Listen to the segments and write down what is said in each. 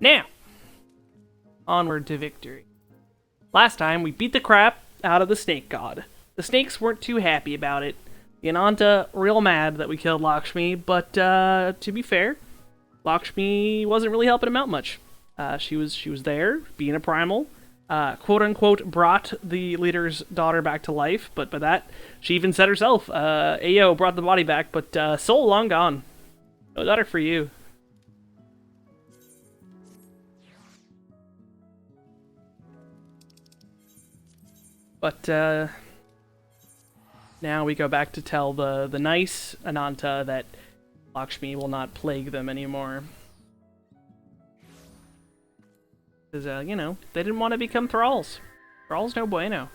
Now, onward to victory. Last time, we beat the crap out of the snake god. The snakes weren't too happy about it. The Ananta real mad that we killed Lakshmi, but to be fair, Lakshmi wasn't really helping him out much. She was there, being a primal, quote-unquote brought the leader's daughter back to life, but by that, she even said herself, Ayo brought the body back, but soul long gone. No daughter for you. But, now we go back to tell the nice Ananta that Lakshmi will not plague them anymore. Because, you know, they didn't want to become thralls. Thralls no bueno.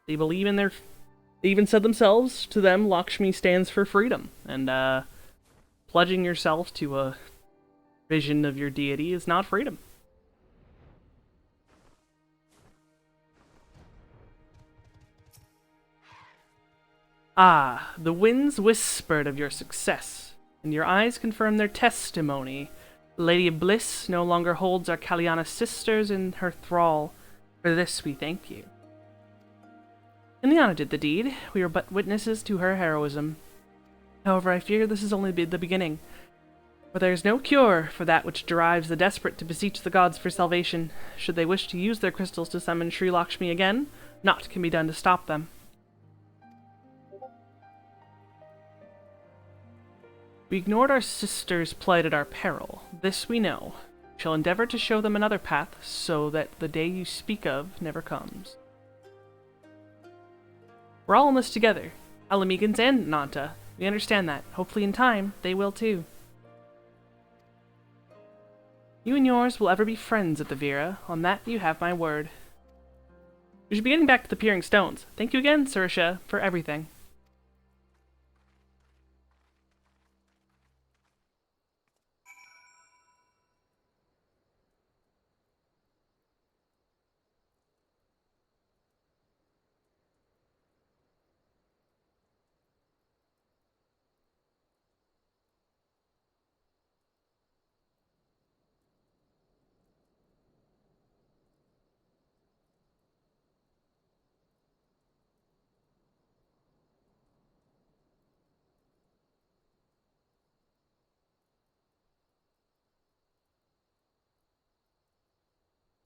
They believe in their... They even said themselves, to them, Lakshmi stands for freedom. And, pledging yourself to a vision of your deity is not freedom. Ah, the winds whispered of your success, and your eyes confirmed their testimony. The Lady of Bliss no longer holds our Kalyana sisters in her thrall. For this we thank you. Ileana did the deed. We are but witnesses to her heroism. However, I fear this is only the beginning. For there is no cure for that which drives the desperate to beseech the gods for salvation. Should they wish to use their crystals to summon Sri Lakshmi again, naught can be done to stop them. We ignored our sisters' plight at our peril. This we know. We shall endeavor to show them another path, so that the day you speak of never comes. We're all in this together, Alamegans and Nanta. We understand that. Hopefully in time, they will too. You and yours will ever be friends at the Vera. On that you have my word. We should be getting back to the Peering Stones. Thank you again, Sarisha, for everything.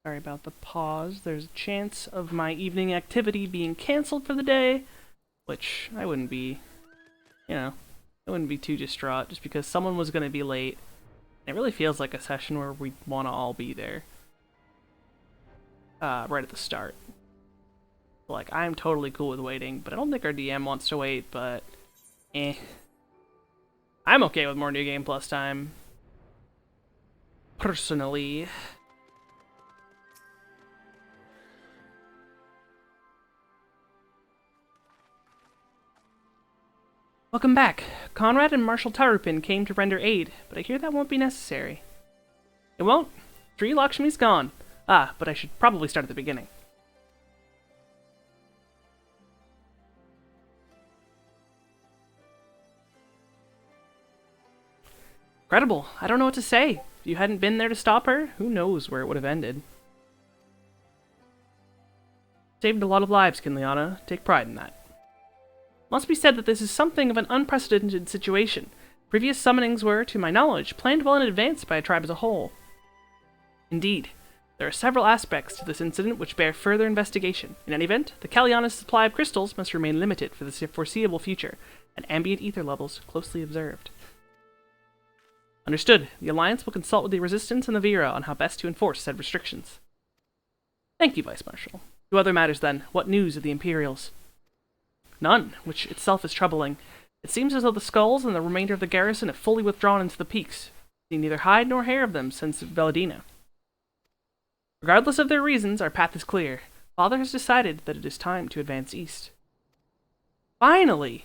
Sorry about the pause. There's a chance of my evening activity being cancelled for the day, which I wouldn't be, you know, I wouldn't be too distraught just because someone was going to be late. It really feels like a session where we want to all be there. Right at the start. Like, I'm totally cool with waiting, but I don't think our DM wants to wait, but I'm okay with more New Game Plus time. Personally. Welcome back. Conrad and Marshal Tarupin came to render aid, but I hear that won't be necessary. It won't. Sri Lakshmi's gone. Ah, but I should probably start at the beginning. Incredible. I don't know what to say. If you hadn't been there to stop her, who knows where it would have ended. Saved a lot of lives, Kinliana. Take pride in that. Must be said that this is something of an unprecedented situation. Previous summonings were, to my knowledge, planned well in advance by a tribe as a whole. Indeed, there are several aspects to this incident which bear further investigation. In any event, the Kalyana's supply of crystals must remain limited for the foreseeable future, and ambient ether levels closely observed. Understood. The Alliance will consult with the Resistance and the Vera on how best to enforce said restrictions. Thank you, Vice Marshal. To other matters, then. What news of the Imperials? None, which itself is troubling. It seems as though the skulls and the remainder of the garrison have fully withdrawn into the peaks, seeing neither hide nor hair of them since Veladina. Regardless of their reasons, our path is clear. Father has decided that it is time to advance east. Finally!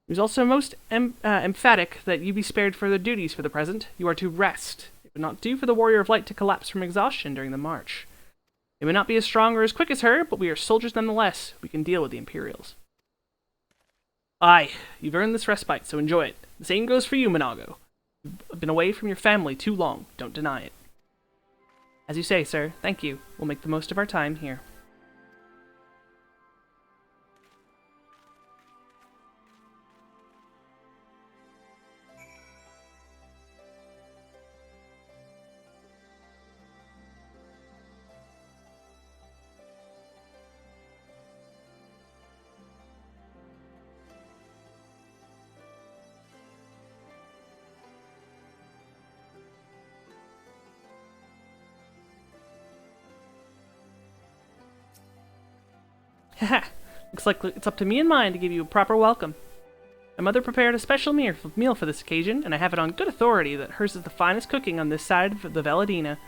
He was also most emphatic that you be spared further duties for the present. You are to rest. It would not do for the Warrior of Light to collapse from exhaustion during the march. We may not be as strong or as quick as her, but we are soldiers nonetheless. We can deal with the Imperials. Aye, you've earned this respite, so enjoy it. The same goes for you, Minago. been away from your family too long. Don't deny it. As you say, sir. Thank you. We'll make the most of our time here. Haha, looks like it's up to me and mine to give you a proper welcome. My mother prepared a special meal for this occasion, and I have it on good authority that hers is the finest cooking on this side of the Veladina.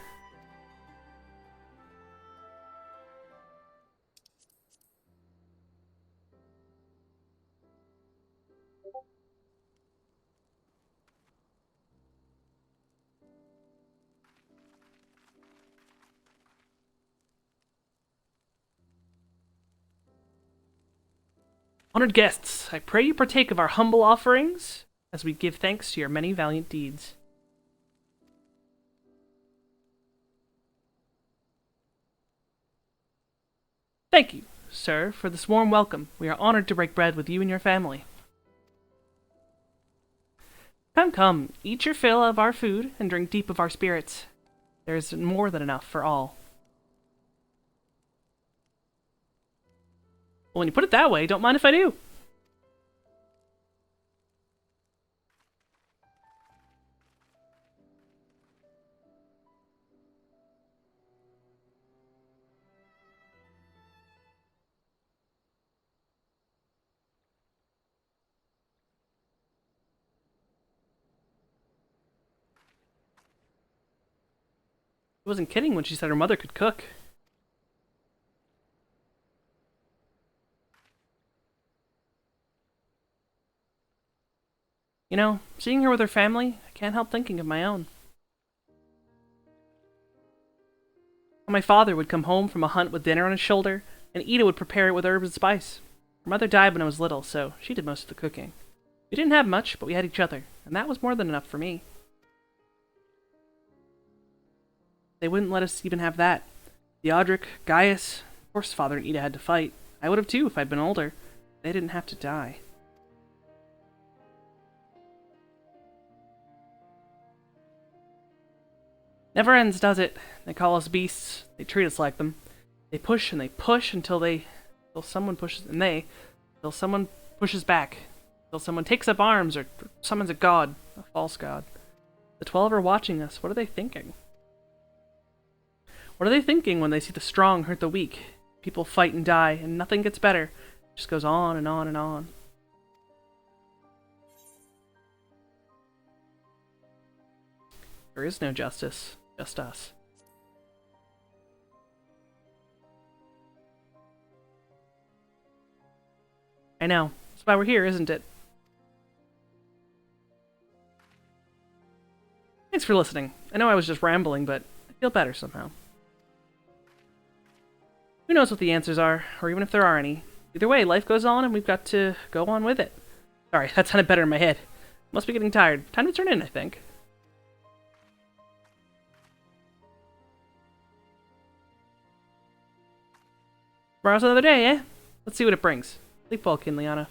Honored guests, I pray you partake of our humble offerings as we give thanks to your many valiant deeds. Thank you, sir, for this warm welcome. We are honored to break bread with you and your family. Come, come, eat your fill of our food and drink deep of our spirits. There is more than enough for all. Well, when you put it that way, don't mind if I do. She wasn't kidding when she said her mother could cook. You know, seeing her with her family, I can't help thinking of my own. My father would come home from a hunt with dinner on his shoulder, and Ida would prepare it with herbs and spice. Her mother died when I was little, so she did most of the cooking. We didn't have much, but we had each other, and that was more than enough for me. They wouldn't let us even have that. Theodric, Gaius, of course father and Ida had to fight. I would have too if I'd been older. They didn't have to die. Never ends, does it? They call us beasts. They treat us like them. They push and they push until someone pushes, until someone pushes back, until someone takes up arms or summons a god, a false god. The 12 are watching us. What are they thinking? What are they thinking when they see the strong hurt the weak? People fight and die, and nothing gets better. It just goes on and on and on. There is no justice. Just us. I know. That's why we're here, isn't it? Thanks for listening. I know I was just rambling, but I feel better somehow. Who knows what the answers are, or even if there are any. Either way, life goes on and we've got to go on with it. Sorry, that sounded better in my head. Must be getting tired. Time to turn in, I think. Tomorrow's another day, eh? Let's see what it brings. Sleep well, Kinliana.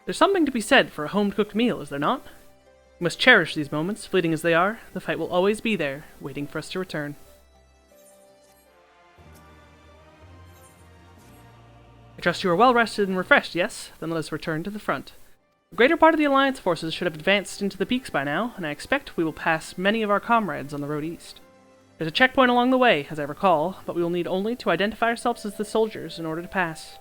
There's something to be said for a home-cooked meal, is there not? We must cherish these moments, fleeting as they are. The fight will always be there, waiting for us to return. I trust you are well rested and refreshed, yes? Then let us return to the front. The greater part of the Alliance forces should have advanced into the peaks by now, and I expect we will pass many of our comrades on the road east. There's a checkpoint along the way, as I recall, but we will need only to identify ourselves as the soldiers in order to pass.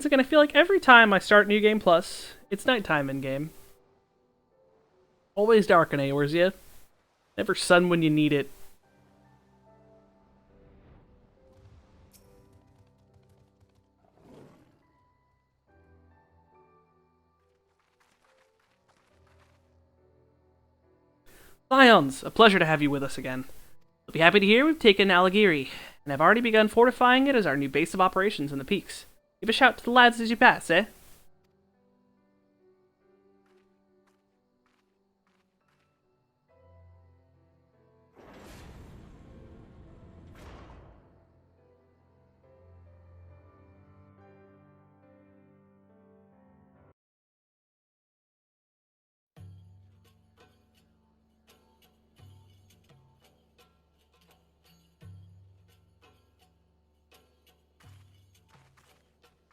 Once again, I feel like every time I start New Game Plus, it's nighttime in-game. Always dark in Eorzea. Never sun when you need it. Lions, a pleasure to have you with us again. You'll be happy to hear we've taken Alagiri, and have already begun fortifying it as our new base of operations in the peaks. Give a shout to the lads as you pass, eh?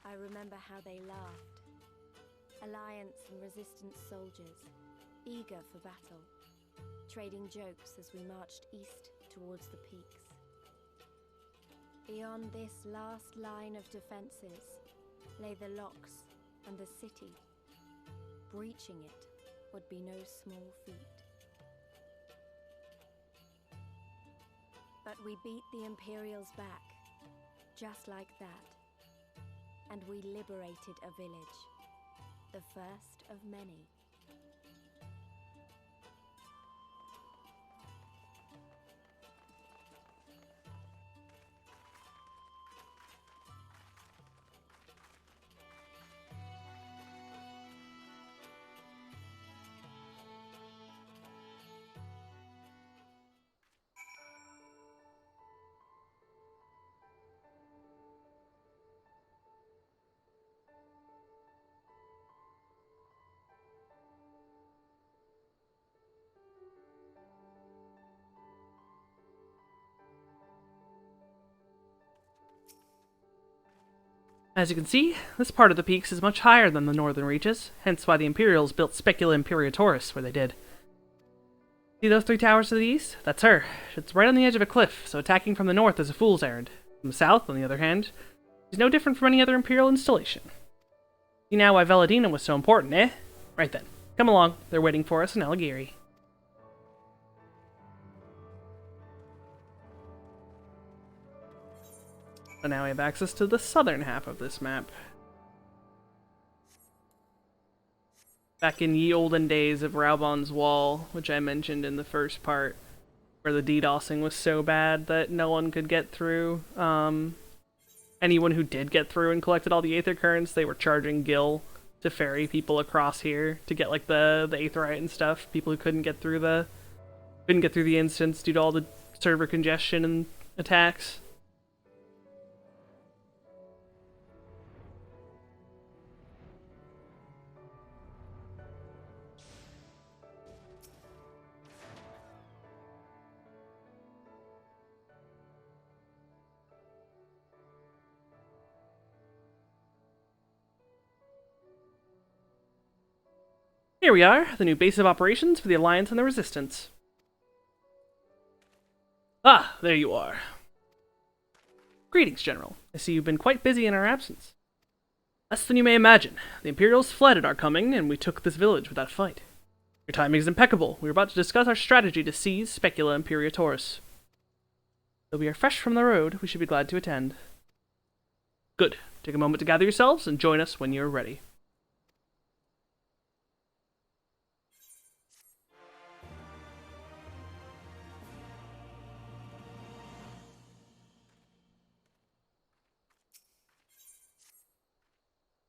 I remember how they laughed. Alliance and resistance soldiers, eager for battle, trading jokes as we marched east towards the peaks. Beyond this last line of defenses lay the locks and the city. Breaching it would be no small feat. But we beat the Imperials back, just like that. And we liberated a village, the first of many. As you can see, this part of the peaks is much higher than the northern reaches, hence why the Imperials built Specula Imperatorus where they did. See those 3 towers to the east? That's her. It's right on the edge of a cliff, so attacking from the north is a fool's errand. From the south, on the other hand, is no different from any other Imperial installation. See now why Veladina was so important, eh? Right then. Come along, they're waiting for us in Alagiri. So now we have access to the southern half of this map. Back in ye olden days of Raubon's Wall, which I mentioned in the first part, where the DDoSing was so bad that no one could get through. Anyone who did get through and collected all the Aether Currents, they were charging Gil to ferry people across here to get like the Aetherite and stuff. People who couldn't get through the instance due to all the server congestion and attacks. Here we are, the new base of operations for the Alliance and the Resistance. Ah, there you are. Greetings, General. I see you've been quite busy in our absence. Less than you may imagine. The Imperials fled at our coming, and we took this village without a fight. Your timing is impeccable. We are about to discuss our strategy to seize Specula Imperatorus. Though we are fresh from the road, we should be glad to attend. Good. Take a moment to gather yourselves, and join us when you are ready.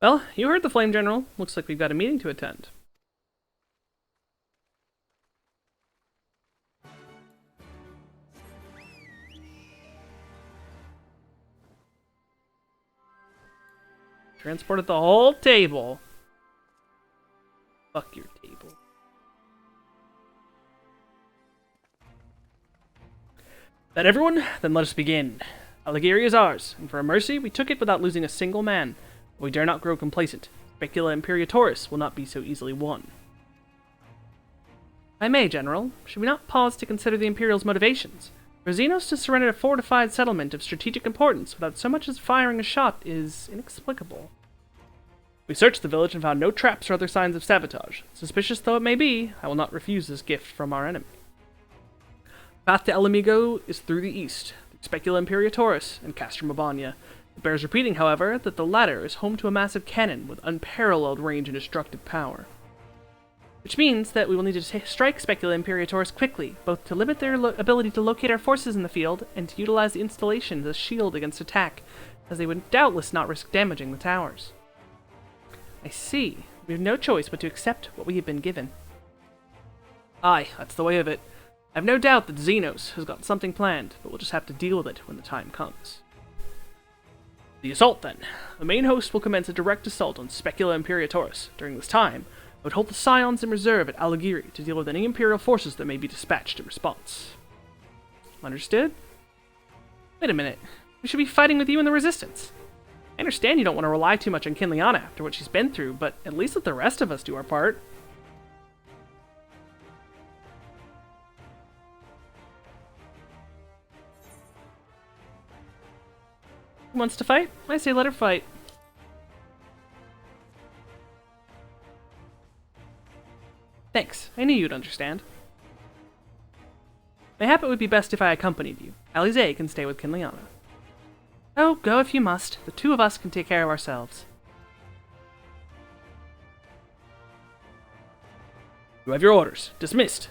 Well, you heard the Flame General. Looks like we've got a meeting to attend. Transported the whole table. Fuck your table. That everyone? Then let us begin. Alagiri is ours, and for a mercy, we took it without losing a single man. We dare not grow complacent. Specula Imperatorus will not be so easily won. If I may, General, should we not pause to consider the Imperial's motivations? For Xenos to surrender a fortified settlement of strategic importance without so much as firing a shot is inexplicable. We searched the village and found no traps or other signs of sabotage. Suspicious though it may be, I will not refuse this gift from our enemy. The path to El Amigo is through the east, through Specula Imperatorus and Castrum Abania. It bears repeating, however, that the latter is home to a massive cannon with unparalleled range and destructive power. Which means that we will need to strike Specula Imperatorus quickly, both to limit their ability to locate our forces in the field, and to utilize the installation as a shield against attack, as they would doubtless not risk damaging the towers. I see. We have no choice but to accept what we have been given. Aye, that's the way of it. I have no doubt that Xenos has got something planned, but we'll just have to deal with it when the time comes. The assault, then. The main host will commence a direct assault on Specula Imperatorus. During this time, I would hold the Scions in reserve at Aligiri to deal with any Imperial forces that may be dispatched in response. Understood? Wait a minute. We should be fighting with you in the Resistance. I understand you don't want to rely too much on Kinliana after what she's been through, but at least let the rest of us do our part. Who wants to fight? I say let her fight. Thanks. I knew you'd understand. Mayhap it would be best if I accompanied you. Alize can stay with Kinliana. Oh, go if you must. The two of us can take care of ourselves. You have your orders. Dismissed.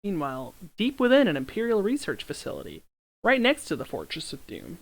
Meanwhile, deep within an Imperial research facility, right next to the Fortress of Doom.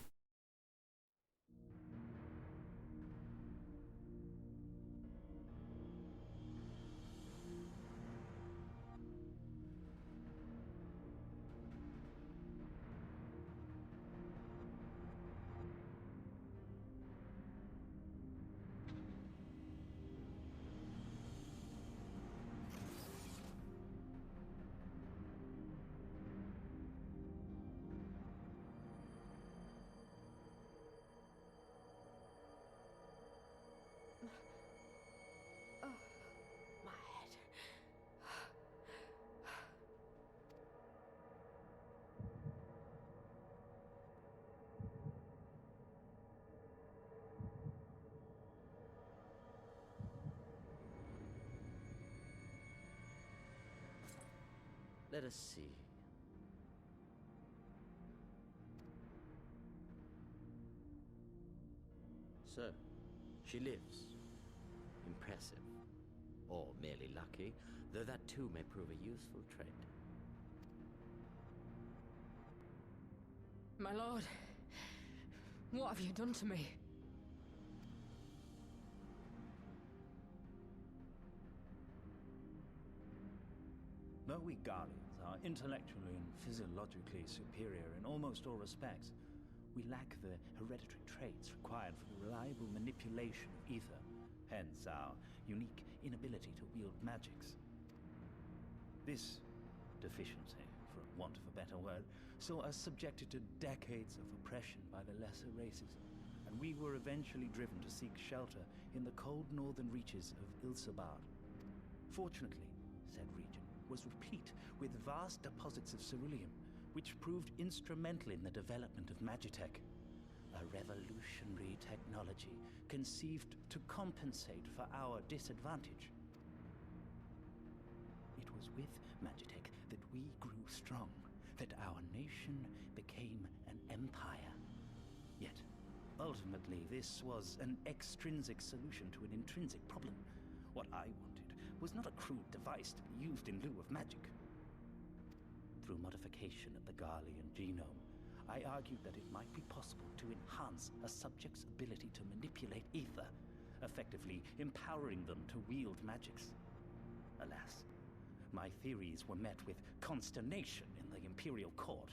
My head. Let us see. So, she lives. Impressive. Or merely lucky, though that too may prove a useful trait. My lord, what have you done to me? Though we Guardians are intellectually and physiologically superior in almost all respects, we lack the hereditary traits required for the reliable manipulation of ether, hence our unique inability to wield magics. This deficiency, for want of a better word, saw us subjected to decades of oppression by the lesser races, and we were eventually driven to seek shelter in the cold northern reaches of Ilsabard. Fortunately, said region was replete with vast deposits of ceruleum, which proved instrumental in the development of Magitech, a revolutionary technology conceived to compensate for our disadvantage. It was with Magitech that we grew strong, that our nation became an empire. Yet, ultimately, this was an extrinsic solution to an intrinsic problem. What I wanted was not a crude device to be used in lieu of magic. Through modification of the Garlean genome, I argued that it might be possible to enhance a subject's ability to manipulate ether, effectively empowering them to wield magics. Alas, my theories were met with consternation in the Imperial Court.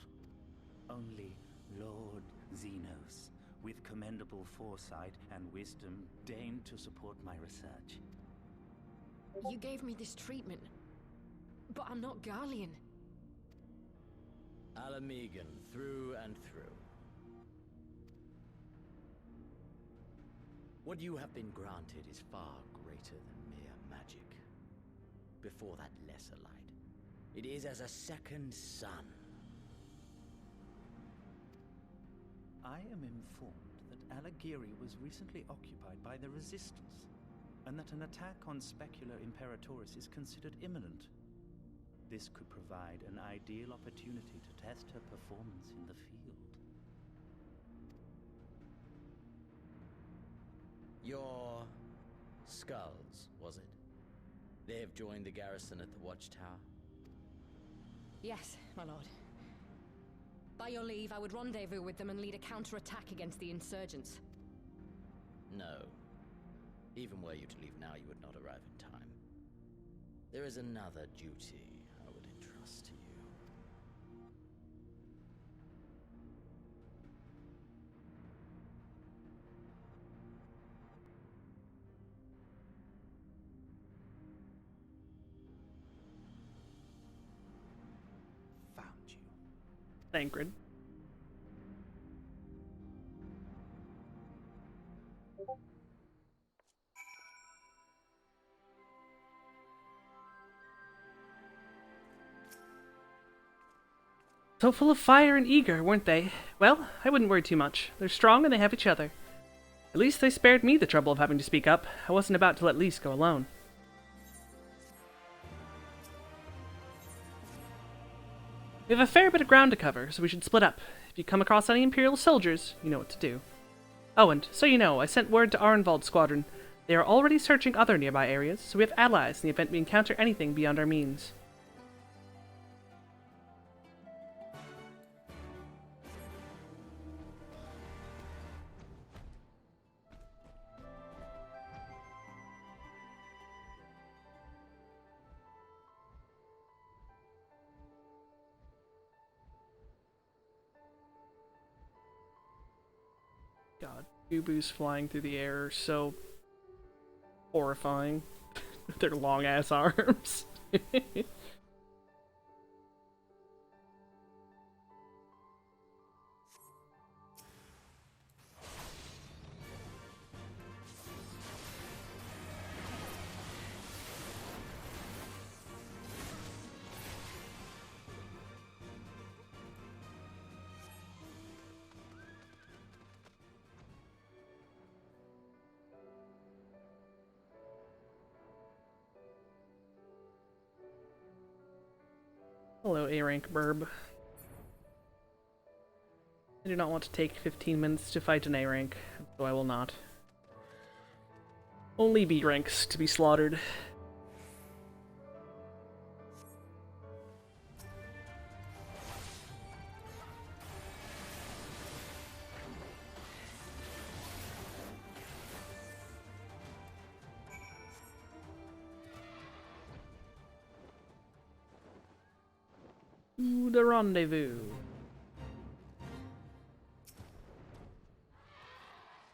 Only Lord Xenos, with commendable foresight and wisdom, deigned to support my research. You gave me this treatment, but I'm not Garlean. Alamigan, through and through. What you have been granted is far greater than mere magic. Before that lesser light, it is as a second sun. I am informed that Alagiri was recently occupied by the Resistance, and that an attack on Specular Imperatoris is considered imminent. This could provide an ideal opportunity to test her performance in the field. Your skulls, was it? They have joined the garrison at the watchtower? Yes, my lord. By your leave, I would rendezvous with them and lead a counterattack against the insurgents. No. Even were you to leave now, you would not arrive in time. There is another duty I would entrust to you. Found you. Thancred. So full of fire and eager, weren't they? Well, I wouldn't worry too much. They're strong and they have each other. At least they spared me the trouble of having to speak up. I wasn't about to let Lys go alone. We have a fair bit of ground to cover, so we should split up. If you come across any Imperial soldiers, you know what to do. Oh, and so you know, I sent word to Arnvald's squadron. They are already searching other nearby areas, so we have allies in the event we encounter anything beyond our means. God, Ubus flying through the air are so horrifying with their long ass arms. Hello, A-rank burb. I do not want to take 15 minutes to fight an A-rank, so I will not. Only B ranks to be slaughtered. The rendezvous.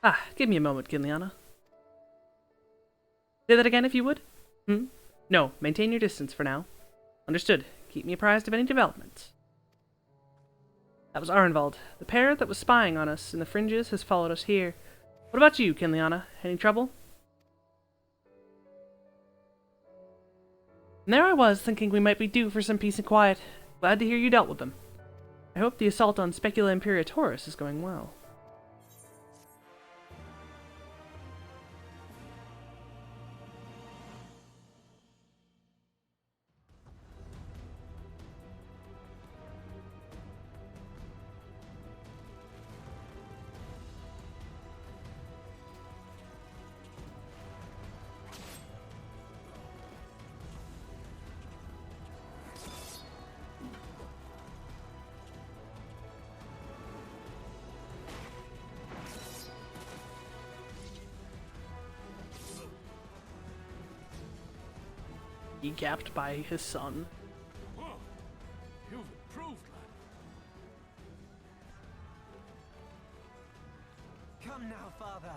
Ah, give me a moment, Kinliana. Say that again if you would? No, maintain your distance for now. Understood. Keep me apprised of any developments. That was Arnvald. The pair that was spying on us in the fringes has followed us here. What about you, Kinliana? Any trouble? And there I was, thinking we might be due for some peace and quiet. Glad to hear you dealt with them. I hope the assault on Specula Imperatoris is going well. Capped by his son. Whoa. You've improved, lad. Come now, father.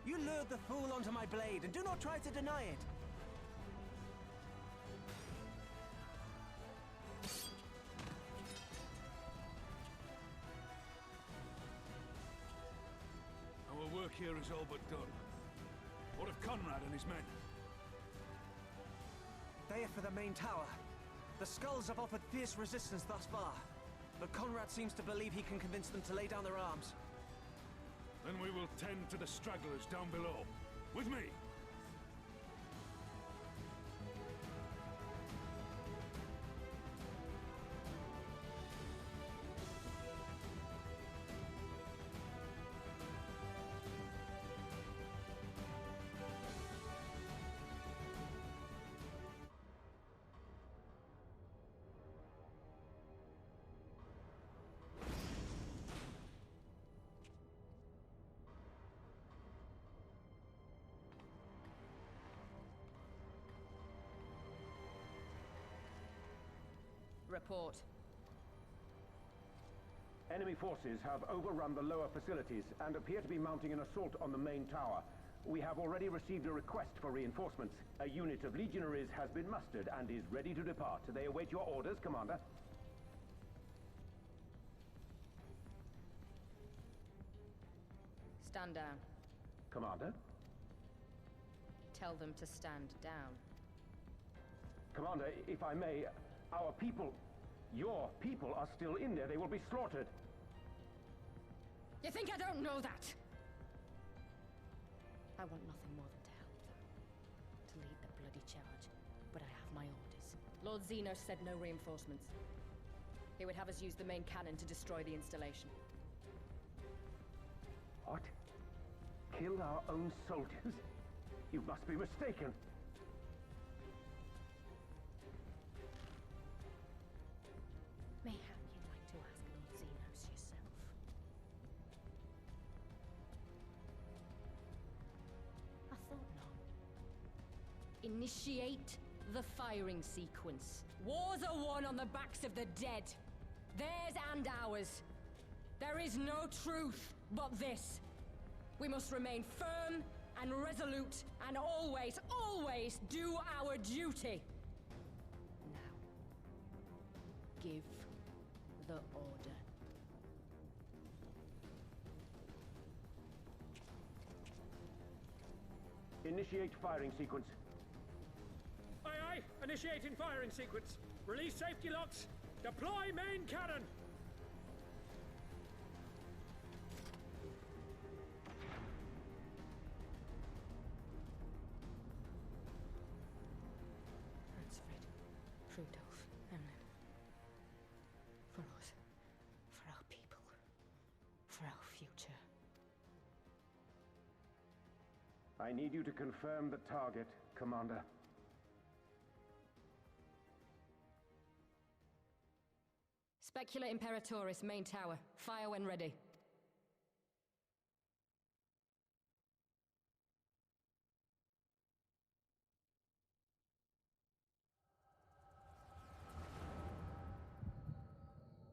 You lured the fool onto my blade, and do not try to deny it. Our work here is all but done. What of Conrad and his men? They are for the main tower. The skulls have offered fierce resistance thus far, but Conrad seems to believe he can convince them to lay down their arms. Then we will tend to the stragglers down below. With me! Report. Enemy forces have overrun the lower facilities and appear to be mounting an assault on the main tower. We have already received a request for reinforcements. A unit of legionaries has been mustered and is ready to depart. They await your orders, Commander. Stand down. Commander? Tell them to stand down. Commander, if I may, our people, your people are still in there. They will be slaughtered. You think I don't know that? I want nothing more than to help them. To lead the bloody charge. But I have my orders. Lord Xenos said no reinforcements. He would have us use the main cannon to destroy the installation. What? Kill our own soldiers? You must be mistaken. Mayhap you'd like to ask Lord Xenos yourself. I thought not. Initiate the firing sequence. Wars are won on the backs of the dead. Theirs and ours. There is no truth but this. We must remain firm and resolute and always, always do our duty. Now, give the order. Initiate firing sequence. Aye, aye. Initiating firing sequence. Release safety locks. Deploy main cannon. Ransford, Rudolph, Emlyn. For us. For our people. For our future. I need you to confirm the target, Commander. Specula Imperatoris, main tower. Fire when ready.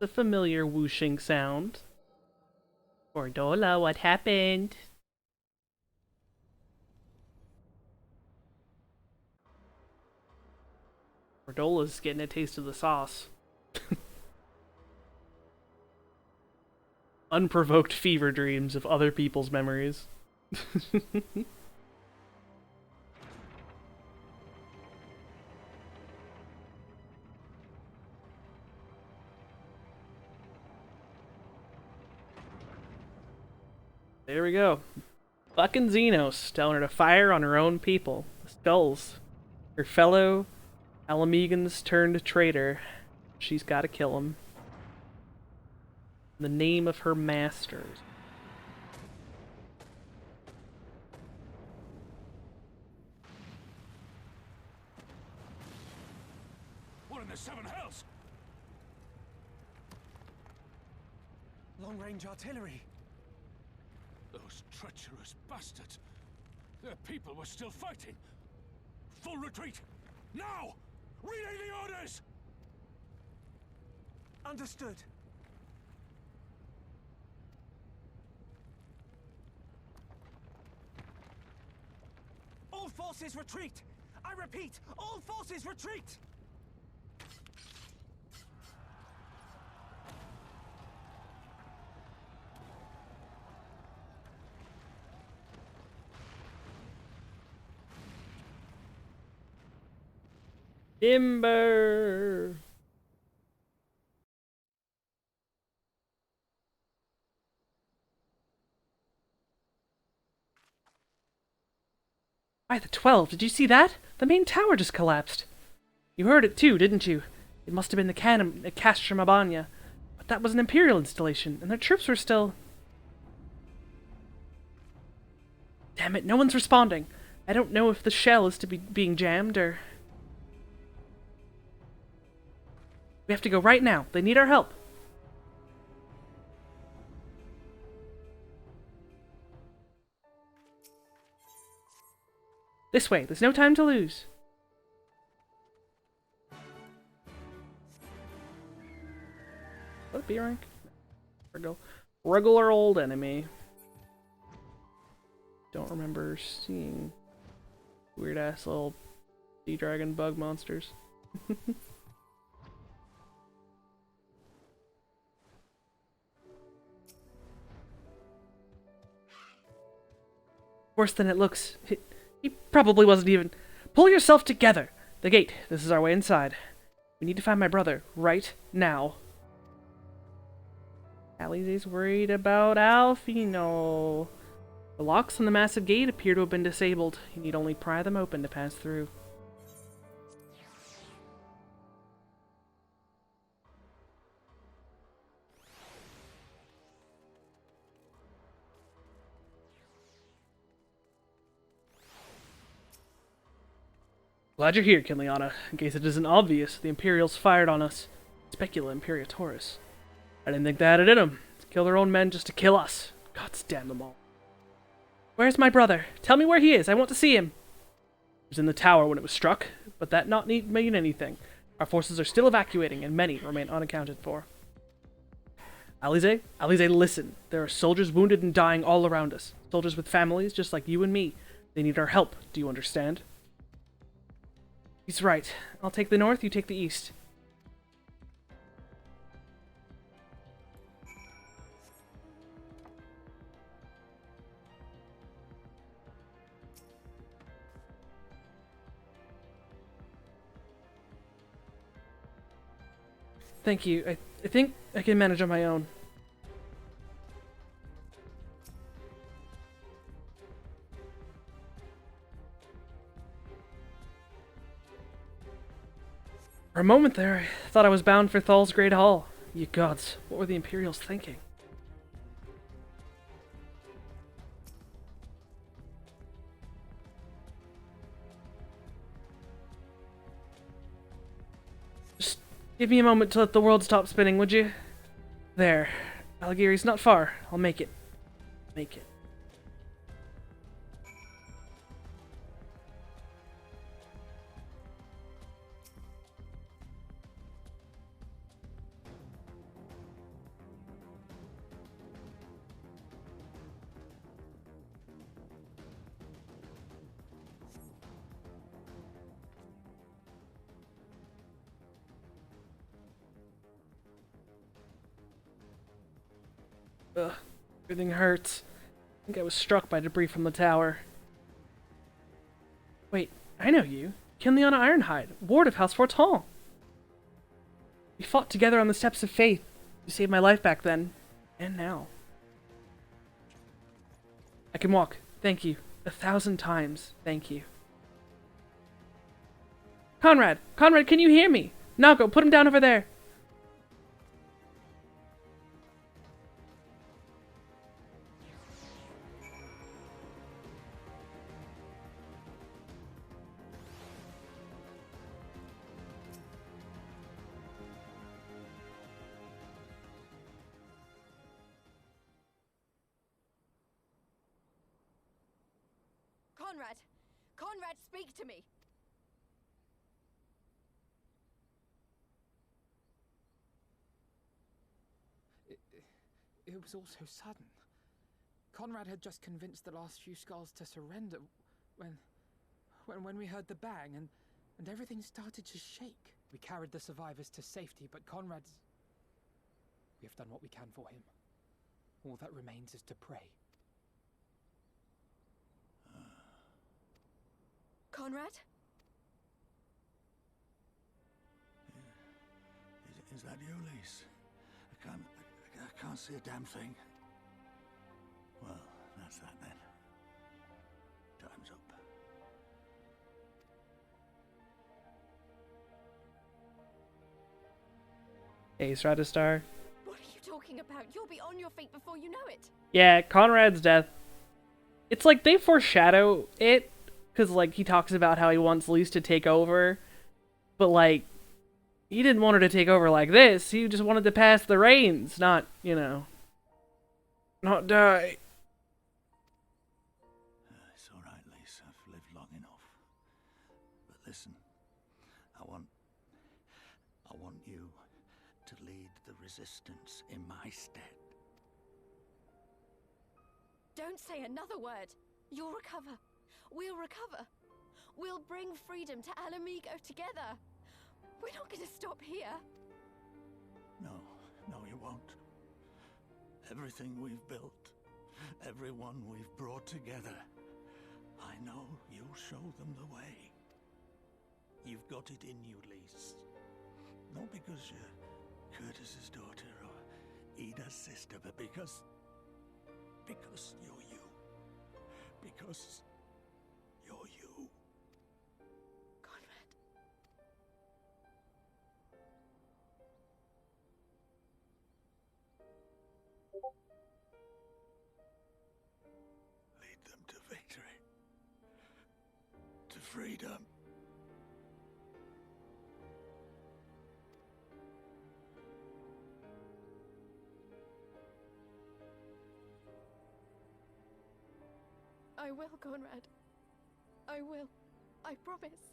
The familiar whooshing sound. Gordola, what happened? Gordola's getting a taste of the sauce. Unprovoked fever dreams of other people's memories. There we go. Fucking Xenos telling her to fire on her own people. The skulls. Her fellow Alamegans turned traitor. She's gotta kill him. In the name of her masters. What in the seven hells? Long-range artillery. Those treacherous bastards. Their people were still fighting. Full retreat! Now! Relay the orders! Understood. All forces retreat! I repeat, all forces retreat! Timber! By the 12, did you see that? The main tower just collapsed. You heard it too, didn't you? It must have been the cannon at Castramabania. But that was an Imperial installation, and their troops were still... Damn it, no one's responding. I don't know if the shell is to be being jammed, or... We have to go right now. They need our help. This way, there's no time to lose. What, B rank? Regular old enemy. Don't remember seeing weird ass little sea dragon bug monsters. Worse than it looks. He probably wasn't even... Pull yourself together! The gate. This is our way inside. We need to find my brother. Right now. Alize's worried about Alfino. The locks on the massive gate appear to have been disabled. You need only pry them open to pass through. Glad you're here, Kinliana. In case it isn't obvious, the Imperials fired on us. Specula Imperatorus. I didn't think they had it in them. To kill their own men just to kill us. Gods damn them all. Where's my brother? Tell me where he is. I want to see him. He was in the tower when it was struck, but that not mean anything. Our forces are still evacuating, and many remain unaccounted for. Alize, listen. There are soldiers wounded and dying all around us. Soldiers with families, just like you and me. They need our help. Do you understand? He's right. I'll take the north, you take the east. Thank you. I think I can manage on my own. For a moment there, I thought I was bound for Thal's Great Hall. Ye gods, what were the Imperials thinking? Just give me a moment to let the world stop spinning, would you? There. Algiri's not far. I'll make it. Make it. Ugh, everything hurts. I think I was struck by debris from the tower. Wait, I know you. Kinliana Ironhide, ward of House Forton. We fought together on the steps of faith. You saved my life back then. And now. I can walk. Thank you. 1,000 times. Thank you. Conrad! Conrad, can you hear me? Nago, put him down over there. Conrad! Conrad, speak to me! It was all so sudden. Conrad had just convinced the last few skulls to surrender when we heard the bang and everything started to shake. We carried the survivors to safety, but Conrad's... We have done what we can for him. All that remains is to pray. Conrad? Is that you, Lise? I can't see a damn thing. Well, that's that then. Time's up. Ace Radistar. What are you talking about? You'll be on your feet before you know it. Yeah, Conrad's death. It's like they foreshadow it, because like he talks about how he wants Lise to take over, but like he didn't want her to take over like this. He just wanted to pass the reins, not, you know, not die. It's all right, Lise. I've lived long enough. But listen, I want you to lead the resistance in my stead. Don't say another word. You'll recover. We'll recover. We'll bring freedom to Alamigo together. We're not going to stop here. No, you won't. Everything we've built, everyone we've brought together, I know you'll show them the way. You've got it in you, Lise. Not because you're Curtis's daughter or Ida's sister, but because you're you. Because you're you. Conrad. Lead them to victory. To freedom. I will, Conrad. I will. I promise.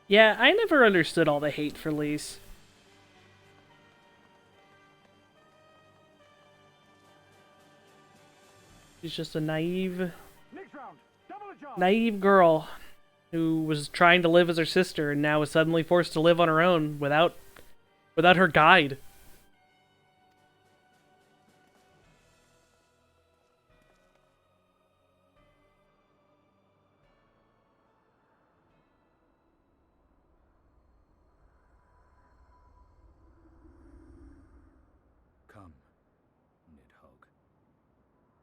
Yeah, I never understood all the hate for Lise. She's just a naive girl who was trying to live as her sister and now is suddenly forced to live on her own without her guide. Come, Nidhogg.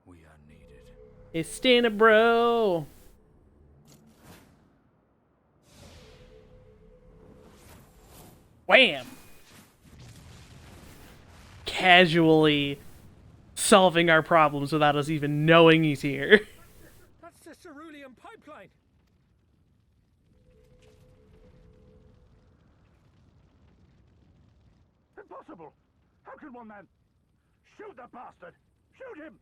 We are needed. It's Stina, bro. Wham! Casually solving our problems without us even knowing he's here. That's the cerulean pipeline. Impossible! How can one man... Shoot the bastard! Shoot him!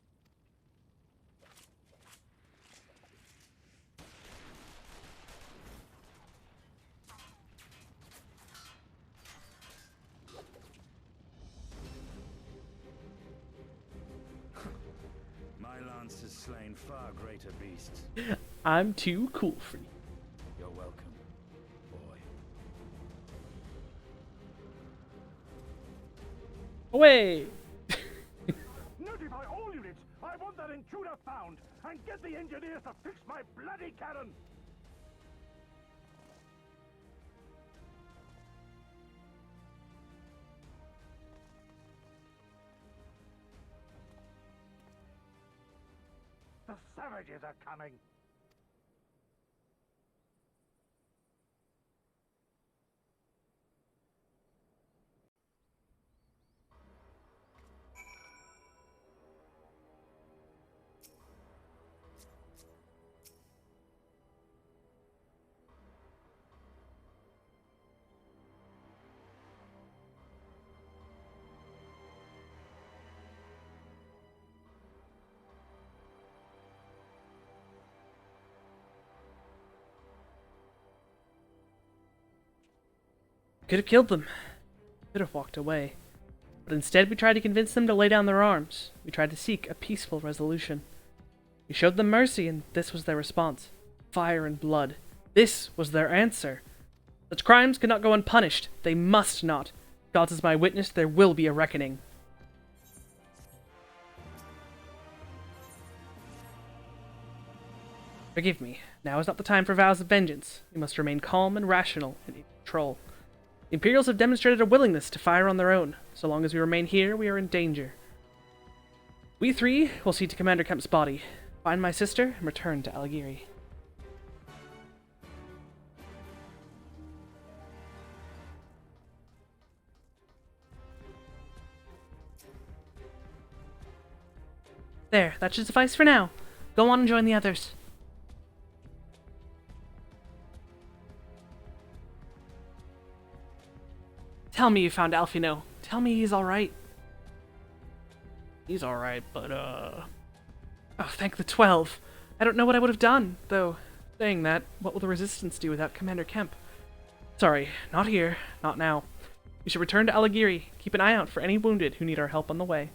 My lance has slain far greater beasts. I'm too cool for you. You're welcome, boy. Away! Notify all units! I want that intruder found! And get the engineers to fix my bloody cannon! The savages are coming! Could have killed them. Could have walked away. But instead we tried to convince them to lay down their arms. We tried to seek a peaceful resolution. We showed them mercy, and this was their response. Fire and blood. This was their answer. Such crimes could not go unpunished. They must not. God is my witness, there will be a reckoning. Forgive me. Now is not the time for vows of vengeance. We must remain calm and rational and in control. The Imperials have demonstrated a willingness to fire on their own. So long as we remain here, we are in danger. We three will see to Commander Kemp's body, find my sister, and return to Aligiri. There, that should suffice for now. Go on and join the others. Tell me you found Alfino. Tell me he's alright. He's alright, but Oh, thank the 12. I don't know what I would have done, though. Saying that, what will the Resistance do without Commander Kemp? Sorry, not here. Not now. We should return to Aligiri. Keep an eye out for any wounded who need our help on the way.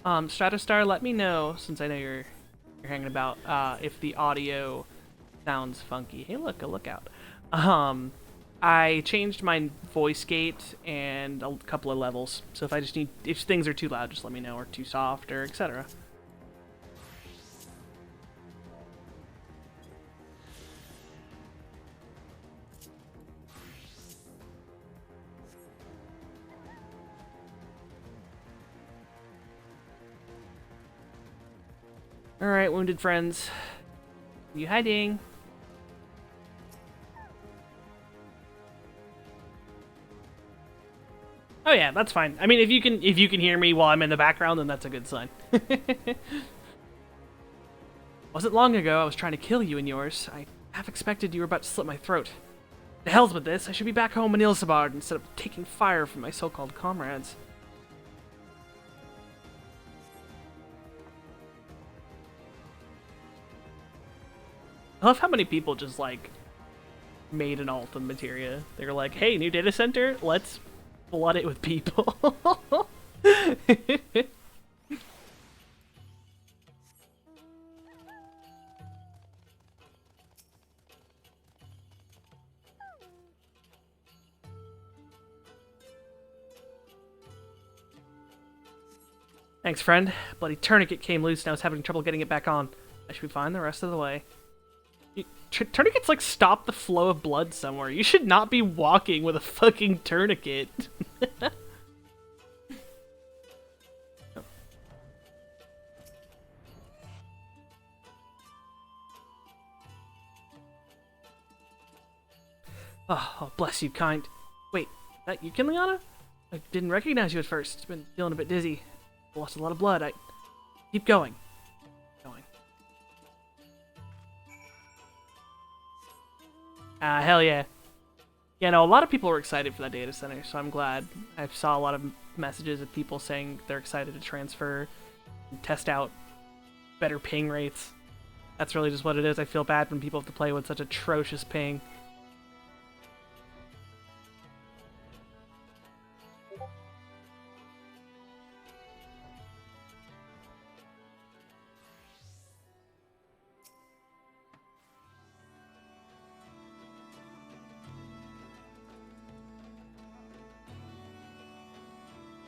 Stratostar, let me know, since I know you're hanging about, if the audio sounds funky. Hey, look, a lookout. I changed my voice gate and a couple of levels, so if I just need, if things are too loud, just let me know, or too soft, or etc. Alright, wounded friends. You hiding? Oh yeah, that's fine. I mean, if you can hear me while I'm in the background, then that's a good sign. Wasn't long ago I was trying to kill you and yours. I half expected you were about to slit my throat. The hell's with this. I should be back home in Ilsabard instead of taking fire from my so-called comrades. I love how many people just, like, made an alt in Materia. They were like, hey, new data center, let's flood it with people. Thanks, friend. Bloody tourniquet came loose and I was having trouble getting it back on. I should be fine the rest of the way. Tourniquets, like, stop the flow of blood somewhere. You should not be walking with a fucking tourniquet. Oh, bless you, kind. Wait, that you, Kinliana? I didn't recognize you at first. Been feeling a bit dizzy. Lost a lot of blood. Keep going. Hell yeah. Yeah, no, a lot of people were excited for that data center, so I'm glad. I saw a lot of messages of people saying they're excited to transfer and test out better ping rates. That's really just what it is. I feel bad when people have to play with such atrocious ping.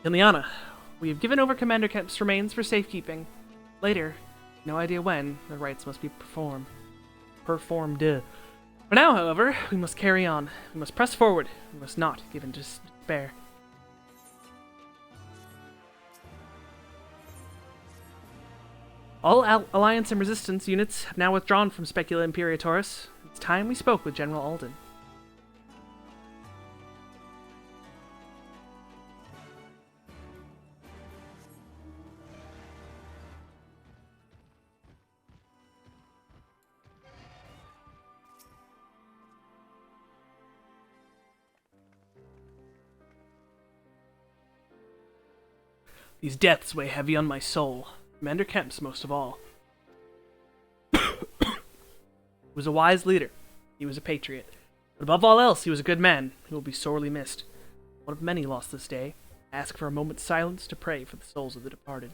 Kinliana, we have given over Commander Kemp's remains for safekeeping. Later, no idea when, the rites must be performed. For now, however, we must carry on. We must press forward. We must not give in to despair. All Alliance and Resistance units have now withdrawn from Specula Imperatorus. It's time we spoke with General Alden. These deaths weigh heavy on my soul. Commander Kemp's most of all. He was a wise leader. He was a patriot. But above all else, he was a good man, who will be sorely missed. One of many lost this day. I ask for a moment's silence to pray for the souls of the departed.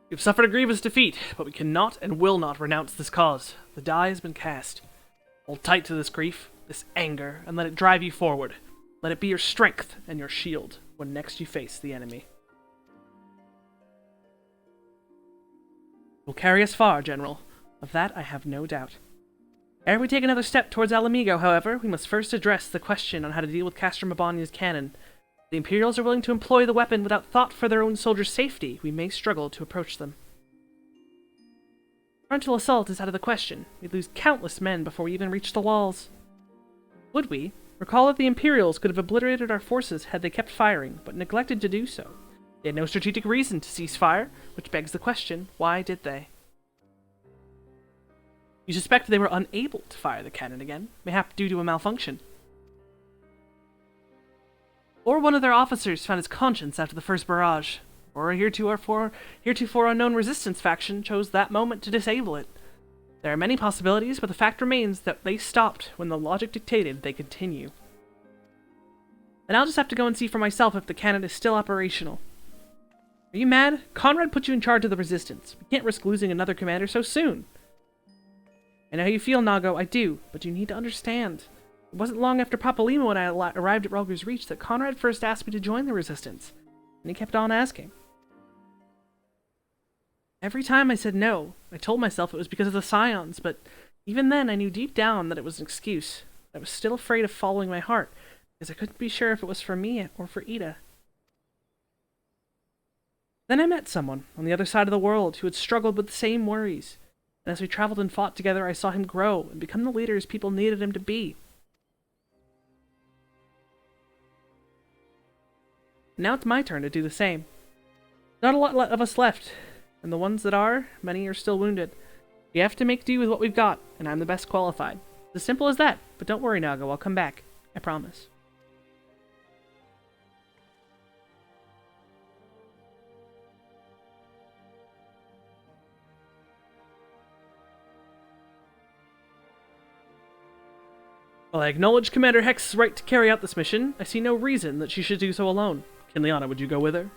We have suffered a grievous defeat, but we cannot and will not renounce this cause. The die has been cast. Hold tight to this grief, this anger, and let it drive you forward. Let it be your strength and your shield when next you face the enemy. It will carry us far, General. Of that I have no doubt. Ere we take another step towards Alamigo, however, we must first address the question on how to deal with Castor Mabania's cannon. If the Imperials are willing to employ the weapon without thought for their own soldiers' safety, we may struggle to approach them. Frontal assault is out of the question. We'd lose countless men before we even reach the walls. Would we? Recall that the Imperials could have obliterated our forces had they kept firing, but neglected to do so. They had no strategic reason to cease fire, which begs the question, why did they? You suspect they were unable to fire the cannon again, mayhap due to a malfunction. Or one of their officers found his conscience after the first barrage, or a heretofore unknown resistance faction chose that moment to disable it. There are many possibilities, but the fact remains that they stopped when the logic dictated they continue. And I'll just have to go and see for myself if the cannon is still operational. Are you mad? Conrad put you in charge of the resistance. We can't risk losing another commander so soon. I know how you feel, Nago, I do, but you need to understand. It wasn't long after Papalima when I arrived at Rulger's Reach that Conrad first asked me to join the resistance, and he kept on asking. Every time I said no, I told myself it was because of the Scions, but even then I knew deep down that it was an excuse. I was still afraid of following my heart, because I couldn't be sure if it was for me or for Ida. Then I met someone on the other side of the world who had struggled with the same worries, and as we traveled and fought together I saw him grow and become the leaders people needed him to be. Now it's my turn to do the same. Not a lot of us left, and the ones that are, many are still wounded. We have to make do with what we've got, and I'm the best qualified. It's as simple as that, but don't worry, Nago, I'll come back. I promise. While I acknowledge Commander Hex's right to carry out this mission, I see no reason that she should do so alone. Kinliana, would you go with her?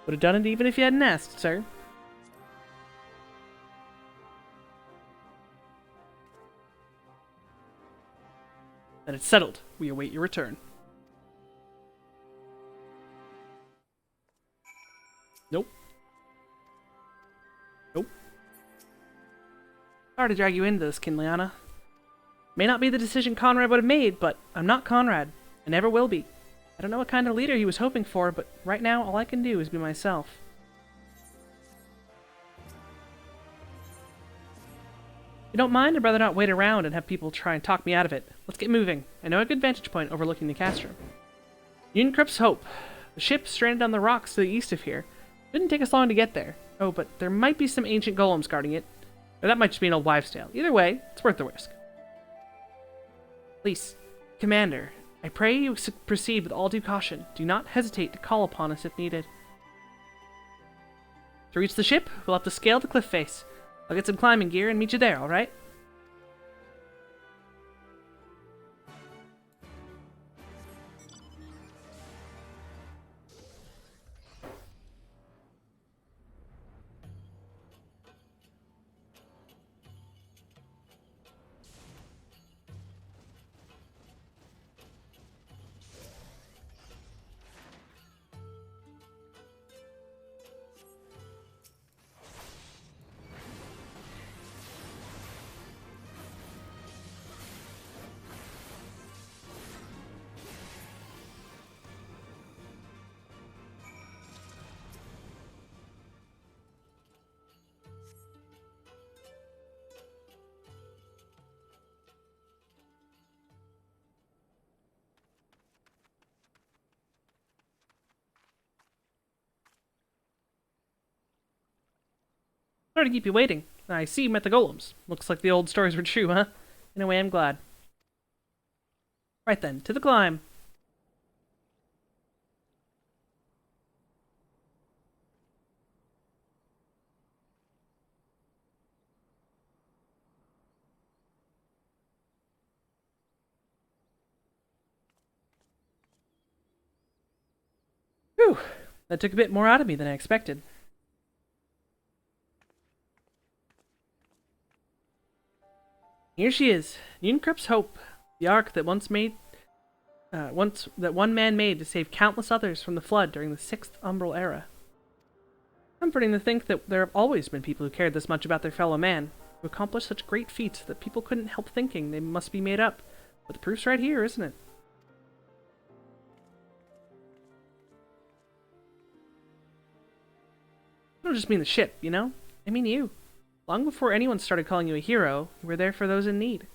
Would have done it even if you hadn't asked, sir. Then it's settled. We await your return. Nope. Nope. Sorry to drag you into this, Kinliana. May not be the decision Conrad would have made, but I'm not Conrad. I never will be. I don't know what kind of leader he was hoping for, but right now all I can do is be myself. If you don't mind, I'd rather not wait around and have people try and talk me out of it. Let's get moving. I know a good vantage point overlooking the Castro. Unicrypt's Hope. The ship stranded on the rocks to the east of here. Didn't take us long to get there. Oh, but there might be some ancient golems guarding it. Or that might just be an old wives' tale. Either way, it's worth the risk. Please, Commander, I pray you proceed with all due caution. Do not hesitate to call upon us if needed. To reach the ship, we'll have to scale the cliff face. I'll get some climbing gear and meet you there, alright? Sorry to keep you waiting. I see you met the golems. Looks like the old stories were true, huh? In a way, I'm glad. Right then, to the climb. That took a bit more out of me than I expected. Here she is, Nunkrup's Hope, the ark that one man made to save countless others from the flood during the 6th Umbral Era. Comforting to think that there have always been people who cared this much about their fellow man, who accomplished such great feats that people couldn't help thinking they must be made up. But the proof's right here, isn't it? I don't just mean the ship, you know? I mean you. Long before anyone started calling you a hero, you were there for those in need.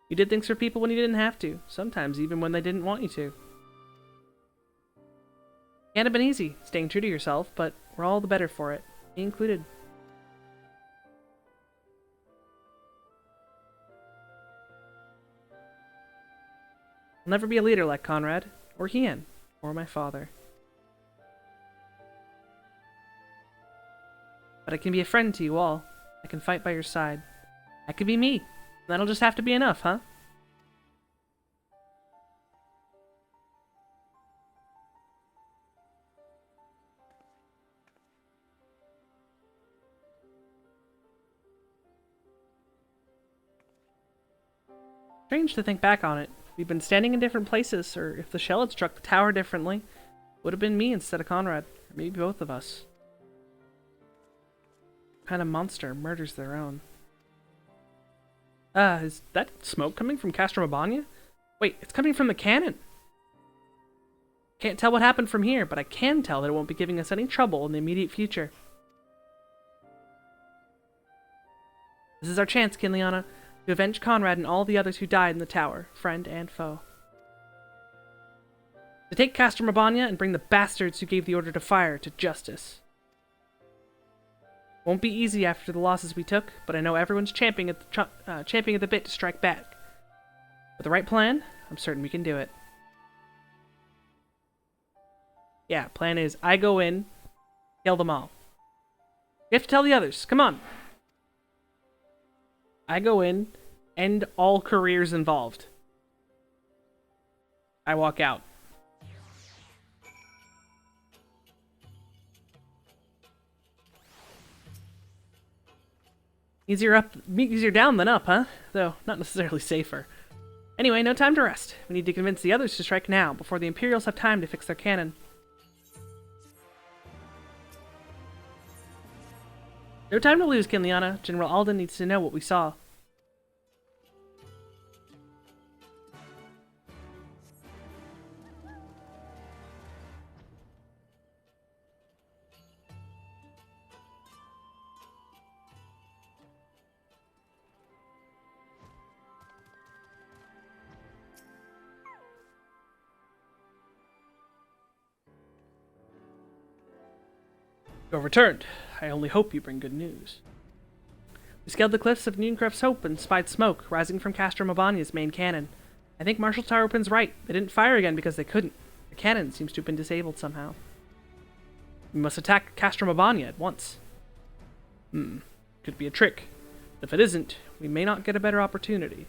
You did things for people when you didn't have to, sometimes even when they didn't want you to. Can't have been easy, staying true to yourself, but we're all the better for it, me included. I'll never be a leader like Conrad, or Hien, or my father. But I can be a friend to you all. I can fight by your side. I can be me. And that'll just have to be enough, huh? Strange to think back on it. We've been standing in different places, or if the shell had struck the tower differently, it would have been me instead of Conrad, or maybe both of us. What kind of monster murders their own? Is that smoke coming from Castro Mabania? Wait, it's coming from the cannon! Can't tell what happened from here, but I can tell that it won't be giving us any trouble in the immediate future. This is our chance, Kinliana, to avenge Conrad and all the others who died in the tower, friend and foe. To take Castro Mabania and bring the bastards who gave the order to fire to justice. Won't be easy after the losses we took, but I know everyone's champing at the bit to strike back. With the right plan, I'm certain we can do it. Yeah, plan is I go in, kill them all. You have to tell the others. Come on. I go in, end all careers involved. I walk out. Easier down than up, huh? Though, not necessarily safer. Anyway, no time to rest. We need to convince the others to strike now, before the Imperials have time to fix their cannon. No time to lose, Kinliana. General Alden needs to know what we saw. You have returned. I only hope you bring good news. We scaled the cliffs of Nunkrup's Hope and spied smoke rising from Castro Mabania's main cannon. I think Marshal Tarupin's right. They didn't fire again because they couldn't. The cannon seems to have been disabled somehow. We must attack Castro Mabania at once. Could be a trick. If it isn't, we may not get a better opportunity.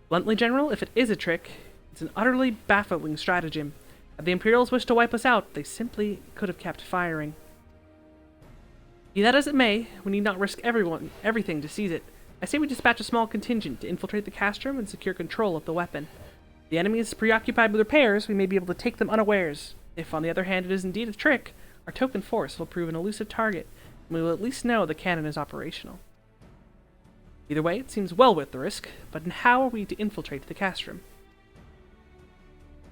Bluntly, General, if it is a trick, it's an utterly baffling stratagem. If the Imperials wish to wipe us out, they simply could have kept firing. Be that as it may, we need not risk everything to seize it. I say we dispatch a small contingent to infiltrate the castrum and secure control of the weapon. If the enemy is preoccupied with repairs, we may be able to take them unawares. If, on the other hand, it is indeed a trick, our token force will prove an elusive target, and we will at least know the cannon is operational. Either way, it seems well worth the risk, but how are we to infiltrate the castrum?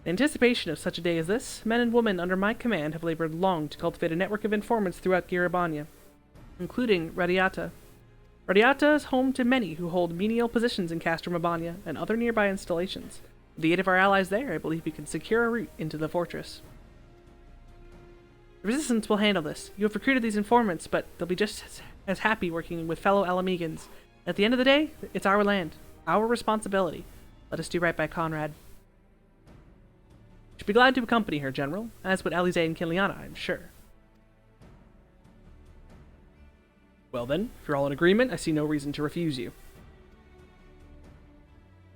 In anticipation of such a day as this, men and women under my command have labored long to cultivate a network of informants throughout Giribania, including Radiata. Radiata is home to many who hold menial positions in Castro Mabania and other nearby installations. With the aid of our allies there, I believe we can secure a route into the fortress. The Resistance will handle this. You have recruited these informants, but they'll be just as happy working with fellow Alamegans. At the end of the day, it's our land, our responsibility. Let us do right by Conrad. Should be glad to accompany her, General, as would Alize and Kinliana, I'm sure. Well then, if you're all in agreement, I see no reason to refuse you.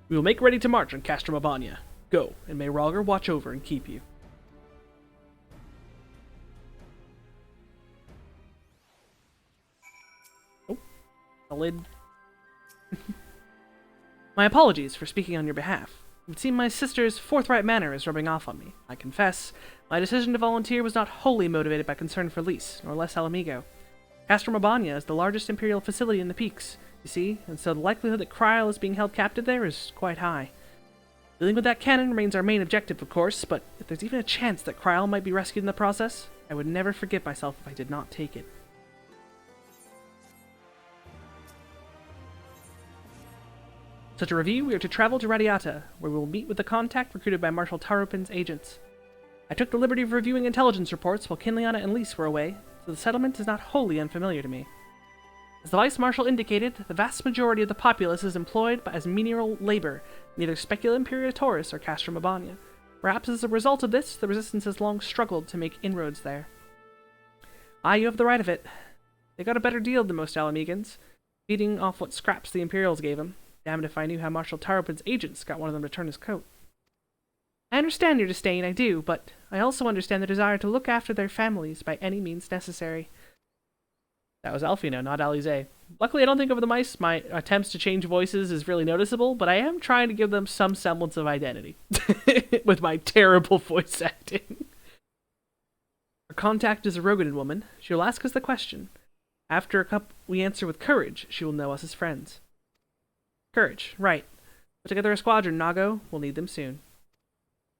We will make ready to march on Castro Mabania. Go, and may Rogger watch over and keep you. The lid. My apologies for speaking on your behalf. It would seem my sister's forthright manner is rubbing off on me. I confess, my decision to volunteer was not wholly motivated by concern for Lys, nor less Alamigo. Castro Mabania is the largest Imperial facility in the Peaks, you see, and so the likelihood that Kryl is being held captive there is quite high. Dealing with that cannon remains our main objective, of course, but if there's even a chance that Kryl might be rescued in the process, I would never forgive myself if I did not take it. So to review, we are to travel to Radiata, where we will meet with the contact recruited by Marshal Taropin's agents. I took the liberty of reviewing intelligence reports while Kinliana and Lys were away, so the settlement is not wholly unfamiliar to me. As the Vice Marshal indicated, the vast majority of the populace is employed as menial labor in either Specula Imperatoris or Castrum Abania. Perhaps as a result of this, the Resistance has long struggled to make inroads there. Ah, you have the right of it. They got a better deal than most Alamegans, feeding off what scraps the Imperials gave him. Damned if I knew how Marshal Taropin's agents got one of them to turn his coat. I understand your disdain, I do, but I also understand the desire to look after their families by any means necessary. That was Alfino, not Alize. Luckily, I don't think over the mice my attempts to change voices is really noticeable, but I am trying to give them some semblance of identity with my terrible voice acting. Our contact is a Rogadin woman. She will ask us the question. After a cup we answer with courage, she will know us as friends. Courage, right. Put together a squadron, Nago. We'll need them soon.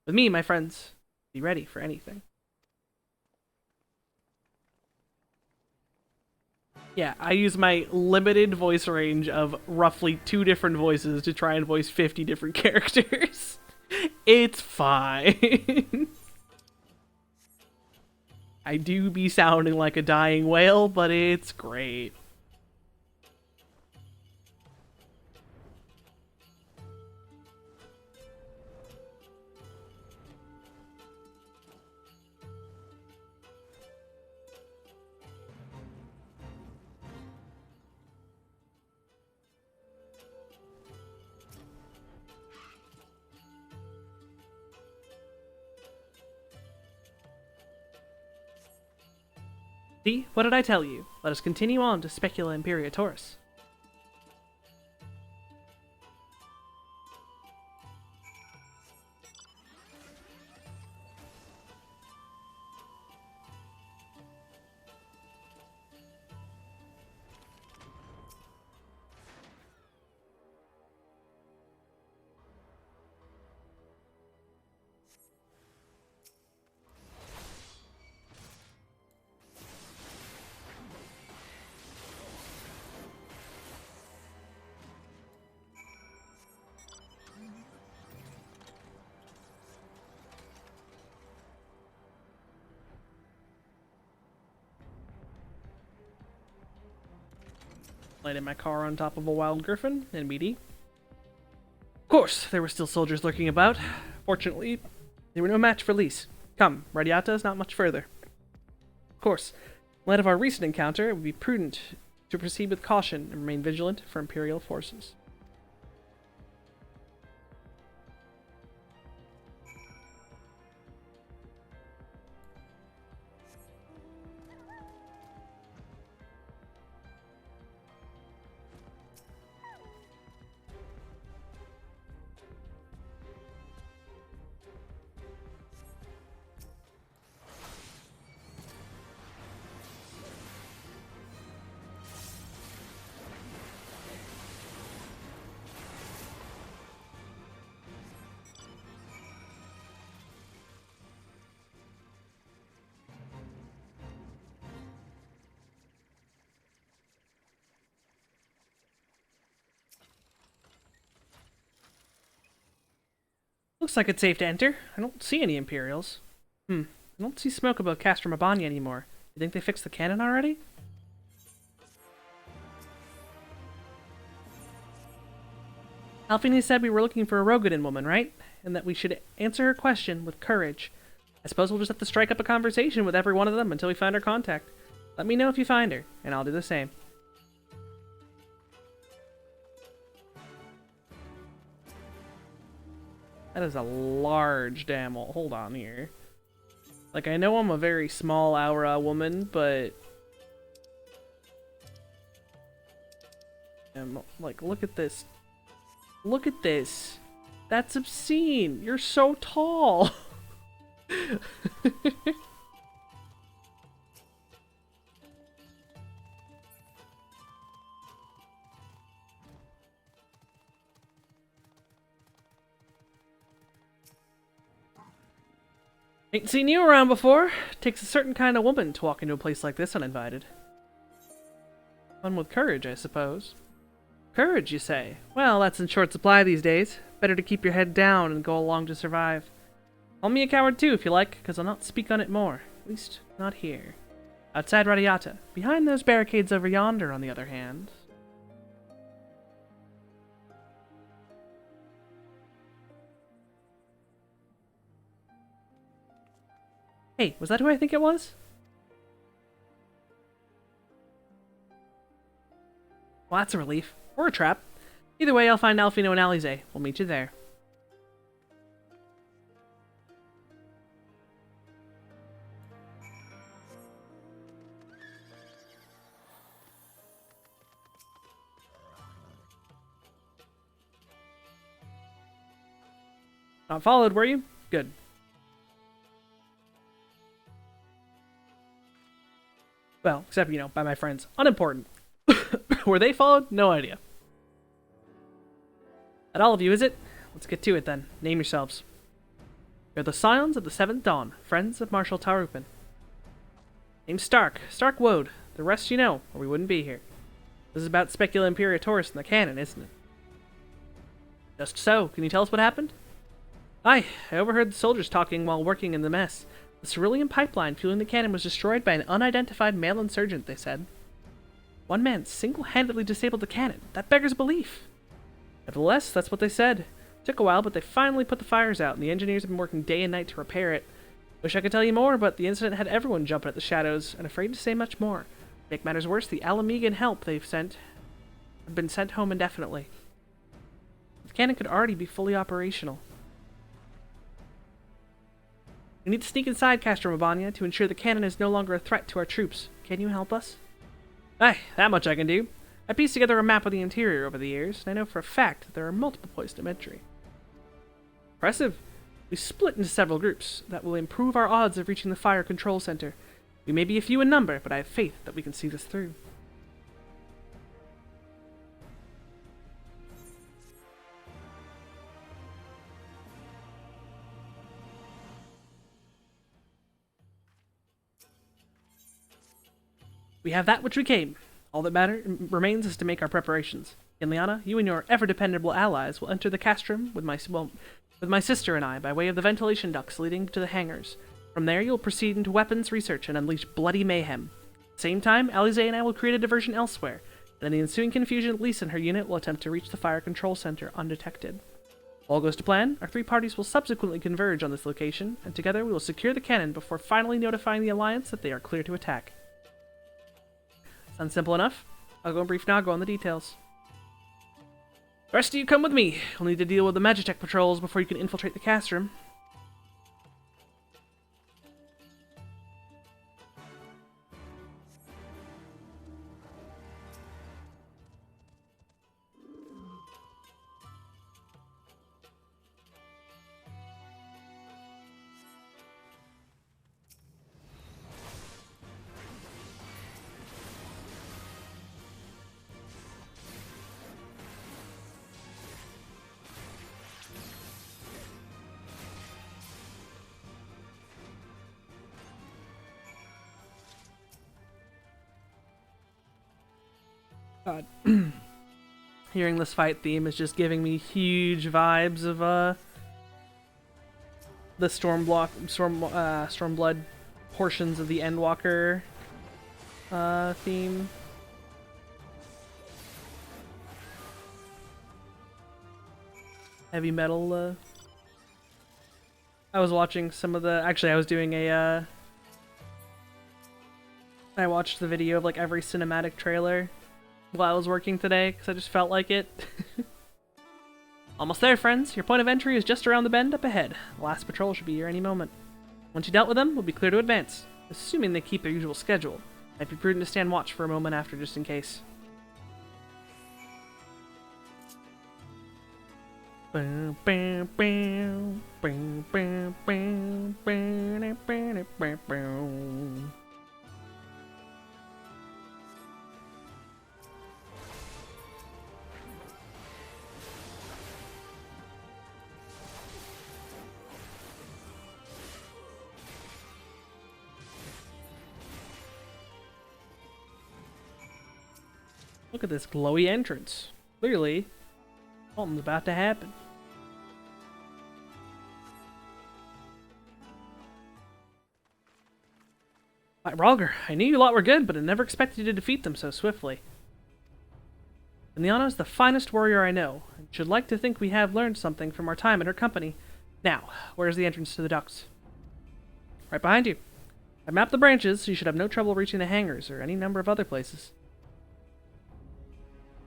With me, my friends, be ready for anything. Yeah, I use my limited voice range of roughly 2 different voices to try and voice 50 different characters. It's fine. I do be sounding like a dying whale, but it's great. See, what did I tell you? Let us continue on to Specula Imperatoris. Landed my car on top of a wild griffin, and meaty. Of course, there were still soldiers lurking about. Fortunately, they were no match for Lys. Come, Radiata is not much further. Of course, in light of our recent encounter, it would be prudent to proceed with caution and remain vigilant for Imperial forces. Looks like it's safe to enter. I don't see any Imperials. I don't see smoke about Castrum Abania anymore. You think they fixed the cannon already? Alfini said we were looking for a Rogadin woman, right? And that we should answer her question with courage. I suppose we'll just have to strike up a conversation with every one of them until we find her contact. Let me know if you find her, and I'll do the same. That is a large damn... Hold on here. Like, I know I'm a very small Aura woman, but... And, like, look at this. Look at this. That's obscene. You're so tall. Ain't seen you around before. Takes a certain kind of woman to walk into a place like this uninvited. One with courage, I suppose. Courage, you say? Well, that's in short supply these days. Better to keep your head down and go along to survive. Call me a coward too, if you like, because I'll not speak on it more. At least, not here. Outside Radiata. Behind those barricades over yonder, on the other hand. Hey, was that who I think it was? Well, that's a relief. Or a trap. Either way, I'll find Alfino and Alize. We'll meet you there. Not followed, were you? Good. Well, except, you know, by my friends. Unimportant. Were they followed? No idea. That all of you, is it? Let's get to it then. Name yourselves. You're the Scions of the Seventh Dawn, friends of Marshal Tarupin. Name's Stark. Stark Woad. The rest you know, or we wouldn't be here. This is about Specula Imperatoris and the cannon, isn't it? Just so. Can you tell us what happened? Aye, I overheard the soldiers talking while working in the mess. The cerulean pipeline fueling the cannon was destroyed by an unidentified male insurgent, they said. One man single-handedly disabled the cannon. That beggars belief. Nevertheless, that's what they said. Took a while, but they finally put the fires out, and the engineers have been working day and night to repair it. Wish I could tell you more, but the incident had everyone jumping at the shadows, and afraid to say much more. To make matters worse, the Alamegan help they've sent have been sent home indefinitely. The cannon could already be fully operational. We need to sneak inside Castro Mabania to ensure the cannon is no longer a threat to our troops. Can you help us? Aye, that much I can do. I pieced together a map of the interior over the years, and I know for a fact that there are multiple points of entry. Impressive. We split into several groups. That will improve our odds of reaching the fire control center. We may be a few in number, but I have faith that we can see this through. We have that which we came. All that remains is to make our preparations. Inliana, you and your ever-dependable allies will enter the castrum with my sister and I by way of the ventilation ducts leading to the hangars. From there, you'll proceed into weapons research and unleash bloody mayhem. At the same time, Alize and I will create a diversion elsewhere, and in the ensuing confusion, Lisa and her unit will attempt to reach the fire control center undetected. If all goes to plan, our three parties will subsequently converge on this location, and together we will secure the cannon before finally notifying the Alliance that they are clear to attack. Sounds simple enough. I'll go and brief Nago on the details. The rest of you come with me. We'll need to deal with the Magitech patrols before you can infiltrate the castrum. God. Hearing this fight theme is just giving me huge vibes of the Stormblood portions of the Endwalker theme. Heavy metal. I was watching some of the. Actually, I was doing a. I watched the video of like every cinematic trailer while I was working today, because I just felt like it. Almost there, friends. Your point of entry is just around the bend up ahead. The last patrol should be here any moment. Once you dealt with them, we'll be clear to advance, assuming they keep their usual schedule. Might be prudent to stand watch for a moment after, just in case. Bam, bam, bam, bam, bam, bam, bam, bam, bam, bam. Look at this glowy entrance. Clearly, something's about to happen. Rogger, I knew you lot were good, but I never expected you to defeat them so swiftly. Liana is the finest warrior I know, and should like to think we have learned something from our time in her company. Now, where's the entrance to the docks? Right behind you. I mapped the branches, so you should have no trouble reaching the hangars or any number of other places.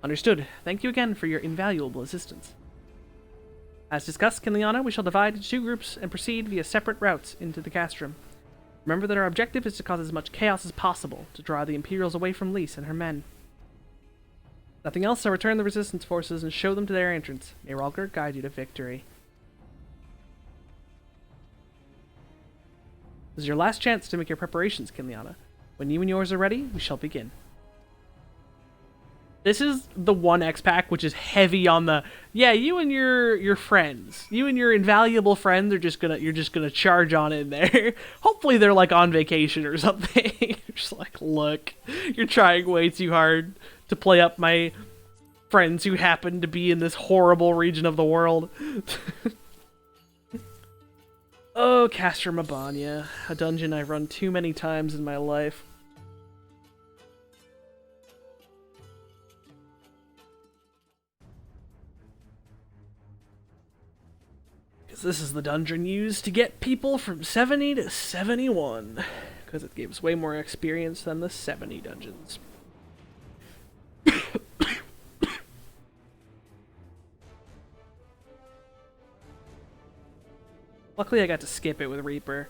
Understood. Thank you again for your invaluable assistance. As discussed, Liana, we shall divide into 2 groups and proceed via separate routes into the castrum. Remember that our objective is to cause as much chaos as possible, to draw the Imperials away from Lys and her men. Nothing else, so return the Resistance forces and show them to their entrance. May Rogger guide you to victory. This is your last chance to make your preparations, Liana. When you and yours are ready, we shall begin. This is the one X-Pack which is heavy on the, yeah, you and your friends. You and your invaluable friends are you're just gonna charge on in there. Hopefully they're like on vacation or something. You're just like, look, you're trying way too hard to play up my friends who happen to be in this horrible region of the world. Oh, Castrum Abania, a dungeon I've run too many times in my life. This is the dungeon used to get people from 70 to 71, because it gives way more experience than the 70 dungeons. Luckily I got to skip it with Reaper.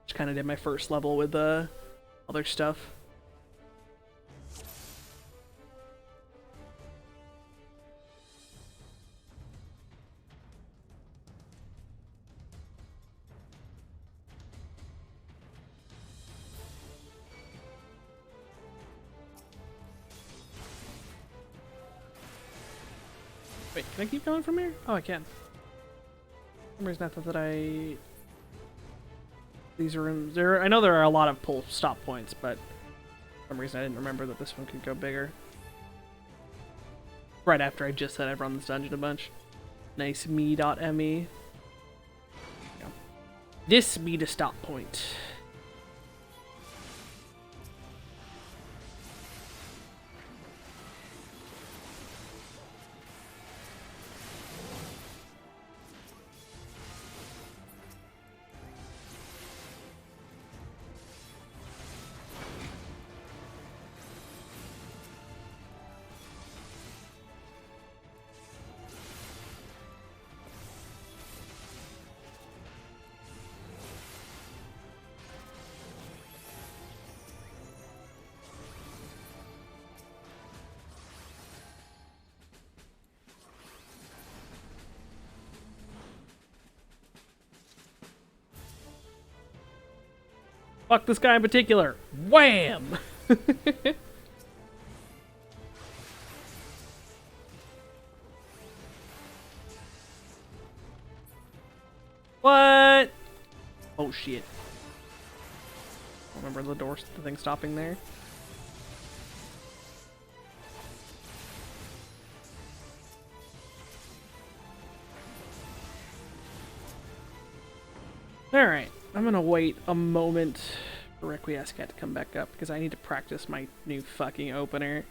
Just kind of did my first level with other stuff. Wait, can I keep going from here? Oh, I can. For some reason I thought that these rooms... I know there are a lot of pull stop points, but for some reason I didn't remember that this one could go bigger. Right after I just said I've run this dungeon a bunch. Nice me.me. Yeah. This be the stop point. Fuck this guy in particular. Wham! What? Oh shit. Remember the thing stopping there? Alright, I'm gonna wait a moment for Requiescat to come back up because I need to practice my new fucking opener.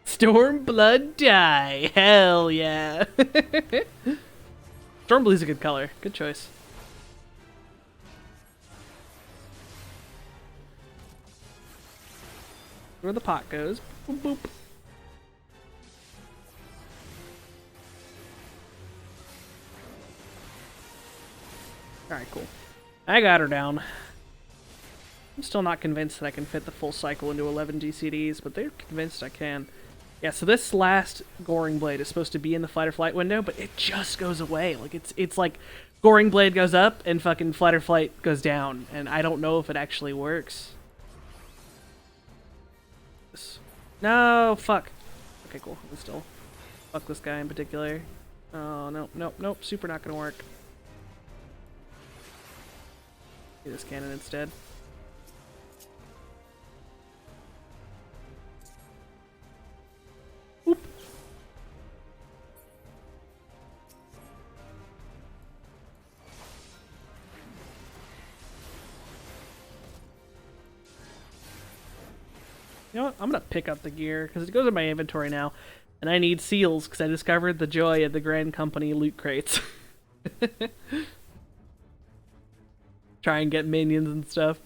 Stormblood die! Hell yeah! Stormblood's a good color. Good choice. Where the pot goes. Boop boop. Alright, cool. I got her down. I'm still not convinced that I can fit the full cycle into 11 GCDs, but they're convinced I can. Yeah, so this last Goring Blade is supposed to be in the Fight or Flight window, but it just goes away. Like, it's like Goring Blade goes up and fucking Fight or Flight goes down, and I don't know if it actually works. No, fuck. Okay, cool. I'm still... Fuck this guy in particular. Oh, no, nope, nope. Super not gonna work. Do this cannon instead. Oop. You know what? I'm gonna pick up the gear, because it goes in my inventory now. And I need seals, because I discovered the joy of the Grand Company loot crates. Try and get minions and stuff.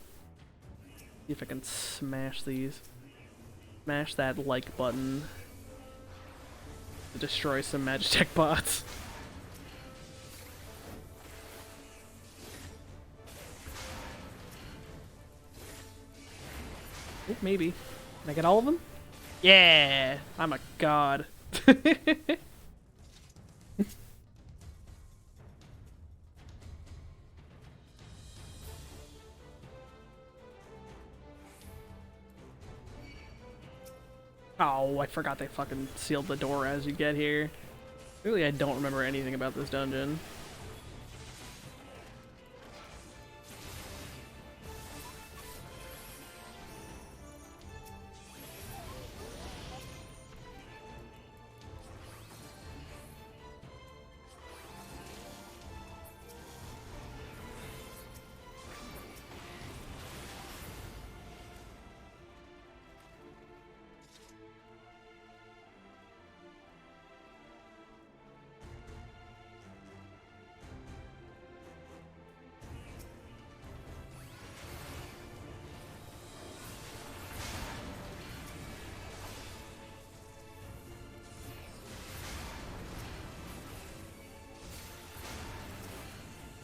See if I can smash these. Smash that like button. To destroy some Magitech bots. Oh, maybe. Can I get all of them? Yeah! I'm a god. Oh, I forgot they fucking sealed the door as you get here. Really, I don't remember anything about this dungeon.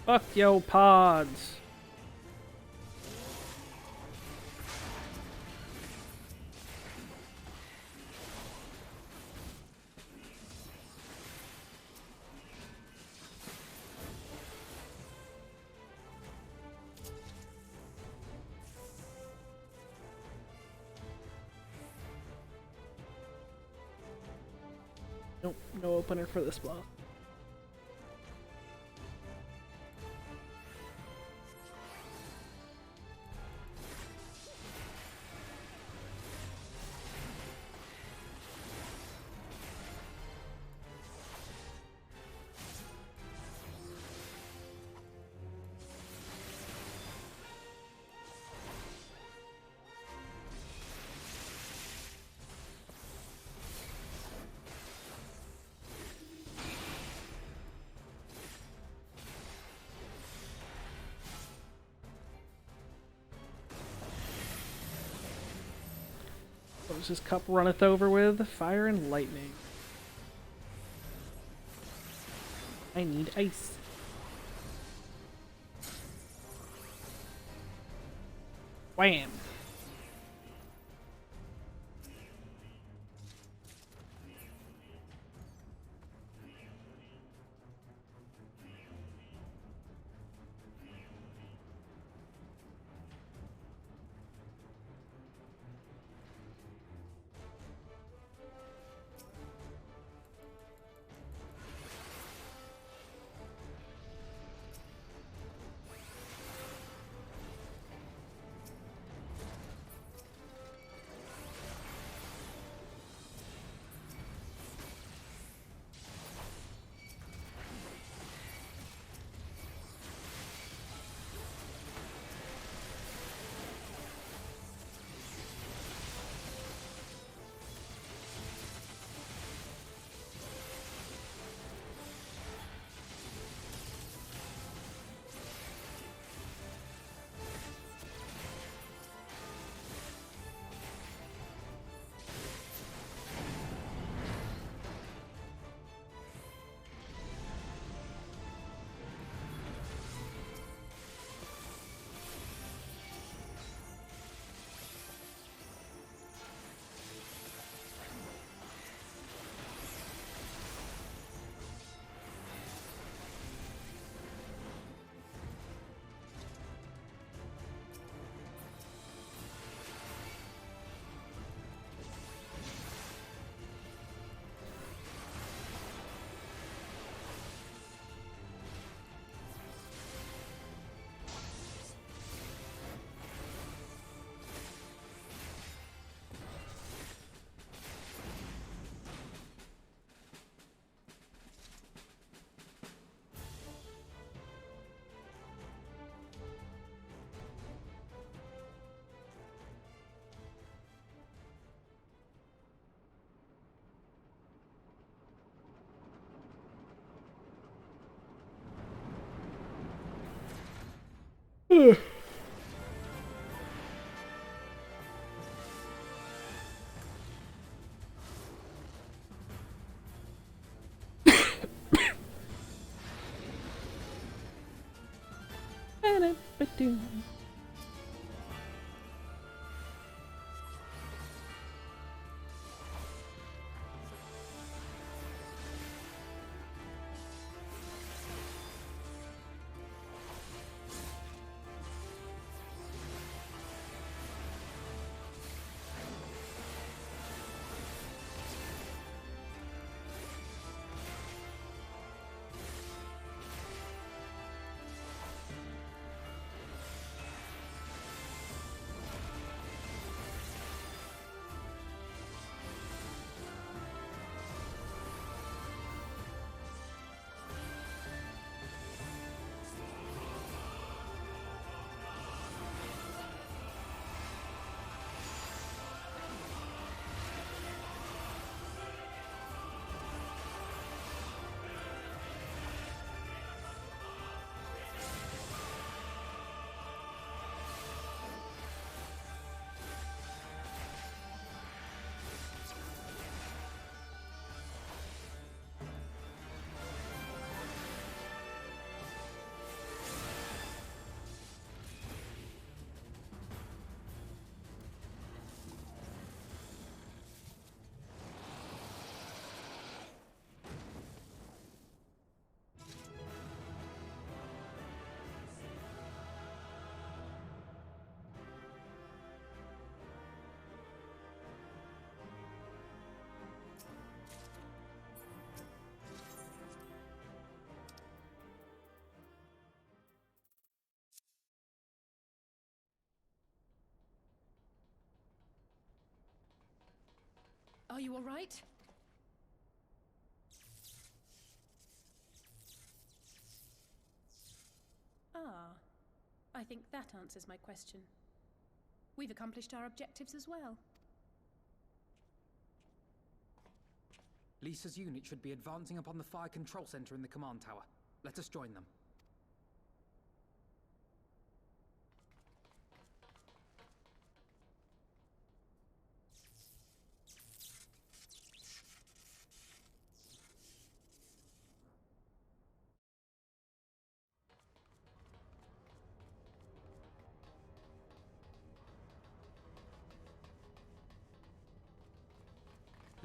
Fuck yo pods. Nope, no opener for this boss. What does this cup runneth over with? Fire and lightning. I need ice. Wham! Are you all right? Ah, I think that answers my question. We've accomplished our objectives as well. Lisa's unit should be advancing upon the fire control center in the command tower. Let us join them.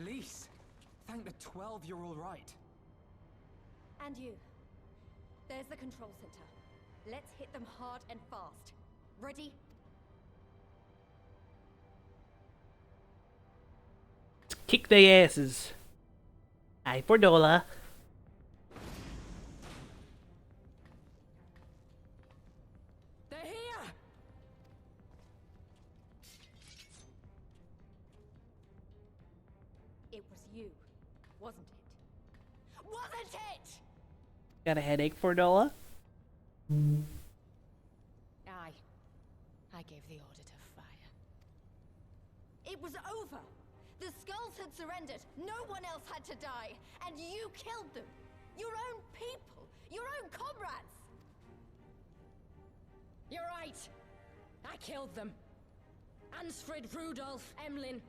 Lise! Thank the 12 you're all right. And you. There's the control center. Let's hit them hard and fast. Ready? Kick their asses. Aye for $1. They're here! It was you, wasn't it? Wasn't it? Got a headache for $1? Aye. I gave the order to fire. It was over. The Skulls had surrendered. No one else had to die. And you killed them. Your own people. Your own comrades. You're right. I killed them. Ansfrid, Rudolph, Emlyn,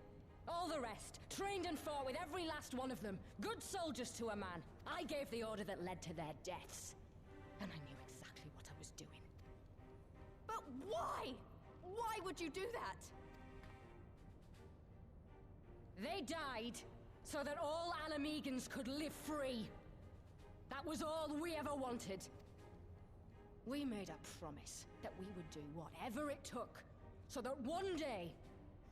all the rest. Trained and fought with every last one of them. Good soldiers to a man. I gave the order that led to their deaths. And I knew exactly what I was doing. But why? Why would you do that? They died so that all Alamegans could live free. That was all we ever wanted. We made a promise that we would do whatever it took so that one day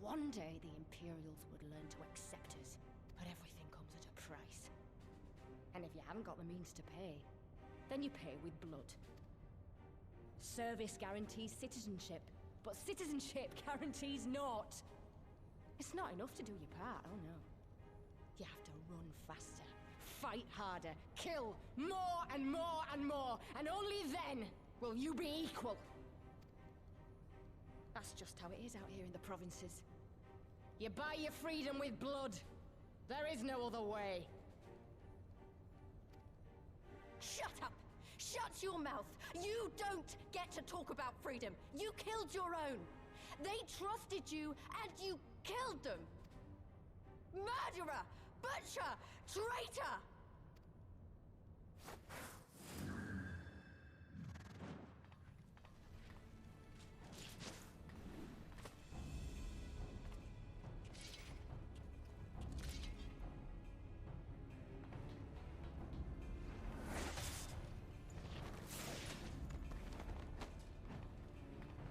the Imperials would learn to accept us. But everything comes at a price. And if you haven't got the means to pay, then you pay with blood. Service guarantees citizenship, but citizenship guarantees naught. It's not enough to do your part, oh no. You have to run faster, fight harder, kill more and more and more, and only then will you be equal. That's just how it is out here in the provinces. You buy your freedom with blood. There is no other way. Shut up! Shut Shut your mouth! You don't get to talk about freedom! You killed your own! They trusted you, and you killed them! Murderer! Butcher! Traitor!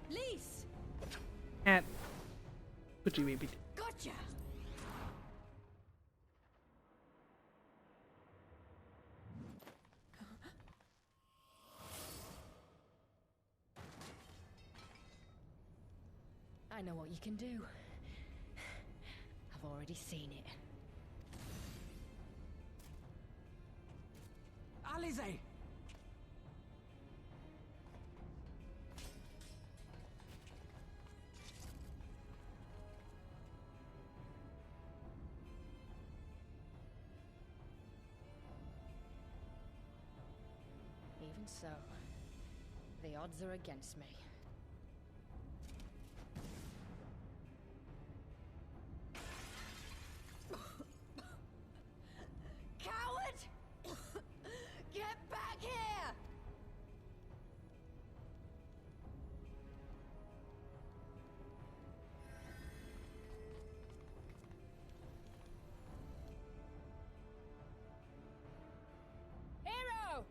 Lise! Cat. Could you maybe? Gotcha! I know what you can do. I've already seen it. Alize! Even so, the odds are against me. Coward! Get back here! Hero!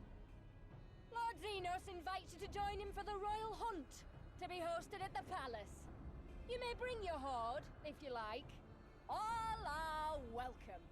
Lord Xenos invites you to join him for the royal hunt, to be hosted at the palace. You may bring your horde, if you like. All are welcome.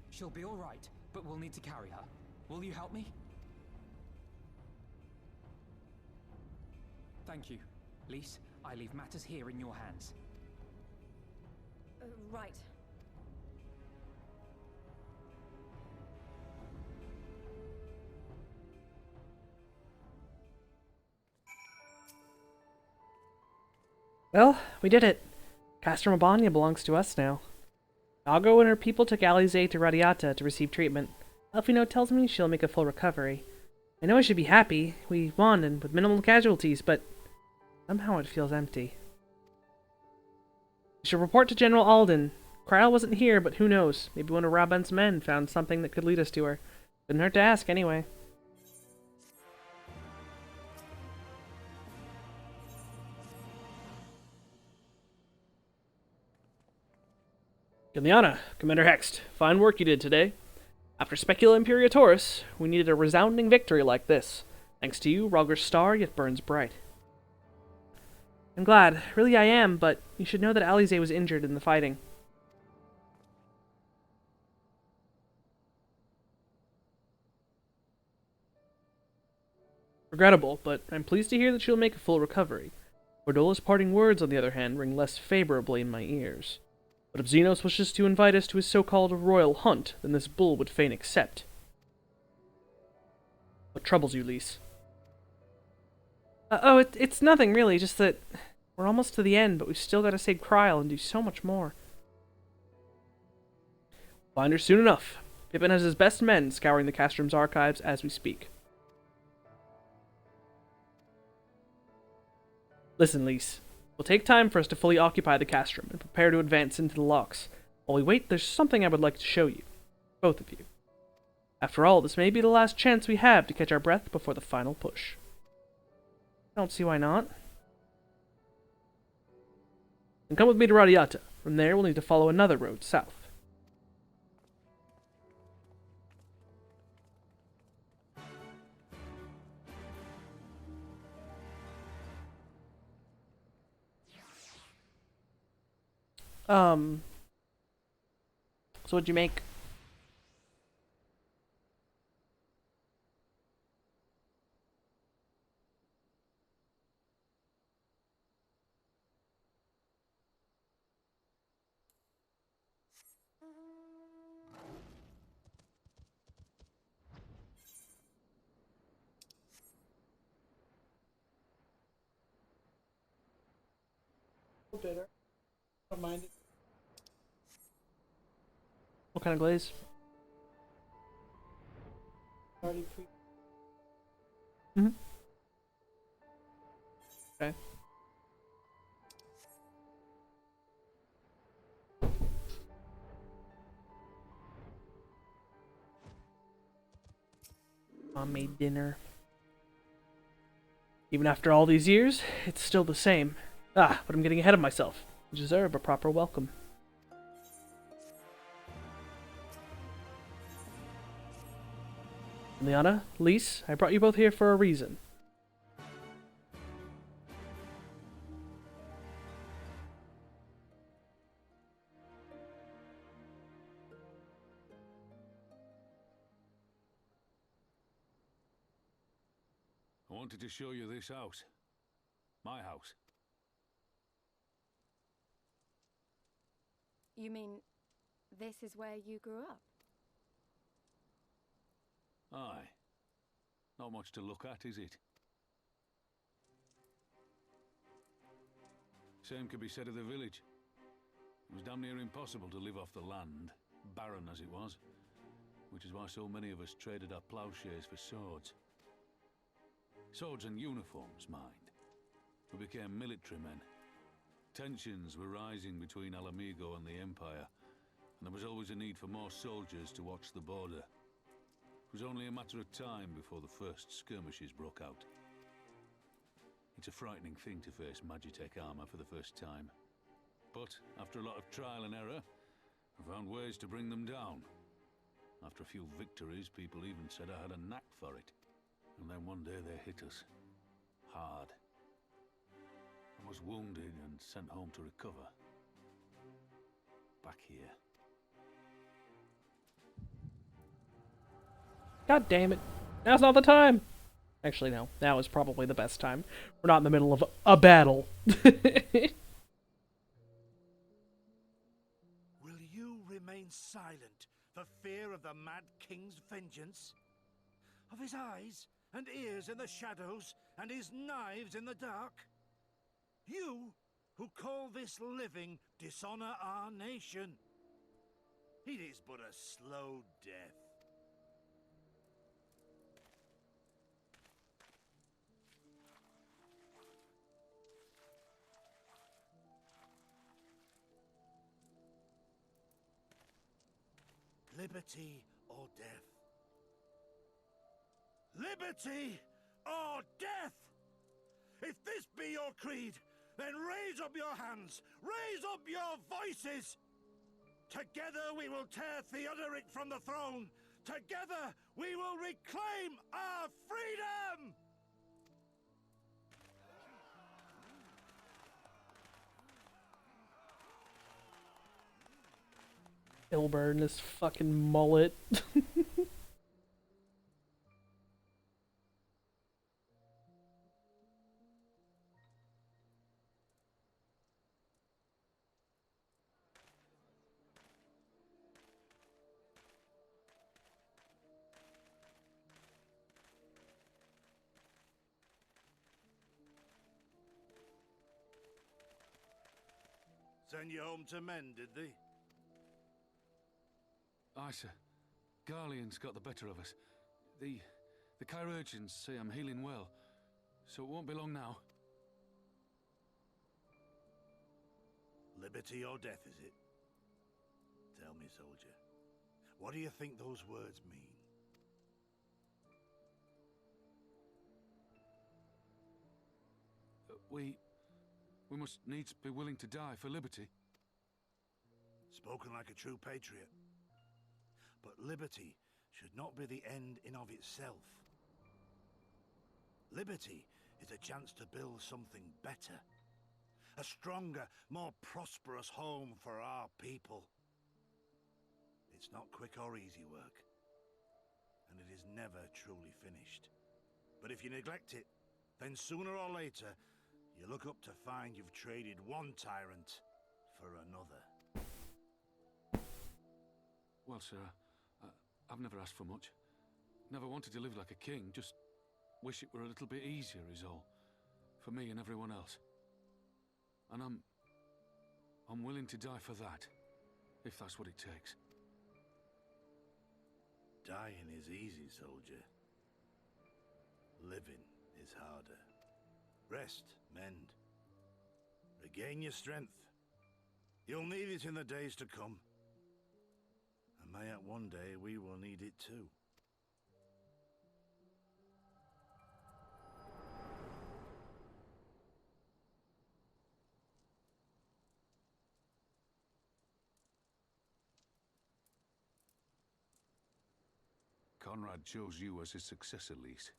She'll be all right, but we'll need to carry her. Will you help me? Thank you. Lise, I leave matters here in your hands. Right. Well, we did it. Castrum Abania belongs to us now. Nago and her people took Alize to Radiata to receive treatment. Elfino tells me she'll make a full recovery. I know I should be happy. We won, and with minimal casualties, but somehow it feels empty. We should report to General Alden. Kryl wasn't here, but who knows? Maybe one of Raban's men found something that could lead us to her. Couldn't hurt to ask, anyway. Giliana, Commander Hext, fine work you did today. After Specula Imperiatoris, we needed a resounding victory like this. Thanks to you, Rogger's star yet burns bright. I'm glad. Really I am, but you should know that Alize was injured in the fighting. Regrettable, but I'm pleased to hear that she'll make a full recovery. Cordola's parting words, on the other hand, ring less favorably in my ears. But if Xenos wishes to invite us to his so-called royal hunt, then this bull would fain accept. What troubles you, Lise? It's nothing really, just that we're almost to the end, but we've still got to save Kryl and do so much more. Find her soon enough. Pippin has his best men scouring the Castrum's archives as we speak. Listen, Lise. It will take time for us to fully occupy the Castrum and prepare to advance into the locks. While we wait, there's something I would like to show you. Both of you. After all, this may be the last chance we have to catch our breath before the final push. I don't see why not. Then come with me to Radiata. From there, we'll need to follow another road south. So what'd you make? bitter. Don't mind it. What kind of glaze? Already pre. Okay. Mom made dinner. Even after all these years, it's still the same. Ah, but I'm getting ahead of myself. You deserve a proper welcome. Liana, Lise, I brought you both here for a reason. I wanted to show you this house. My house. You mean this is where you grew up? Aye. Not much to look at, is it? Same could be said of the village. It was damn near impossible to live off the land, barren as it was, which is why so many of us traded our plowshares for swords. Swords and uniforms, mind. We became military men. Tensions were rising between Alamigo and the Empire, and there was always a need for more soldiers to watch the border. It was only a matter of time before the first skirmishes broke out. It's a frightening thing to face Magitech armor for the first time. But after a lot of trial and error, I found ways to bring them down. After a few victories, people even said I had a knack for it. And then one day they hit us. Hard. I was wounded and sent home to recover. Back here. God damn it. Now's not the time! Actually, no. Now is probably the best time. We're not in the middle of a battle. Will you remain silent for fear of the Mad King's vengeance? Of his eyes and ears in the shadows and his knives in the dark? You, who call this living dishonor our nation. It is but a slow death. Liberty or death? Liberty or death? If this be your creed, then raise up your hands, raise up your voices! Together we will tear Theodoric from the throne! Together we will reclaim our freedom! Ilbert and his fucking mullet. Send you home to men, did they? Aye, sir. Garlean's got the better of us. The chirurgeons say I'm healing well, so it won't be long now. Liberty or death, is it? Tell me, soldier, what do you think those words mean? We must needs be willing to die for liberty. Spoken like a true patriot. But liberty should not be the end in of itself. Liberty is a chance to build something better. A stronger, more prosperous home for our people. It's not quick or easy work. And it is never truly finished. But if you neglect it, then sooner or later, you look up to find you've traded one tyrant for another. Well, sir, I've never asked for much. Never wanted to live like a king, just wish it were a little bit easier is all. For me and everyone else. And I'm willing to die for that, if that's what it takes. Dying is easy, soldier. Living is harder. Rest, mend. Regain your strength. You'll need it in the days to come. And mayhap one day we will need it too. Conrad chose you as his successor, Lise,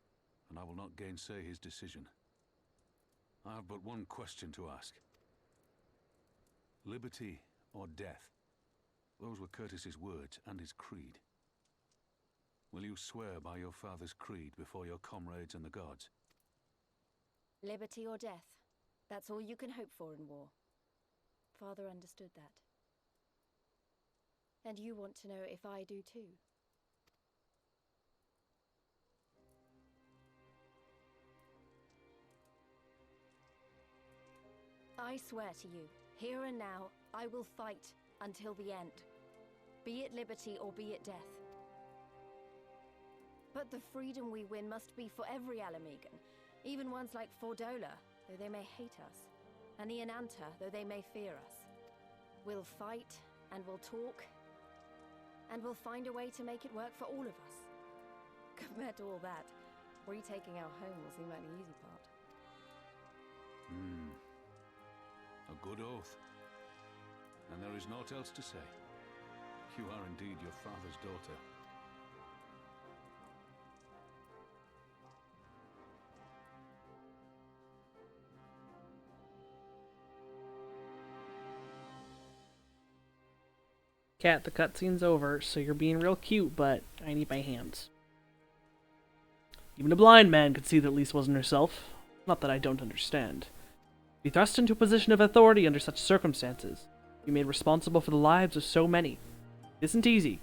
and I will not gainsay his decision. I have but one question to ask. Liberty or death? Those were Curtis's words and his creed. Will you swear by your father's creed before your comrades and the gods? Liberty or death. That's all you can hope for in war. Father understood that. And you want to know if I do too. I swear to you, here and now, I will fight until the end. Be it liberty or be it death. But the freedom we win must be for every Alamegan, even ones like Fordola, though they may hate us, and the Ananta, though they may fear us. We'll fight, and we'll talk, and we'll find a way to make it work for all of us. Compared to all that, retaking our home will seem like the easy part. A good oath. And there is naught else to say. You are indeed your father's daughter. Cat, the cutscene's over, so you're being real cute, but I need my hands. Even a blind man could see that Lise wasn't herself. Not that I don't understand. To be thrust into a position of authority under such circumstances, to be made responsible for the lives of so many, it isn't easy.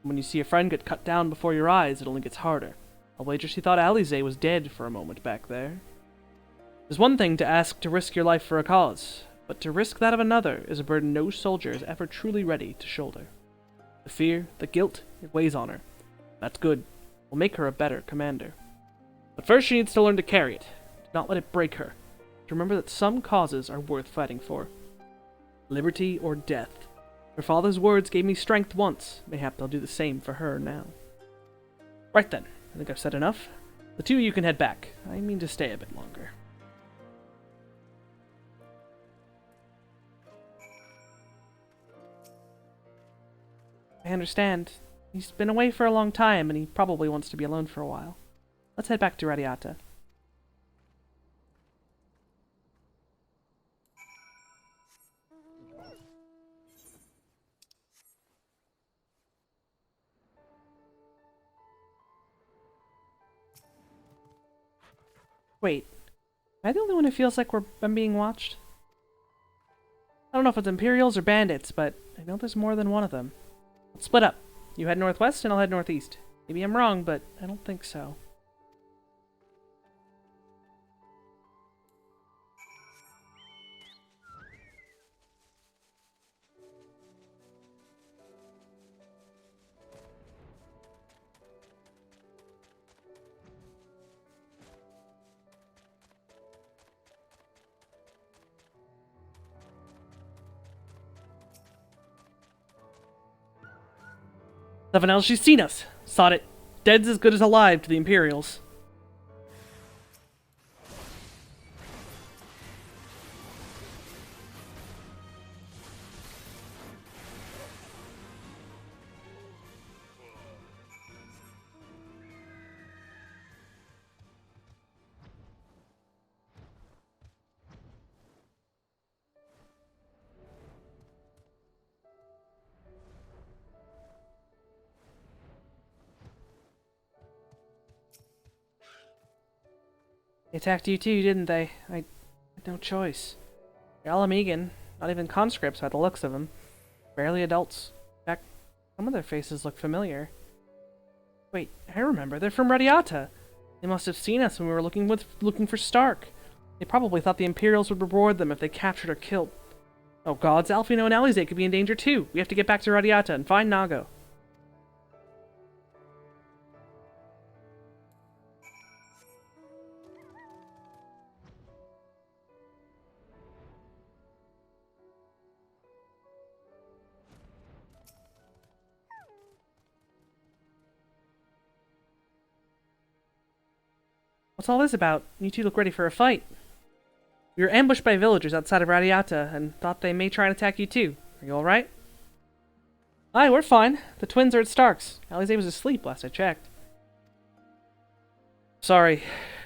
When you see a friend get cut down before your eyes, it only gets harder. I'll wager she thought Alize was dead for a moment back there. There's one thing to ask to risk your life for a cause, but to risk that of another is a burden no soldier is ever truly ready to shoulder. The fear, the guilt, it weighs on her. That's good. Will make her a better commander. But first she needs to learn to carry it, to not let it break her. To remember that some causes are worth fighting for. Liberty or death. Her father's words gave me strength once. Mayhap they'll do the same for her now. Right then, I think I've said enough. The two of you can head back. I mean to stay a bit longer. I understand. He's been away for a long time, and he probably wants to be alone for a while. Let's head back to Radiata. Wait, am I the only one who feels like I'm being watched? I don't know if it's Imperials or bandits, but I know there's more than one of them. Let's split up. You head northwest and I'll head northeast. Maybe I'm wrong, but I don't think so. Nothing else, she's seen us. Sod it. Dead's as good as alive to the Imperials. They attacked you too, didn't they? I had no choice. You're Alamegan, not even conscripts by the looks of them. Barely adults. In fact, some of their faces look familiar. Wait, I remember. They're from Radiata. They must have seen us when we were looking for Stark. They probably thought the Imperials would reward them if they captured or killed. Oh gods, Alfino and Alize could be in danger too. We have to get back to Radiata and find Nago. What's all this about? You two look ready for a fight. We were ambushed by villagers outside of Radiata and thought they may try and attack you too. Are you alright? Aye, we're fine. The twins are at Stark's. Alize was asleep last I checked. Sorry.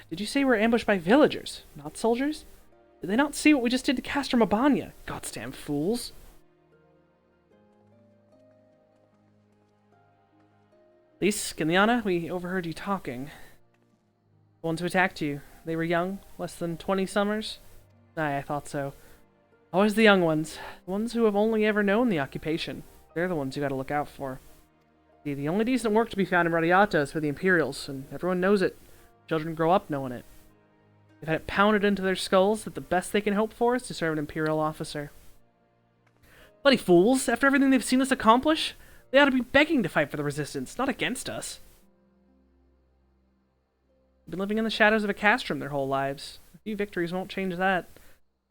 Did you say we were ambushed by villagers, not soldiers? Did they not see what we just did to Castro Mabania? Goddamn fools. Lise, Giliana, we overheard you talking. The ones who attacked you, they were young, less than 20 summers? Aye, I thought so. Always the young ones. The ones who have only ever known the occupation. They're the ones you gotta look out for. See, the only decent work to be found in Radiata is for the Imperials, and everyone knows it. Children grow up knowing it. They've had it pounded into their skulls that the best they can hope for is to serve an Imperial officer. Bloody fools! After everything they've seen us accomplish, they ought to be begging to fight for the Resistance, not against us. They've been living in the shadows of a castrum their whole lives. A few victories won't change that.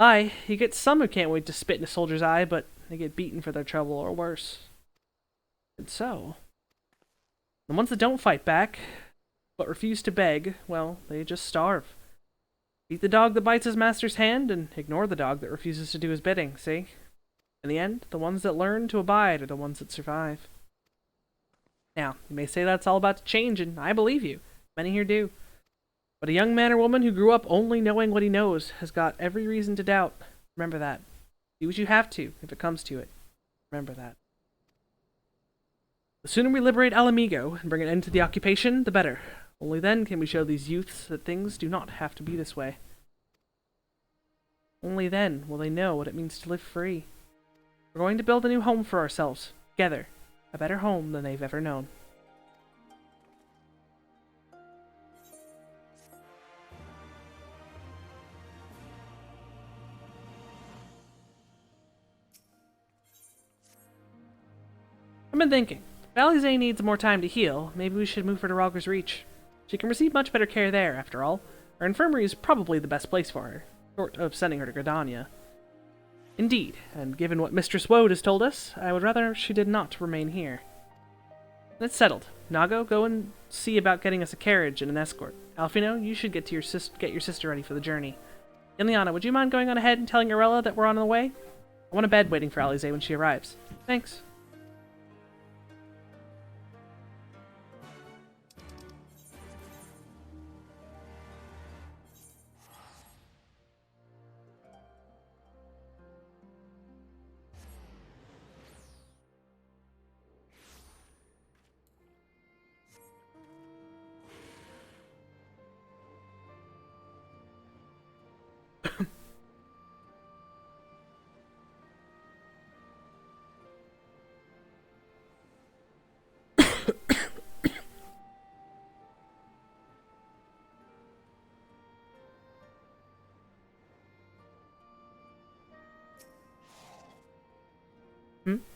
Aye, you get some who can't wait to spit in a soldier's eye, but they get beaten for their trouble, or worse. And so, the ones that don't fight back, but refuse to beg, well, they just starve. Beat the dog that bites his master's hand, and ignore the dog that refuses to do his bidding, see? In the end, the ones that learn to abide are the ones that survive. Now, you may say that's all about to change, and I believe you. Many here do. But a young man or woman who grew up only knowing what he knows has got every reason to doubt. Remember that. Do what you have to, if it comes to it. Remember that. The sooner we liberate Alamigo and bring an end to the occupation, the better. Only then can we show these youths that things do not have to be this way. Only then will they know what it means to live free. We're going to build a new home for ourselves, together. A better home than they've ever known. I've been thinking, if Alize needs more time to heal, maybe we should move her to Rogger's Reach. She can receive much better care there, after all. Our infirmary is probably the best place for her, short of sending her to Gridania. Indeed, and given what Mistress Woad has told us, I would rather she did not remain here. It's settled. Nago, go and see about getting us a carriage and an escort. Alfino, you should get your sister ready for the journey. Iliana, would you mind going on ahead and telling Arella that we're on the way? I want a bed waiting for Alize when she arrives. Thanks.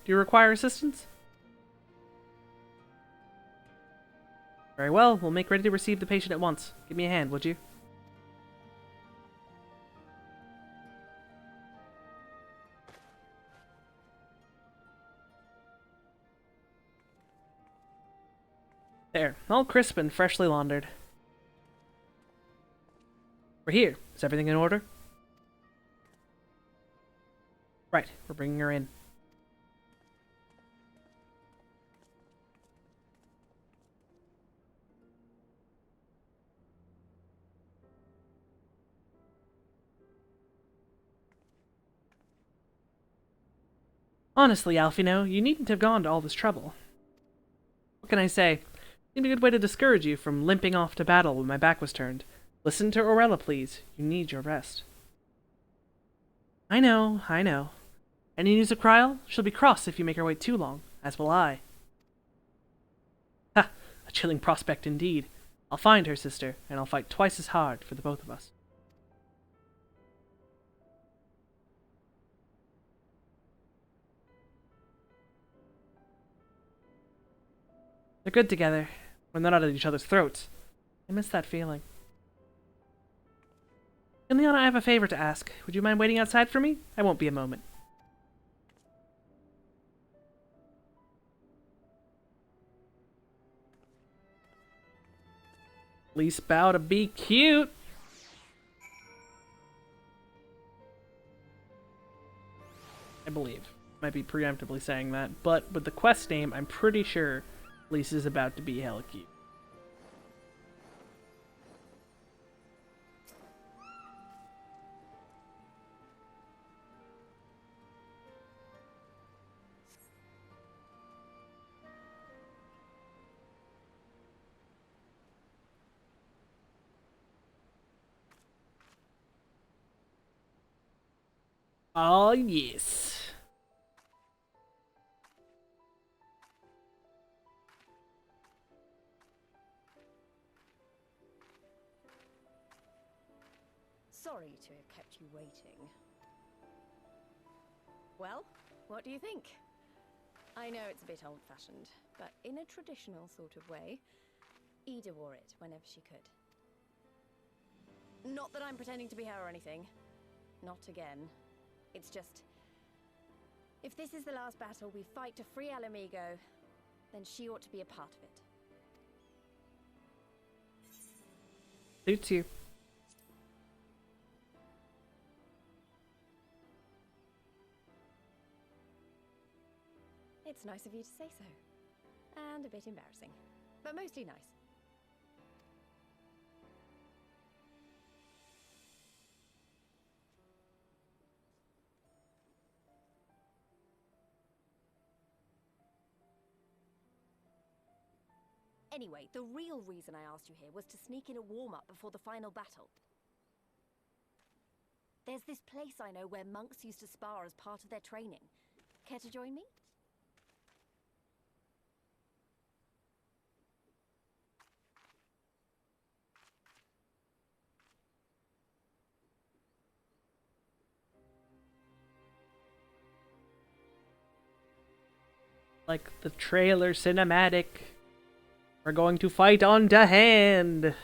Do you require assistance? Very well, we'll make ready to receive the patient at once. Give me a hand, would you? There, all crisp and freshly laundered. We're here. Is everything in order? Right, we're bringing her in. Honestly, Alfino, you needn't have gone to all this trouble. What can I say? Seemed a good way to discourage you from limping off to battle when my back was turned. Listen to Orella, please. You need your rest. I know, I know. Any news of Kryl? She'll be cross if you make her wait too long, as will I. Ha! A chilling prospect indeed. I'll find her, sister, and I'll fight twice as hard for the both of us. They're good together, when they're not at each other's throats. I miss that feeling. Ileana, I have a favor to ask. Would you mind waiting outside for me? I won't be a moment. Least bow to be cute. I believe. Might be preemptively saying that, but with the quest name, I'm pretty sure Lise is about to be hella cute. Oh, yes. Sorry to have kept you waiting. Well, what do you think? I know it's a bit old-fashioned, but in a traditional sort of way, Ida wore it whenever she could. Not that I'm pretending to be her or anything. Not again. It's just, if this is the last battle we fight to free Alamigo, then she ought to be a part of it. Suits you. It's nice of you to say so. And a bit embarrassing. But mostly nice. Anyway, the real reason I asked you here was to sneak in a warm-up before the final battle. There's this place I know where monks used to spar as part of their training. Care to join me? Like the trailer cinematic. We're going to fight on the hand.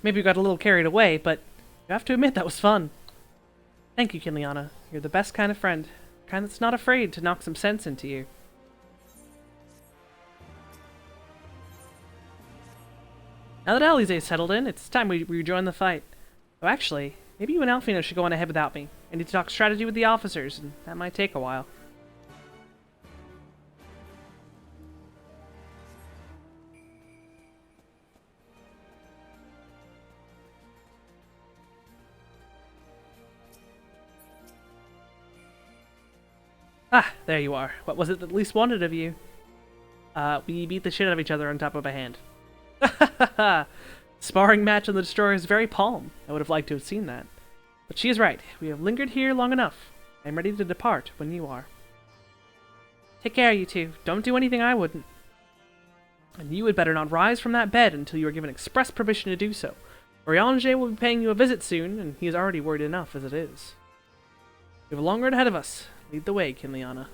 Maybe we got a little carried away, but you have to admit that was fun. Thank you, Kinliana. You're the best kind of friend. Kind that's not afraid to knock some sense into you. Now that Alize's settled in, it's time we rejoin the fight. Oh, actually, maybe you and Alfina should go on ahead without me. I need to talk strategy with the officers, and that might take a while. Ah, there you are. What was it that Lise wanted of you? We beat the shit out of each other on top of a hand. Sparring match on the Destroyer is very palm. I would have liked to have seen that. But she is right. We have lingered here long enough. I am ready to depart when you are. Take care, you two. Don't do anything I wouldn't. And you had better not rise from that bed until you are given express permission to do so. Orianger will be paying you a visit soon, and he is already worried enough as it is. We have a long road ahead of us. Lead the way, Kinliana.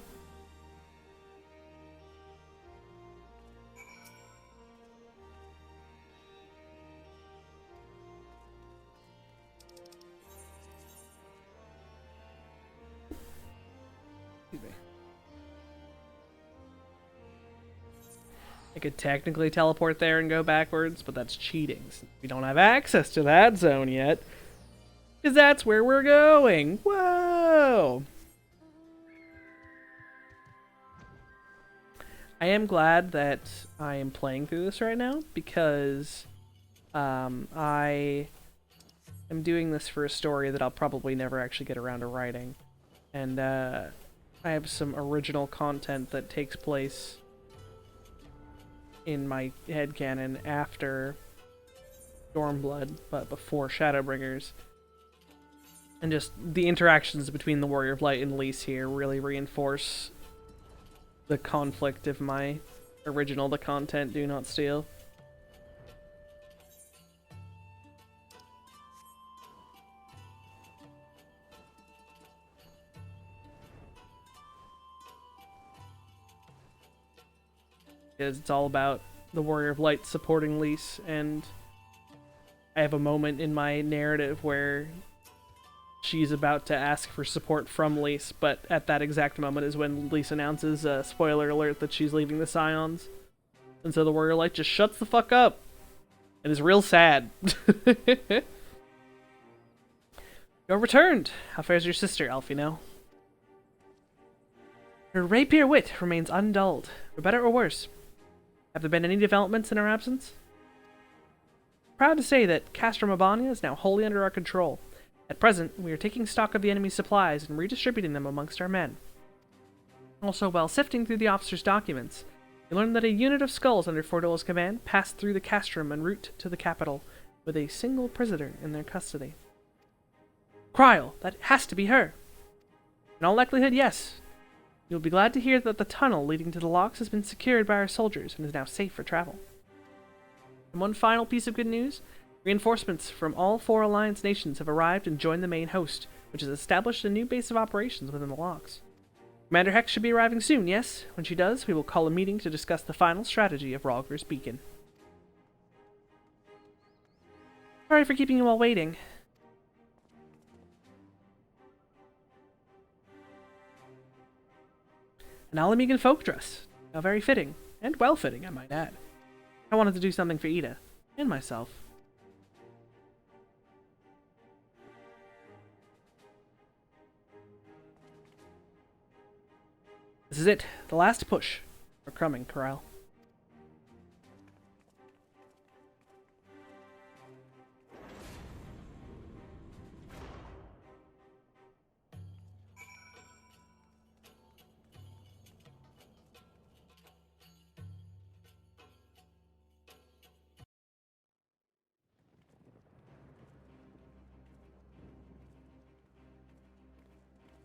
I could technically teleport there and go backwards, but that's cheating, since we don't have access to that zone yet. Because that's where we're going! Whoa! I am glad that I am playing through this right now, because I am doing this for a story that I'll probably never actually get around to writing. And I have some original content that takes place in my headcanon after Stormblood, but before Shadowbringers. And just the interactions between the Warrior of Light and Lys here really reinforce the conflict of my original The Content Do Not Steal. Because it's all about the Warrior of Light supporting Lys, and I have a moment in my narrative where she's about to ask for support from Lys, but at that exact moment is when Lys announces, spoiler alert, that she's leaving the Scions. And so the Warrior of Light just shuts the fuck up, and is real sad. You're returned! How fares your sister, Alfino? Her rapier wit remains undulled, for better or worse. Have there been any developments in our absence? Proud to say that Castrum Abania is now wholly under our control. At present, we are taking stock of the enemy's supplies and redistributing them amongst our men. Also, while sifting through the officer's documents, we learned that a unit of skulls under Fordola's command passed through the castrum en route to the capital, with a single prisoner in their custody. Kryl, that has to be her! In all likelihood, yes. You will be glad to hear that the tunnel leading to the locks has been secured by our soldiers and is now safe for travel. And one final piece of good news. Reinforcements from all 4 Alliance nations have arrived and joined the main host, which has established a new base of operations within the locks. Commander Hex should be arriving soon, yes? When she does, we will call a meeting to discuss the final strategy of Rhalgr's Beacon. Sorry for keeping you all waiting. An Alamegan folk dress. How very fitting. And well-fitting, I might add. I wanted to do something for Ida. And myself. This is it. The last push. We're coming, Kryl.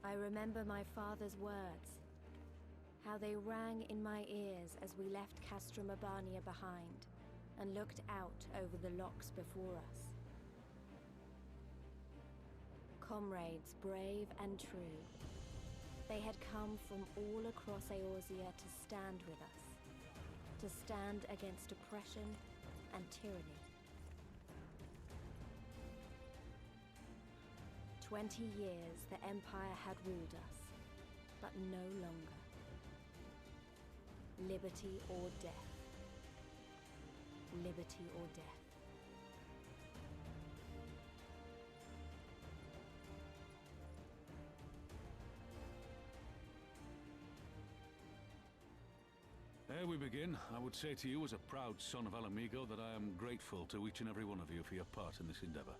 I remember my father's words, how they rang in my ears as we left Castrum Abania behind and looked out over the locks before us. Comrades brave and true, they had come from all across Eorzea to stand with us, to stand against oppression and tyranny. 20 years the Empire had ruled us, but no longer. Liberty or death. Liberty or death. Ere we begin, I would say to you as a proud son of Alamigo that I am grateful to each and every one of you for your part in this endeavor.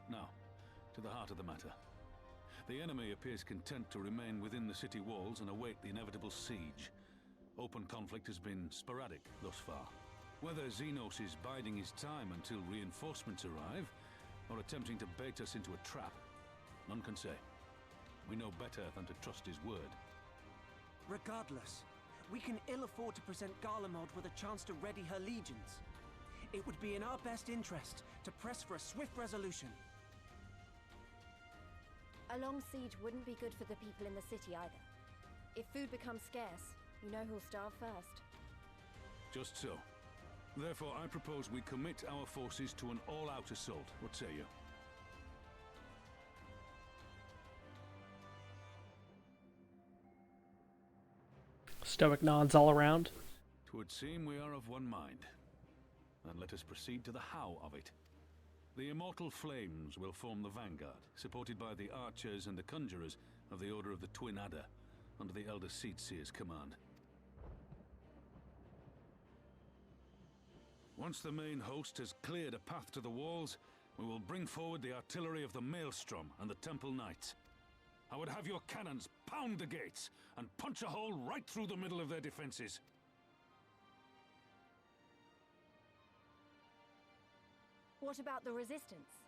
Now, to the heart of the matter. The enemy appears content to remain within the city walls and await the inevitable siege. Open conflict has been sporadic thus far. Whether Xenos is biding his time until reinforcements arrive, or attempting to bait us into a trap, none can say. We know better than to trust his word. Regardless, we can ill afford to present Garlemald with a chance to ready her legions. It would be in our best interest to press for a swift resolution. A long siege wouldn't be good for the people in the city either. If food becomes scarce, you know who'll starve first. Just so. Therefore, I propose we commit our forces to an all-out assault. What say you? Stoic nods all around. 'Twould seem we are of one mind. and let us proceed to the how of it. The immortal flames will form the vanguard, supported by the archers and the conjurers of the Order of the Twin Adder, under the Elder Seedseer's command. Once the main host has cleared a path to the walls, we will bring forward the artillery of the Maelstrom and the Temple Knights. I would have your cannons pound the gates and punch a hole right through the middle of their defenses. What about the resistance?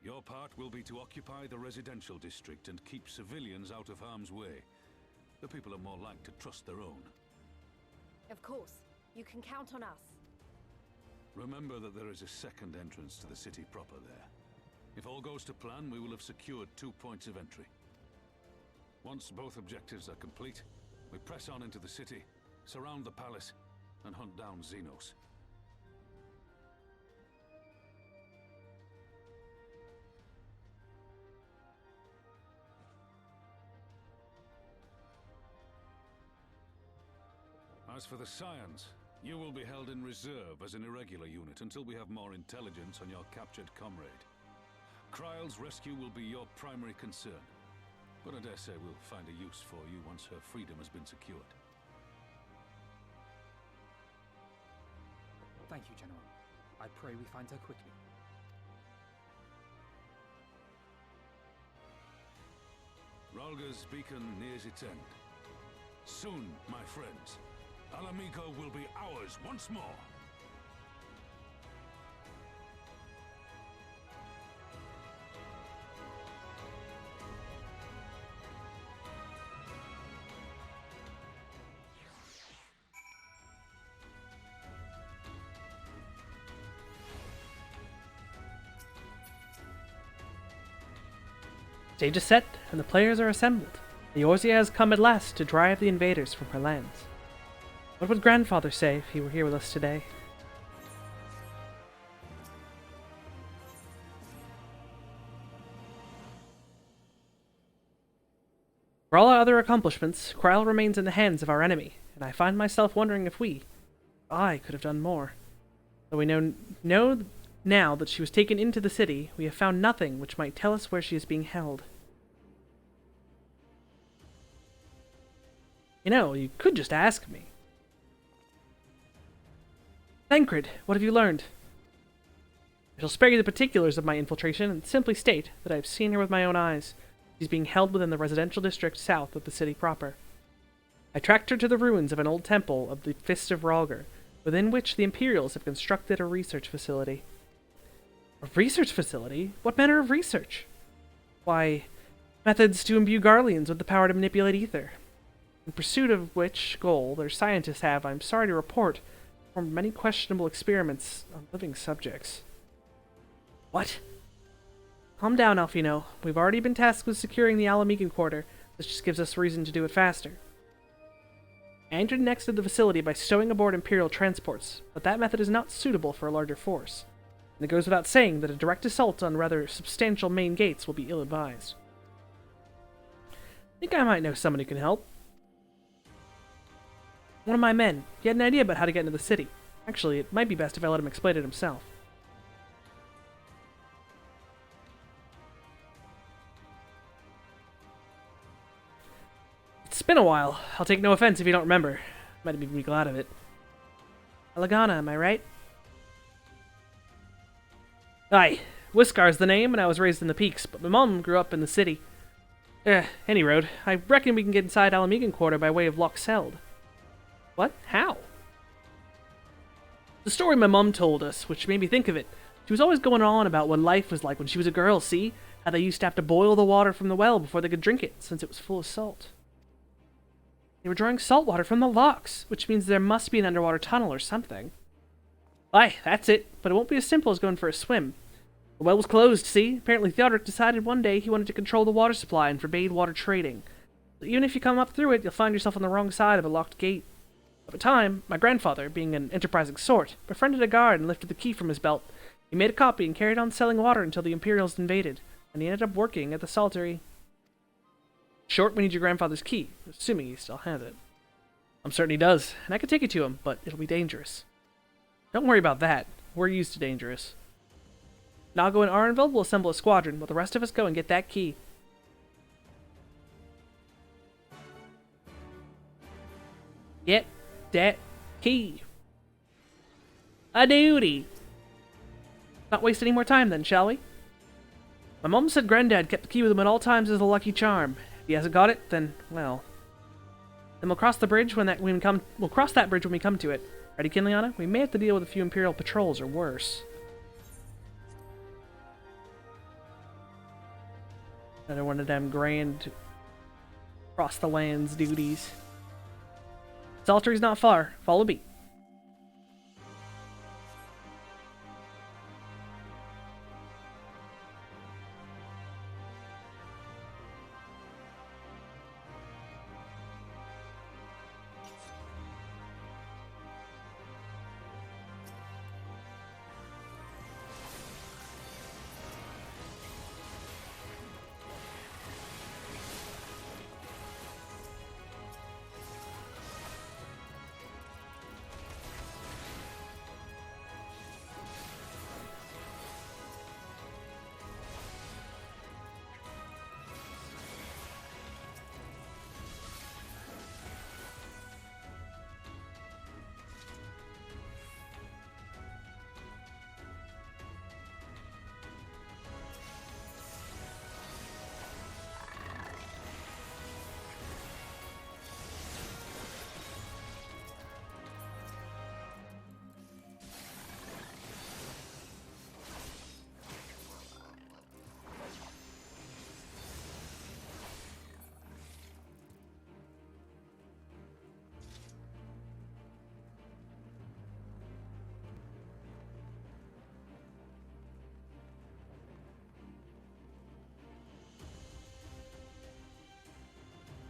Your part will be to occupy the residential district and keep civilians out of harm's way. The people are more like to trust their own. Of course. You can count on us. Remember that there is a second entrance to the city proper there. If all goes to plan, we will have secured 2 points of entry. Once both objectives are complete, we press on into the city, surround the palace, and hunt down Xenos. As for the Scions, you will be held in reserve as an irregular unit until we have more intelligence on your captured comrade. Kryle's rescue will be your primary concern, but I dare say we'll find a use for you once her freedom has been secured. Thank you, General. I pray we find her quickly. Ralga's beacon nears its end. Soon, my friends, Alamigo will be ours once more. Stage is set, and the players are assembled. The Eorzea has come at last to drive the invaders from her lands. What would Grandfather say if he were here with us today? For all our other accomplishments, Kryle remains in the hands of our enemy, and I find myself wondering if I could have done more. Though we know now that she was taken into the city, we have found nothing which might tell us where she is being held. You know, you could just ask me. Thancred, what have you learned? I shall spare you the particulars of my infiltration and simply state that I have seen her with my own eyes. She's being held within the residential district south of the city proper. I tracked her to the ruins of an old temple of the Fist of Rhalgr, within which the Imperials have constructed a research facility. A research facility? What manner of research? Why, methods to imbue Garleans with the power to manipulate ether. In pursuit of which goal their scientists have, I'm sorry to report, performed many questionable experiments on living subjects. What? Calm down, Alfino. We've already been tasked with securing the Alamigan quarter. This just gives us reason to do it faster. I entered next to the facility by stowing aboard Imperial transports, but that method is not suitable for a larger force. And it goes without saying that a direct assault on rather substantial main gates will be ill-advised. I think I might know someone who can help. One of my men. He had an idea about how to get into the city. Actually, it might be best if I let him explain it himself. It's been a while. I'll take no offense if you don't remember. Might even be glad of it. Alagana, am I right? Aye. Whiskar's the name, and I was raised in the Peaks, but my mom grew up in the city. Any road. I reckon we can get inside Alamigan Quarter by way of Loch Seld. What? How? The story my mom told us, which made me think of it. She was always going on about what life was like when she was a girl, see? How they used to have to boil the water from the well before they could drink it, since it was full of salt. They were drawing salt water from the locks, which means there must be an underwater tunnel or something. Aye, that's it, but it won't be as simple as going for a swim. The well was closed, see? Apparently Theodoric decided one day he wanted to control the water supply and forbade water trading. So even if you come up through it, you'll find yourself on the wrong side of a locked gate. At the time, my grandfather, being an enterprising sort, befriended a guard and lifted the key from his belt. He made a copy and carried on selling water until the Imperials invaded, and he ended up working at the saltery. Short, we need your grandfather's key, assuming he still has it. I'm certain he does, and I could take it to him, but it'll be dangerous. Don't worry about that. We're used to dangerous. Nago and Arenville will assemble a squadron, while the rest of us go and get that key. Get that key. A duty. Not waste any more time then, shall we? My mom said Granddad kept the key with him at all times as a lucky charm. If he hasn't got it, then, well... Then we'll cross the bridge we'll cross that bridge when we come to it. Ready, Kinliana? We may have to deal with a few Imperial patrols or worse. Another one of them grand cross the lands duties. Saltery's not far. Follow me.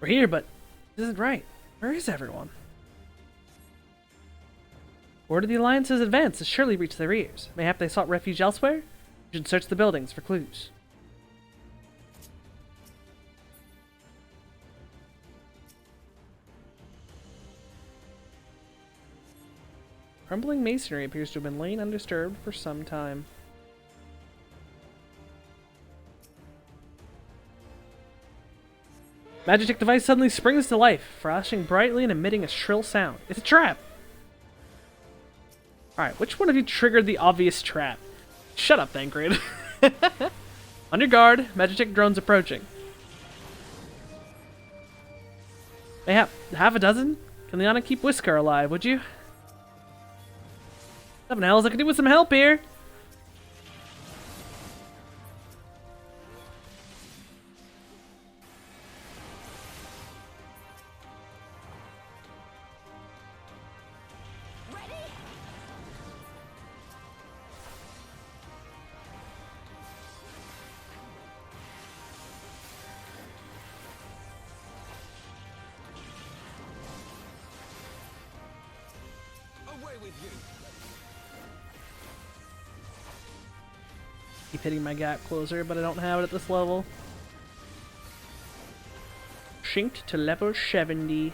We're here, but this isn't right. Where is everyone? Word of the Alliance's advance has surely reached their ears. Mayhap they sought refuge elsewhere? We should search the buildings for clues. Crumbling masonry appears to have been lain undisturbed for some time. Magic device suddenly springs to life, flashing brightly and emitting a shrill sound. It's a trap! Alright, which one of you triggered the obvious trap? Shut up, Thancred. On your guard, Magic drones approaching. Mayhap half a dozen? Can Liana keep Whisker alive, would you? Something else I could do with some help here! Keep hitting my gap closer, but I don't have it at this level. Shinked to level 70.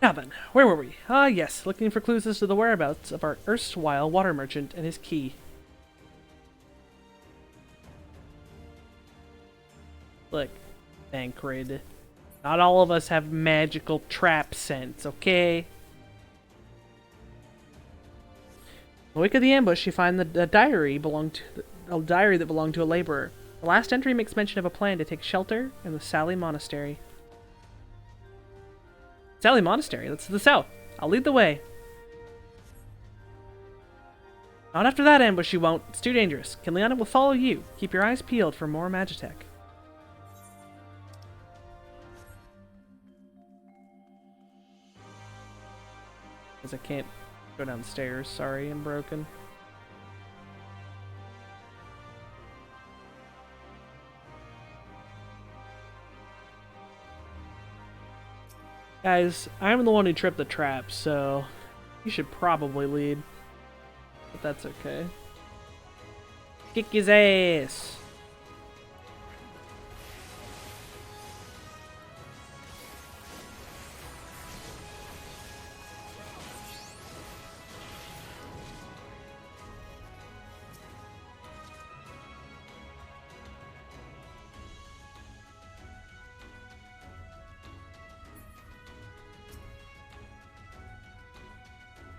Now then, where were we? Ah, yes, looking for clues as to the whereabouts of our erstwhile water merchant and his key. Look, Thancred. Not all of us have magical trap sense, okay? In the wake of the ambush, you find a diary that belonged to a laborer. The last entry makes mention of a plan to take shelter in the Sally Monastery. Sally Monastery, that's to the south. I'll lead the way. Not after that ambush, she won't. It's too dangerous. Kinliana will follow you. Keep your eyes peeled for more Magitech. Because I can't go downstairs. Sorry, I'm broken. Guys, I'm the one who tripped the trap, so you should probably lead. But that's okay. Kick his ass!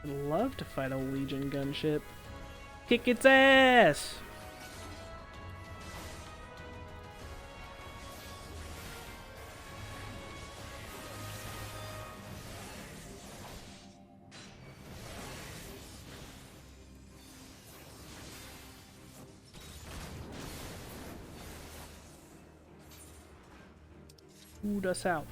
I'd love to fight a Legion gunship. Kick its ass! Ooh, the south.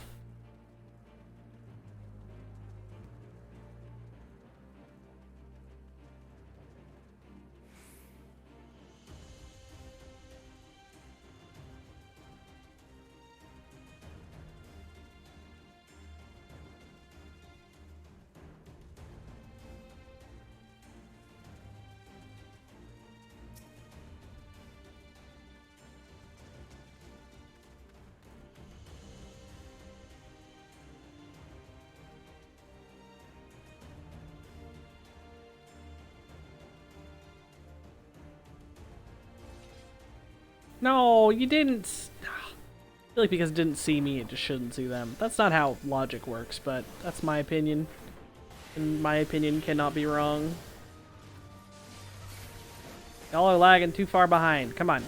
No, you didn't. I feel like because it didn't see me, it just shouldn't see them. That's not how logic works, but that's my opinion. And my opinion cannot be wrong. Y'all are lagging too far behind. Come on.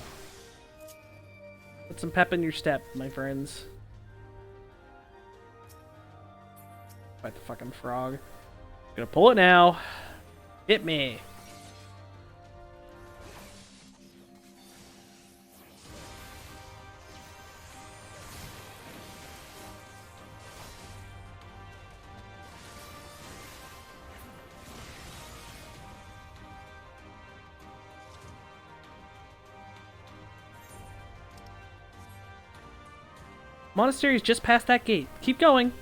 Put some pep in your step, my friends. Fight the fucking frog. Gonna pull it now. Hit me. Monastery is just past that gate. Keep going.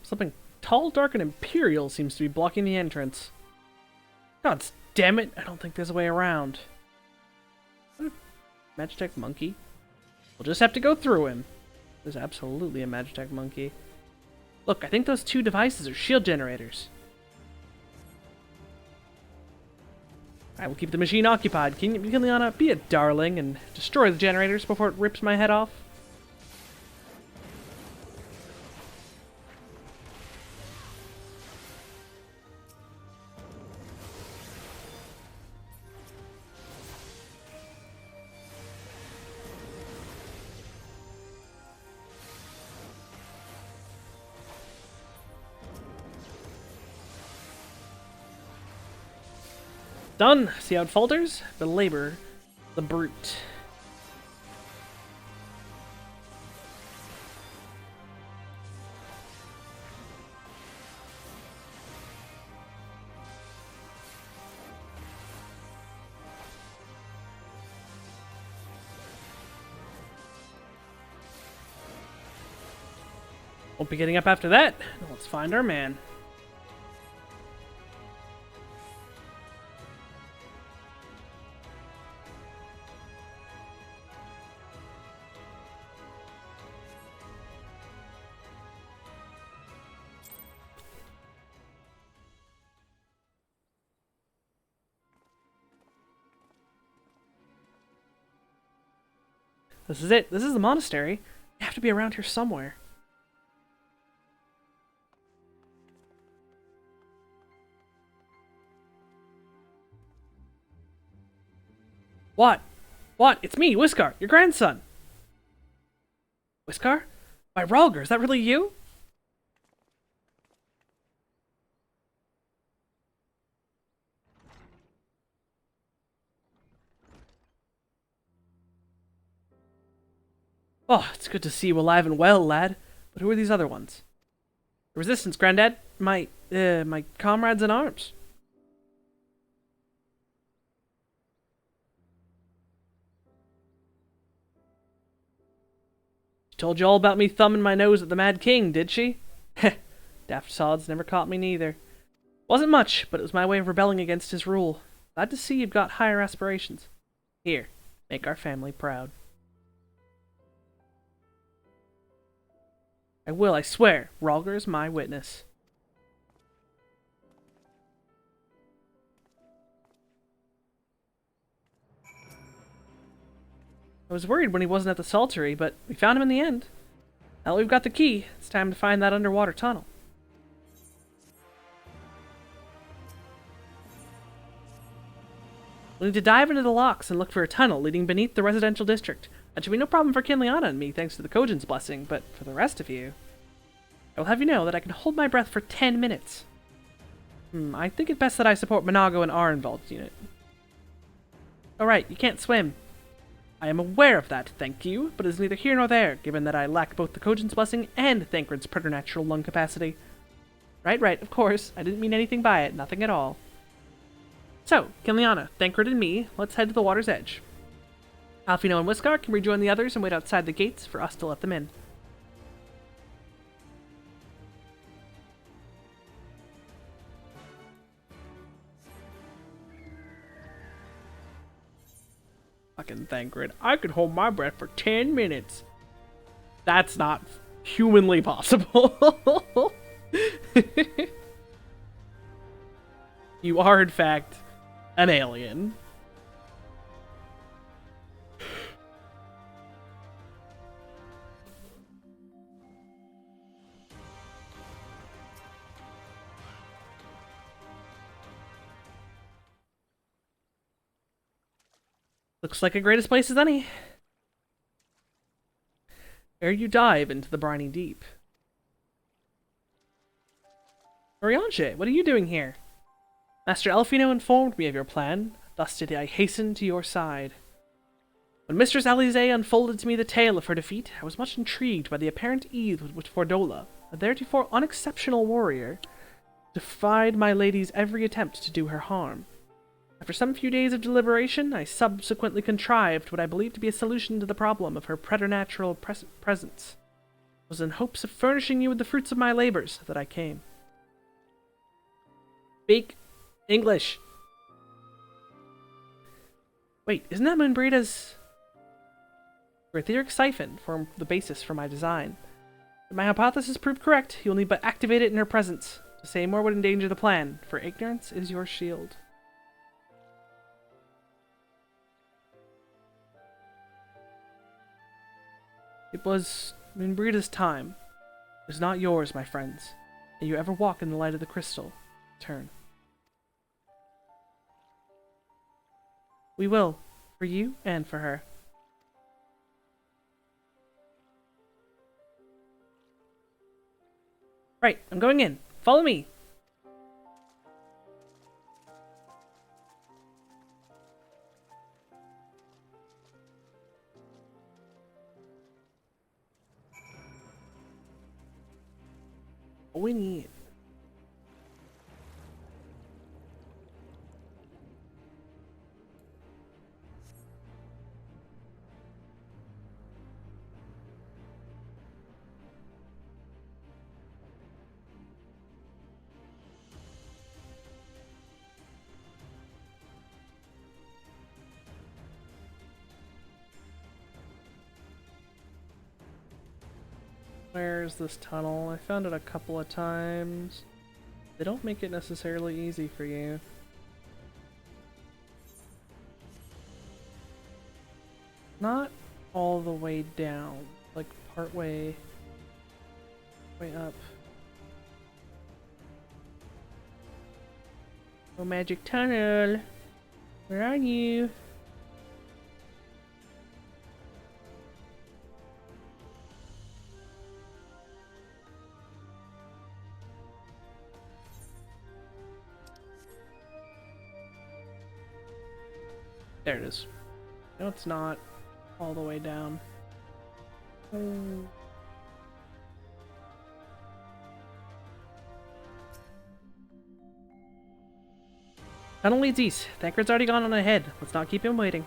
Something tall, dark, and imperial seems to be blocking the entrance. God damn it! I don't think there's a way around. Magitech monkey? We'll just have to go through him. There's absolutely a Magitech monkey. Look, I think those two devices are shield generators. I will keep the machine occupied. Can Liana be a darling and destroy the generators before it rips my head off? Done! See how it falters? Belabor the brute. Won't be getting up after that. Now let's find our man. This is it. This is the monastery. You have to be around here somewhere. What? What? It's me, Whiskar, your grandson. Whiskar? Why, Ralger, is that really you? Oh, it's good to see you alive and well, lad. But who are these other ones? The Resistance, Granddad. My comrades in arms. She told you all about me thumbing my nose at the Mad King, did she? Heh, daft sods never caught me neither. Wasn't much, but it was my way of rebelling against his rule. Glad to see you've got higher aspirations. Here, make our family proud. I will, I swear. Ralger is my witness. I was worried when he wasn't at the Saltery, but we found him in the end. Now that we've got the key, it's time to find that underwater tunnel. We'll need to dive into the locks and look for a tunnel leading beneath the residential district. That should be no problem for Kinliana and me, thanks to the Kojin's blessing, but for the rest of you... I will have you know that I can hold my breath for 10 minutes. I think it best that I support Monago and Arenvald's unit. Alright, you can't swim. I am aware of that, thank you, but it is neither here nor there, given that I lack both the Kojin's blessing and Thancred's preternatural lung capacity. Right, of course, I didn't mean anything by it, nothing at all. So, Kinliana, Thancred and me, let's head to the water's edge. Alfino and Whiskar can rejoin the others and wait outside the gates for us to let them in. Fucking Thancred. I could hold my breath for 10 minutes. That's not humanly possible. You are, in fact, an alien. Looks like a greatest place as any. Ere you dive into the briny deep. Orianche, what are you doing here? Master Alfino informed me of your plan, thus did I hasten to your side. When Mistress Alize unfolded to me the tale of her defeat, I was much intrigued by the apparent ease with which Fordola, a theretofore unexceptional warrior, defied my lady's every attempt to do her harm. After some few days of deliberation, I subsequently contrived what I believed to be a solution to the problem of her preternatural presence. It was in hopes of furnishing you with the fruits of my labors that I came. Speak English. Wait, isn't that Moonbreeda's... Her etheric siphon formed the basis for my design. If my hypothesis proved correct, you'll need but activate it in her presence. To say more would endanger the plan, for ignorance is your shield. It was Moonbreeda's time. It was not yours, my friends. If you ever walk in the light of the crystal, turn. We will, for you and for her. Right, I'm going in. Follow me. What we need. Where's this tunnel? I found it a couple of times. They don't make it necessarily easy for you. Not all the way down, like part way up. Oh, magic tunnel! Where are you? There it is. No, it's not all the way down. Oh. Tunnel leads east. Thancred's already gone on ahead. Let's not keep him waiting.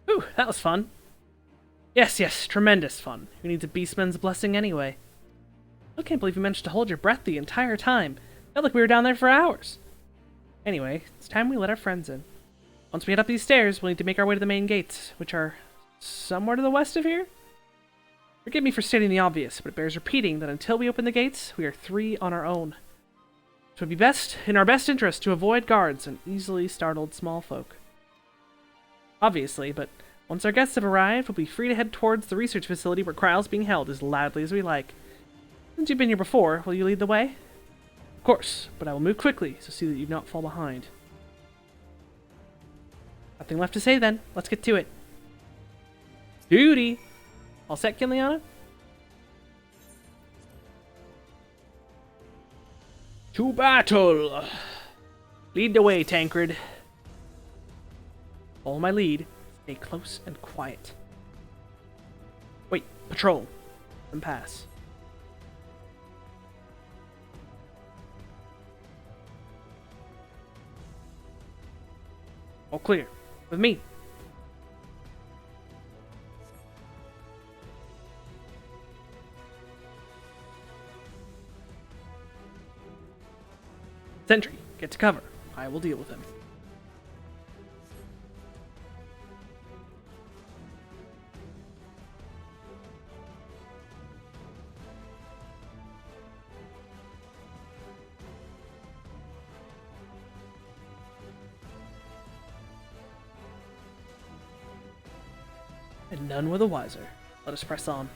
Ooh, that was fun. Yes, yes, tremendous fun. Who needs a beastman's blessing anyway? I can't believe you managed to hold your breath the entire time. Felt like we were down there for hours. Anyway, it's time we let our friends in. Once we head up these stairs, we'll need to make our way to the main gates, which are somewhere to the west of here? Forgive me for stating the obvious, but it bears repeating that until we open the gates, we are 3 on our own. So it would be in our best interest to avoid guards and easily startled small folk. Obviously, but once our guests have arrived, we'll be free to head towards the research facility where trials being held as loudly as we like. Since you've been here before, will you lead the way? Of course, but I will move quickly, so see that you do not fall behind. Nothing left to say then. Let's get to it. Duty! All set, Kinliana? To battle! Lead the way, Tancred. Follow my lead. Stay close and quiet. Wait, patrol. Let them pass. All clear. With me. Sentry, get to cover. I will deal with him. And none were the wiser. Let us press on.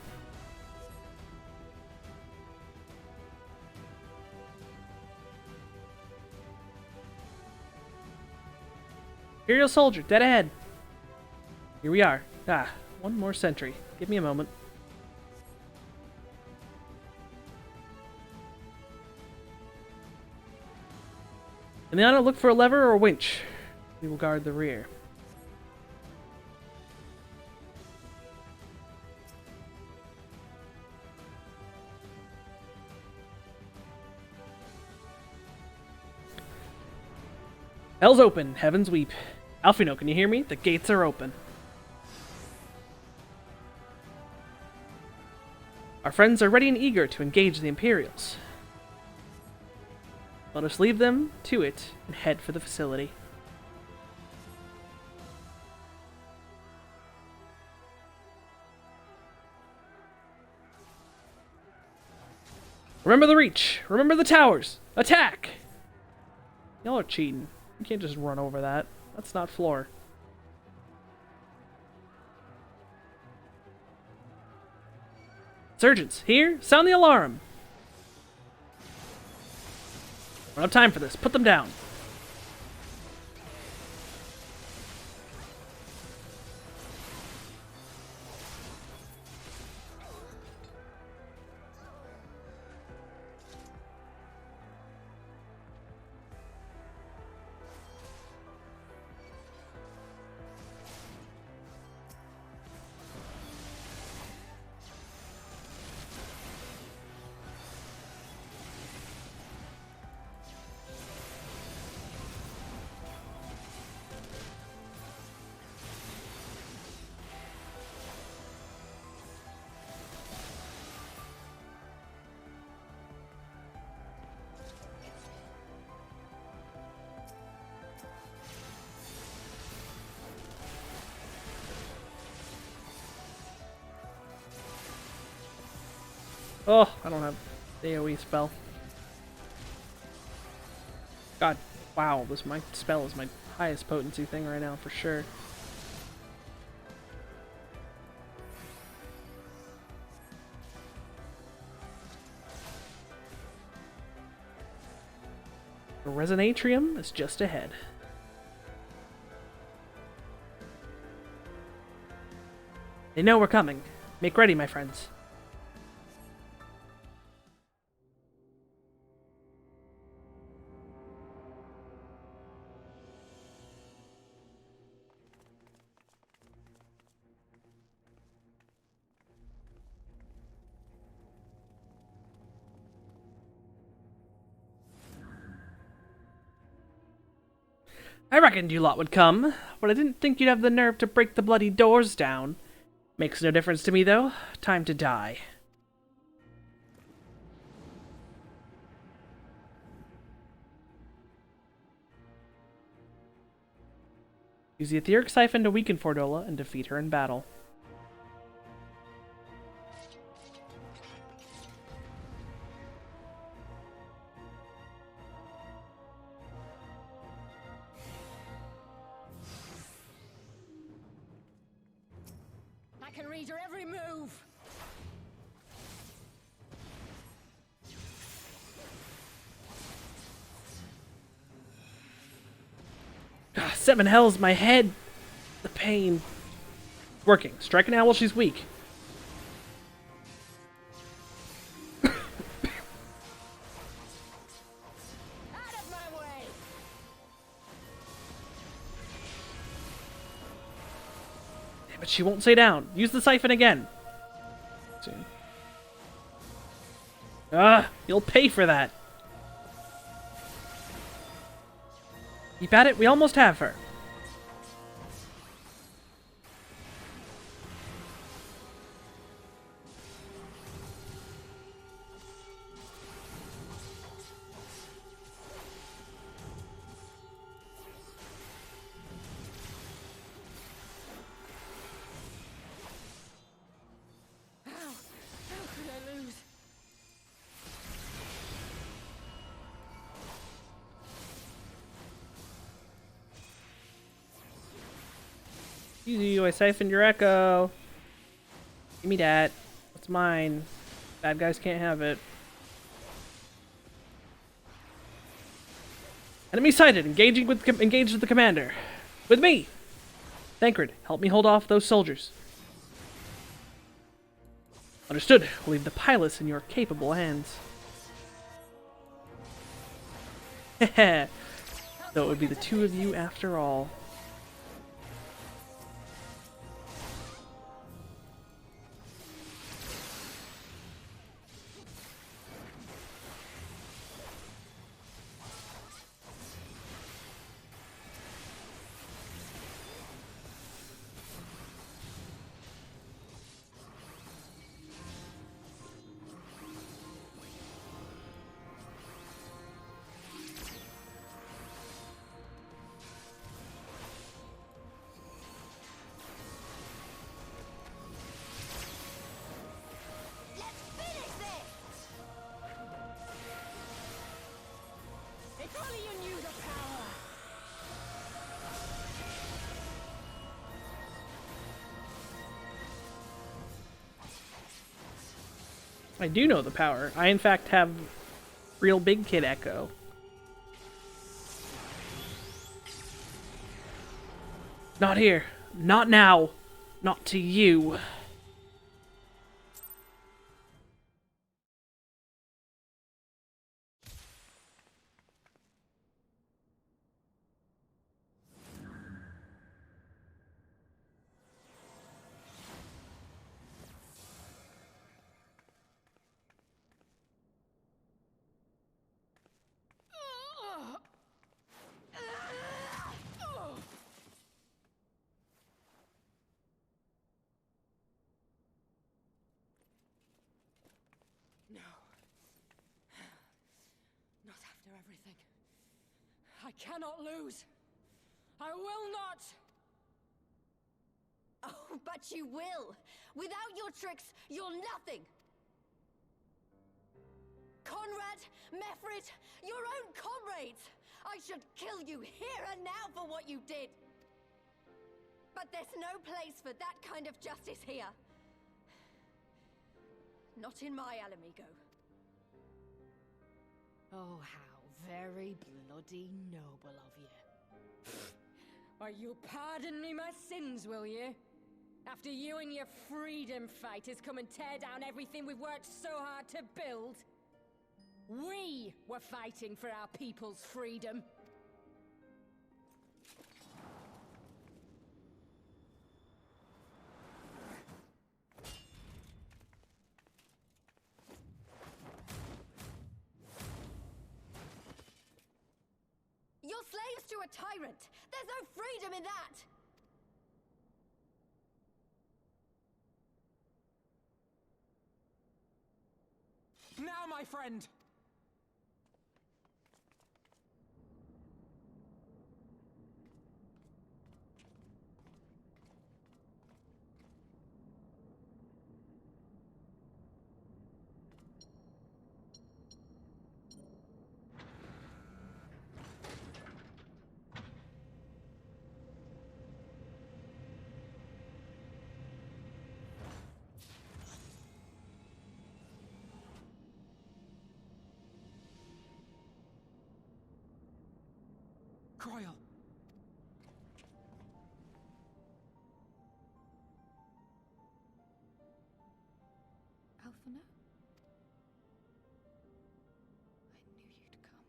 Imperial soldier, dead ahead. Here we are. One more sentry. Give me a moment. Kinliana, look for a lever or a winch. We will guard the rear. Hell's open, heavens weep. Alfino, can you hear me? The gates are open. Our friends are ready and eager to engage the Imperials. Let us leave them to it and head for the facility. Remember the reach! Remember the towers! Attack! Y'all are cheating. You can't just run over that. That's not floor. Surgeons, here! Sound the alarm! We don't have time for this. Put them down. Oh, I don't have the AoE spell. God, wow, my spell is my highest potency thing right now for sure. The Resonatrium is just ahead. They know we're coming. Make ready, my friends. I reckoned you lot would come, but I didn't think you'd have the nerve to break the bloody doors down. Makes no difference to me, though. Time to die. Use the etheric siphon to weaken Fordola and defeat her in battle. I can read your every move. 7 hells, my head! The pain. Working. Strike an owl while she's weak. Out of my way. But she won't stay down. Use the siphon again. Soon. You'll pay for that. Keep at it, we almost have her. Easy, I siphoned your echo. Give me that. That's mine. Bad guys can't have it. Enemy sighted. Engaged with the commander. With me. Thancred, help me hold off those soldiers. Understood. We'll leave the pilots in your capable hands. Heh. So it would be the two of you after all. I do know the power. I, in fact, have real big kid echo. Not here. Not now. Not to you. Everything. I cannot lose. I will not. Oh, but you will. Without your tricks, you're nothing. Mefrid, your own comrades! I should kill you here and now for what you did! But there's no place for that kind of justice here. Not in my Alamigo. Oh, how very bloody noble of you. Why, you'll pardon me my sins, will you? After you and your freedom fighters come and tear down everything we've worked so hard to build? We were fighting for our people's freedom. You're slaves to a tyrant! There's no freedom in that! Now, my friend! Croyle! Alphina? I knew you'd come.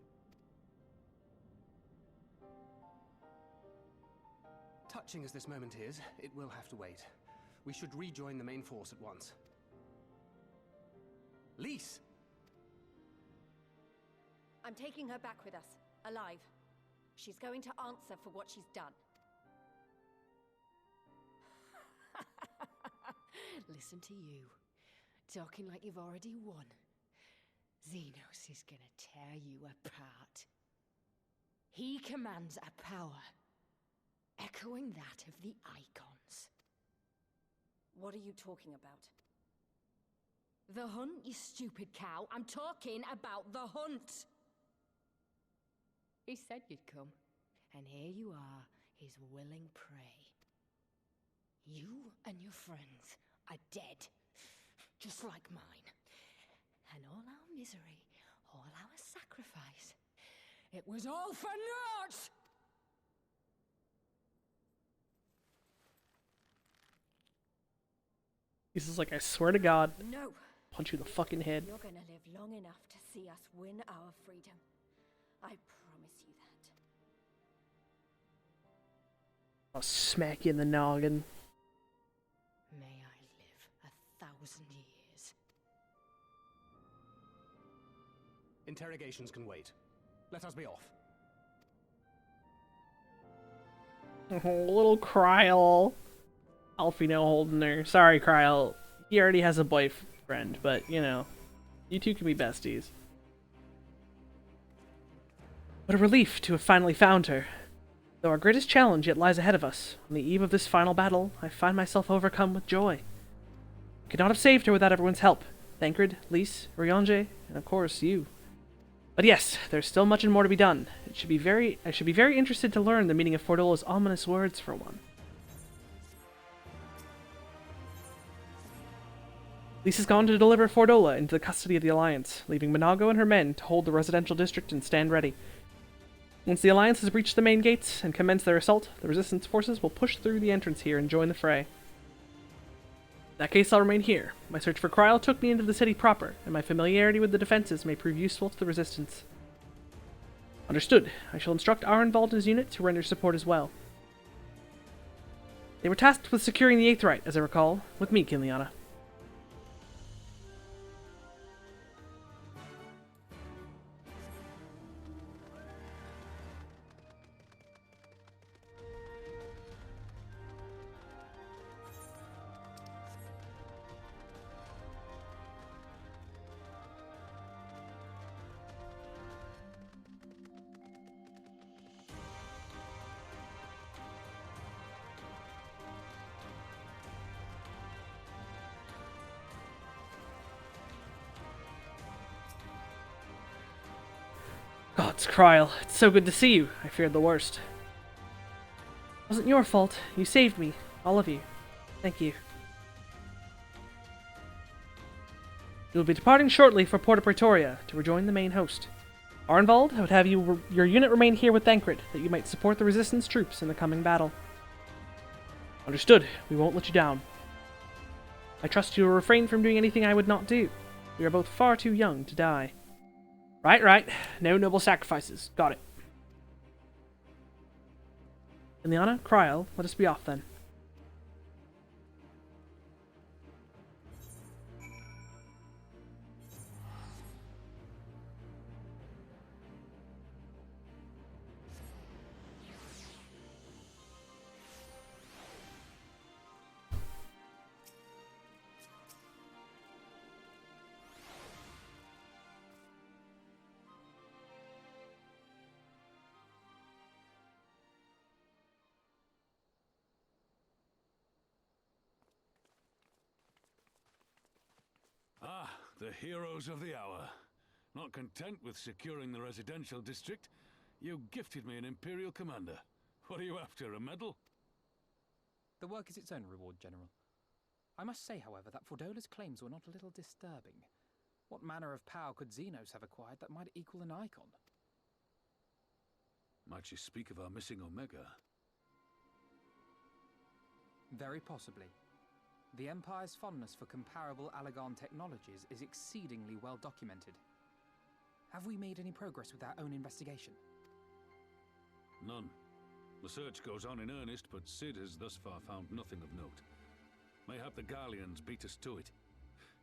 Touching as this moment is, it will have to wait. We should rejoin the main force at once. Lise! I'm taking her back with us, alive. She's going to answer for what she's done. Listen to you, talking like you've already won. Xenos is gonna tear you apart. He commands a power, echoing that of the Icons. What are you talking about? The hunt, you stupid cow. I'm talking about the hunt. He said you'd come, and here you are, his willing prey. You and your friends are dead, just like mine. And all our misery, all our sacrifice, it was all for naught! This is like, I swear to God, No! punch you in the fucking head. You're gonna live long enough to see us win our freedom. I promise you that. I'll smack you in the noggin. May I live 1,000 years. Interrogations can wait. Let us be off. Little Kryl. Alfino holding her. Sorry, Kryl. He already has a boyfriend, but, you know, you two can be besties. What a relief to have finally found her. Though our greatest challenge yet lies ahead of us, on the eve of this final battle, I find myself overcome with joy. I could not have saved her without everyone's help. Thancred, Lise, Ryanje, and of course, you. But yes, there's still much and more to be done. I should be very interested to learn the meaning of Fordola's ominous words, for one. Lise has gone to deliver Fordola into the custody of the Alliance, leaving Minago and her men to hold the residential district and stand ready. Once the Alliance has breached the main gates and commenced their assault, the Resistance forces will push through the entrance here and join the fray. In that case, I'll remain here. My search for Kryl took me into the city proper, and my familiarity with the defenses may prove useful to the Resistance. Understood. I shall instruct Arenvald and his unit to render support as well. They were tasked with securing the 8th Rite, as I recall, with me, Kinliana. Oh, it's Kryl. It's so good to see you. I feared the worst. It wasn't your fault. You saved me. All of you. Thank you. You will be departing shortly for Porta Praetoria to rejoin the main host. Arnvald, I would have your unit remain here with Thancred, that you might support the Resistance troops in the coming battle. Understood. We won't let you down. I trust you will refrain from doing anything I would not do. We are both far too young to die. Right. No noble sacrifices. Got it. Ileana, Kryl, let us be off then. Ah, the heroes of the hour. Not content with securing the residential district, you gifted me an Imperial commander. What are you after, a medal? The work is its own reward, General. I must say, however, that Fordola's claims were not a little disturbing. What manner of power could Xenos have acquired that might equal an icon? Might she speak of our missing Omega? Very possibly. The Empire's fondness for comparable Allagan technologies is exceedingly well documented. Have we made any progress with our own investigation? None. The search goes on in earnest, but Cid has thus far found nothing of note. Mayhap the Garleans beat us to it.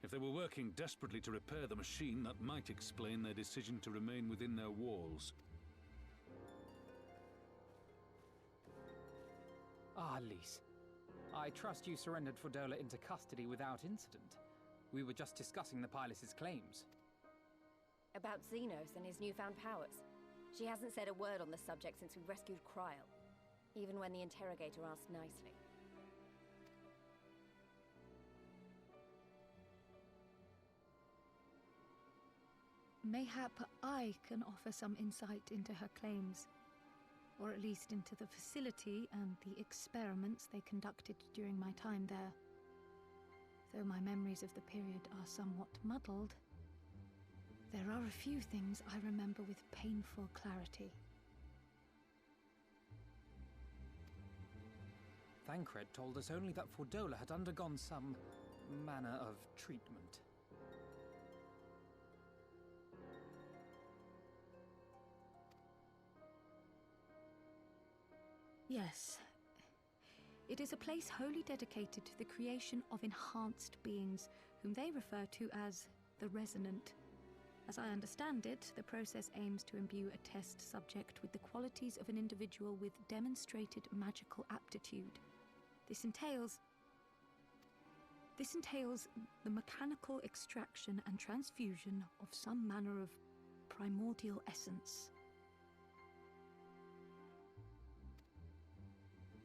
If they were working desperately to repair the machine, that might explain their decision to remain within their walls. Ah, Lys. I trust you surrendered Fordola into custody without incident. We were just discussing the pilot's claims. About Xenos and his newfound powers. She hasn't said a word on the subject since we rescued Kryl, even when the interrogator asked nicely. Mayhap I can offer some insight into her claims, or at least into the facility and the experiments they conducted during my time there. Though my memories of the period are somewhat muddled, there are a few things I remember with painful clarity. Thancred told us only that Fordola had undergone some manner of treatment. Yes. It is a place wholly dedicated to the creation of enhanced beings, whom they refer to as the Resonant. As I understand it, the process aims to imbue a test subject with the qualities of an individual with demonstrated magical aptitude. This entails the mechanical extraction and transfusion of some manner of primordial essence.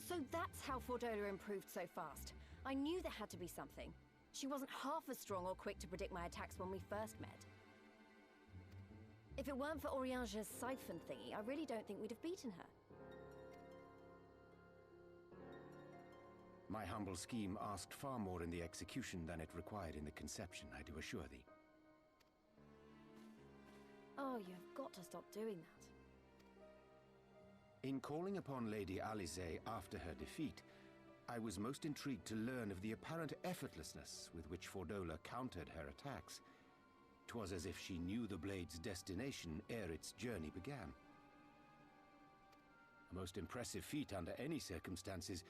So that's how Fordola improved so fast. I knew there had to be something. She wasn't half as strong or quick to predict my attacks when we first met. If it weren't for Oriange's siphon thingy, I really don't think we'd have beaten her. My humble scheme asked far more in the execution than it required in the conception, I do assure thee. Oh, you've got to stop doing that. In calling upon Lady Alice after her defeat, I was most intrigued to learn of the apparent effortlessness with which Fordola countered her attacks. 'Twas as if she knew the blade's destination ere its journey began. A most impressive feat under any circumstances,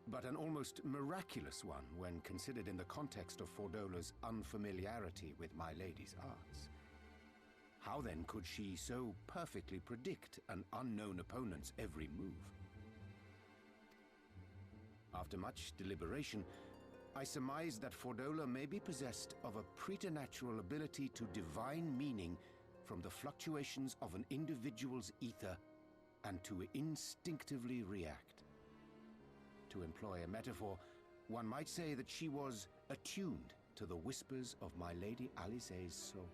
but an almost miraculous one when considered in the context of Fordola's unfamiliarity with my lady's arts. How then could she so perfectly predict an unknown opponent's every move? After much deliberation, I surmised that Fordola may be possessed of a preternatural ability to divine meaning from the fluctuations of an individual's ether and to instinctively react. To employ a metaphor, one might say that she was attuned to the whispers of my Lady Alice's soul.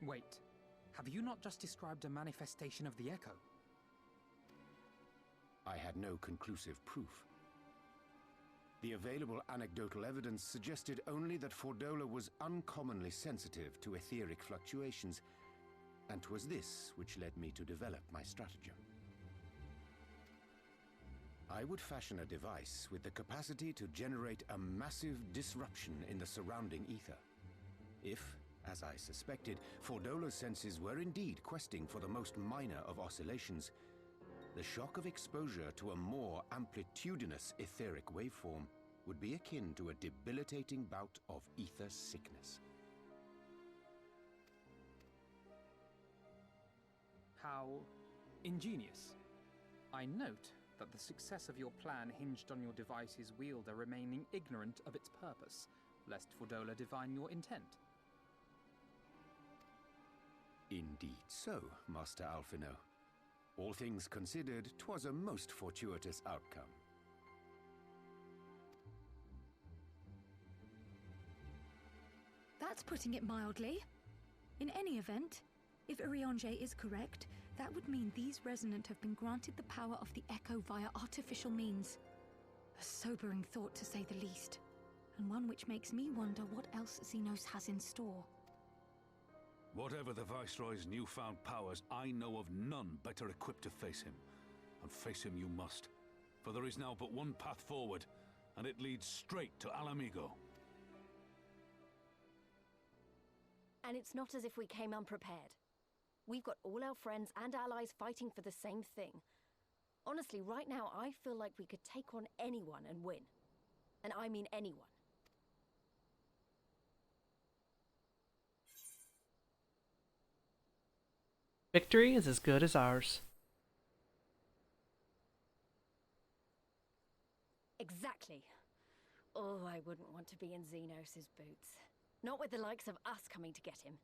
Wait. Have you not just described a manifestation of the Echo? I had no conclusive proof. The available anecdotal evidence suggested only that Fordola was uncommonly sensitive to etheric fluctuations, and 'twas this which led me to develop my stratagem. I would fashion a device with the capacity to generate a massive disruption in the surrounding ether. If, as I suspected, Fordola's senses were indeed questing for the most minor of oscillations, the shock of exposure to a more amplitudinous etheric waveform would be akin to a debilitating bout of ether sickness. How ingenious. I note that the success of your plan hinged on your device's wielder remaining ignorant of its purpose, lest Fordola divine your intent. Indeed so, Master Alphino. All things considered, 'twas a most fortuitous outcome. That's putting it mildly. In any event, if Urianger is correct, that would mean these Resonant have been granted the power of the Echo via artificial means. A sobering thought, to say the least, and one which makes me wonder what else Xenos has in store. Whatever the Viceroy's newfound powers, I know of none better equipped to face him. And face him you must. For there is now but one path forward, and it leads straight to Alamigo. And it's not as if we came unprepared. We've got all our friends and allies fighting for the same thing. Honestly, right now, I feel like we could take on anyone and win. And I mean anyone. Victory is as good as ours. Exactly. Oh, I wouldn't want to be in Xenos' boots. Not with the likes of us coming to get him.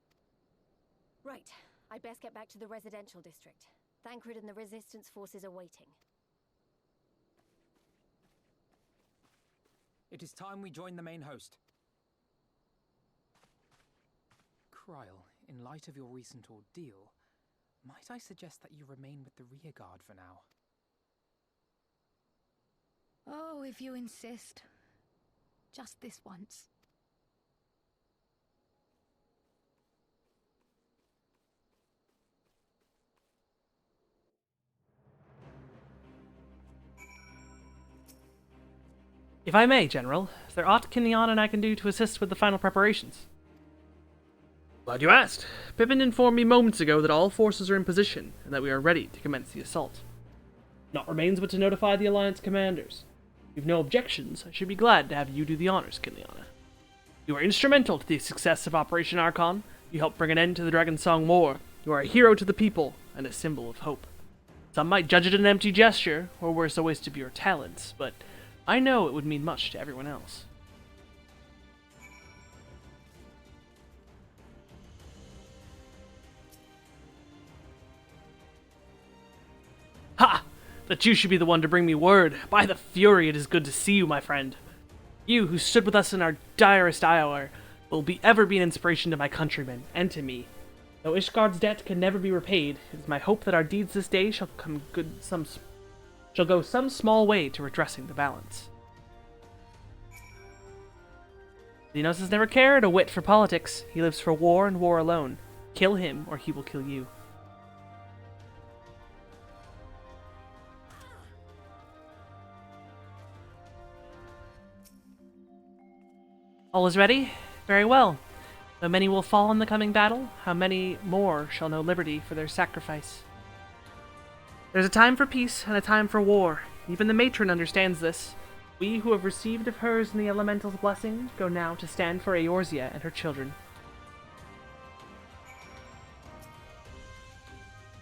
Right, I'd best get back to the residential district. Thancred and the Resistance forces are waiting. It is time we join the main host. Kryl, in light of your recent ordeal, might I suggest that you remain with the rearguard for now? Oh, if you insist. Just this once. If I may, General, is there aught Kinneon and I can do to assist with the final preparations? Glad you asked. Pippin informed me moments ago that all forces are in position, and that we are ready to commence the assault. Naught remains but to notify the Alliance commanders. If you've no objections, I should be glad to have you do the honors, Kinneon. You were instrumental to the success of Operation Archon. You helped bring an end to the Dragonsong War. You are a hero to the people, and a symbol of hope. Some might judge it an empty gesture, or worse, a waste of your talents, but I know it would mean much to everyone else. Ha! That you should be the one to bring me word. By the Fury, it is good to see you, my friend. You, who stood with us in our direst hour, will ever be an inspiration to my countrymen, and to me. Though Ishgard's debt can never be repaid, it is my hope that our deeds this day shall go some small way to redressing the balance. Xenos has never cared a whit for politics. He lives for war and war alone. Kill him, or he will kill you. All is ready? Very well. Though many will fall in the coming battle, how many more shall know liberty for their sacrifice? There's a time for peace and a time for war. Even the matron understands this. We who have received of hers and the elemental's blessing go now to stand for Eorzea and her children.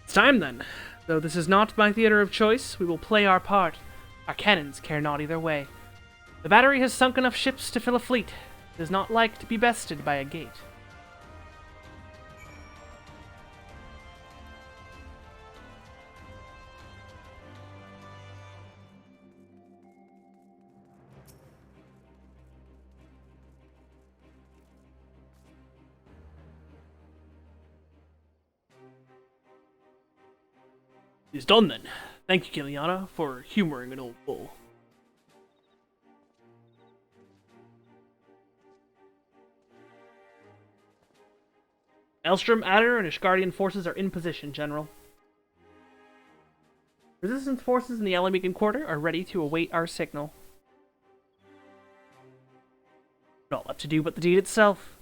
It's time then. Though this is not my theater of choice, we will play our part. Our cannons care not either way. The battery has sunk enough ships to fill a fleet. It does not like to be bested by a gate. It's done then. Thank you, Kiliana, for humoring an old bull. Elstrom, Adder, and Ishgardian forces are in position, General. Resistance forces in the Alamegan quarter are ready to await our signal. Not left to do but the deed itself.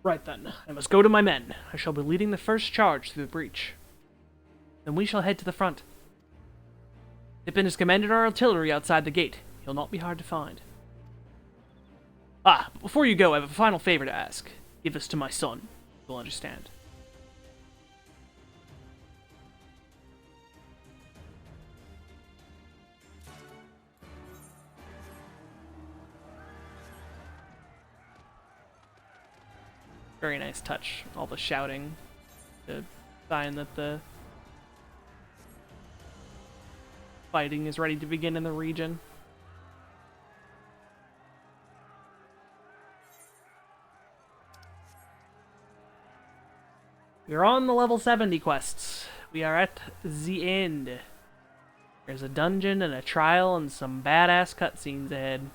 Right then, I must go to my men. I shall be leading the first charge through the breach. Then we shall head to the front. Pippin has commanded our artillery outside the gate. He'll not be hard to find. Ah, but before you go, I have a final favor to ask. Give this to my son. He'll understand. Very nice touch. All the shouting. The sign that the fighting is ready to begin in the region. We're on the level 70 quests. We are at the end. There's a dungeon and a trial and some badass cutscenes ahead.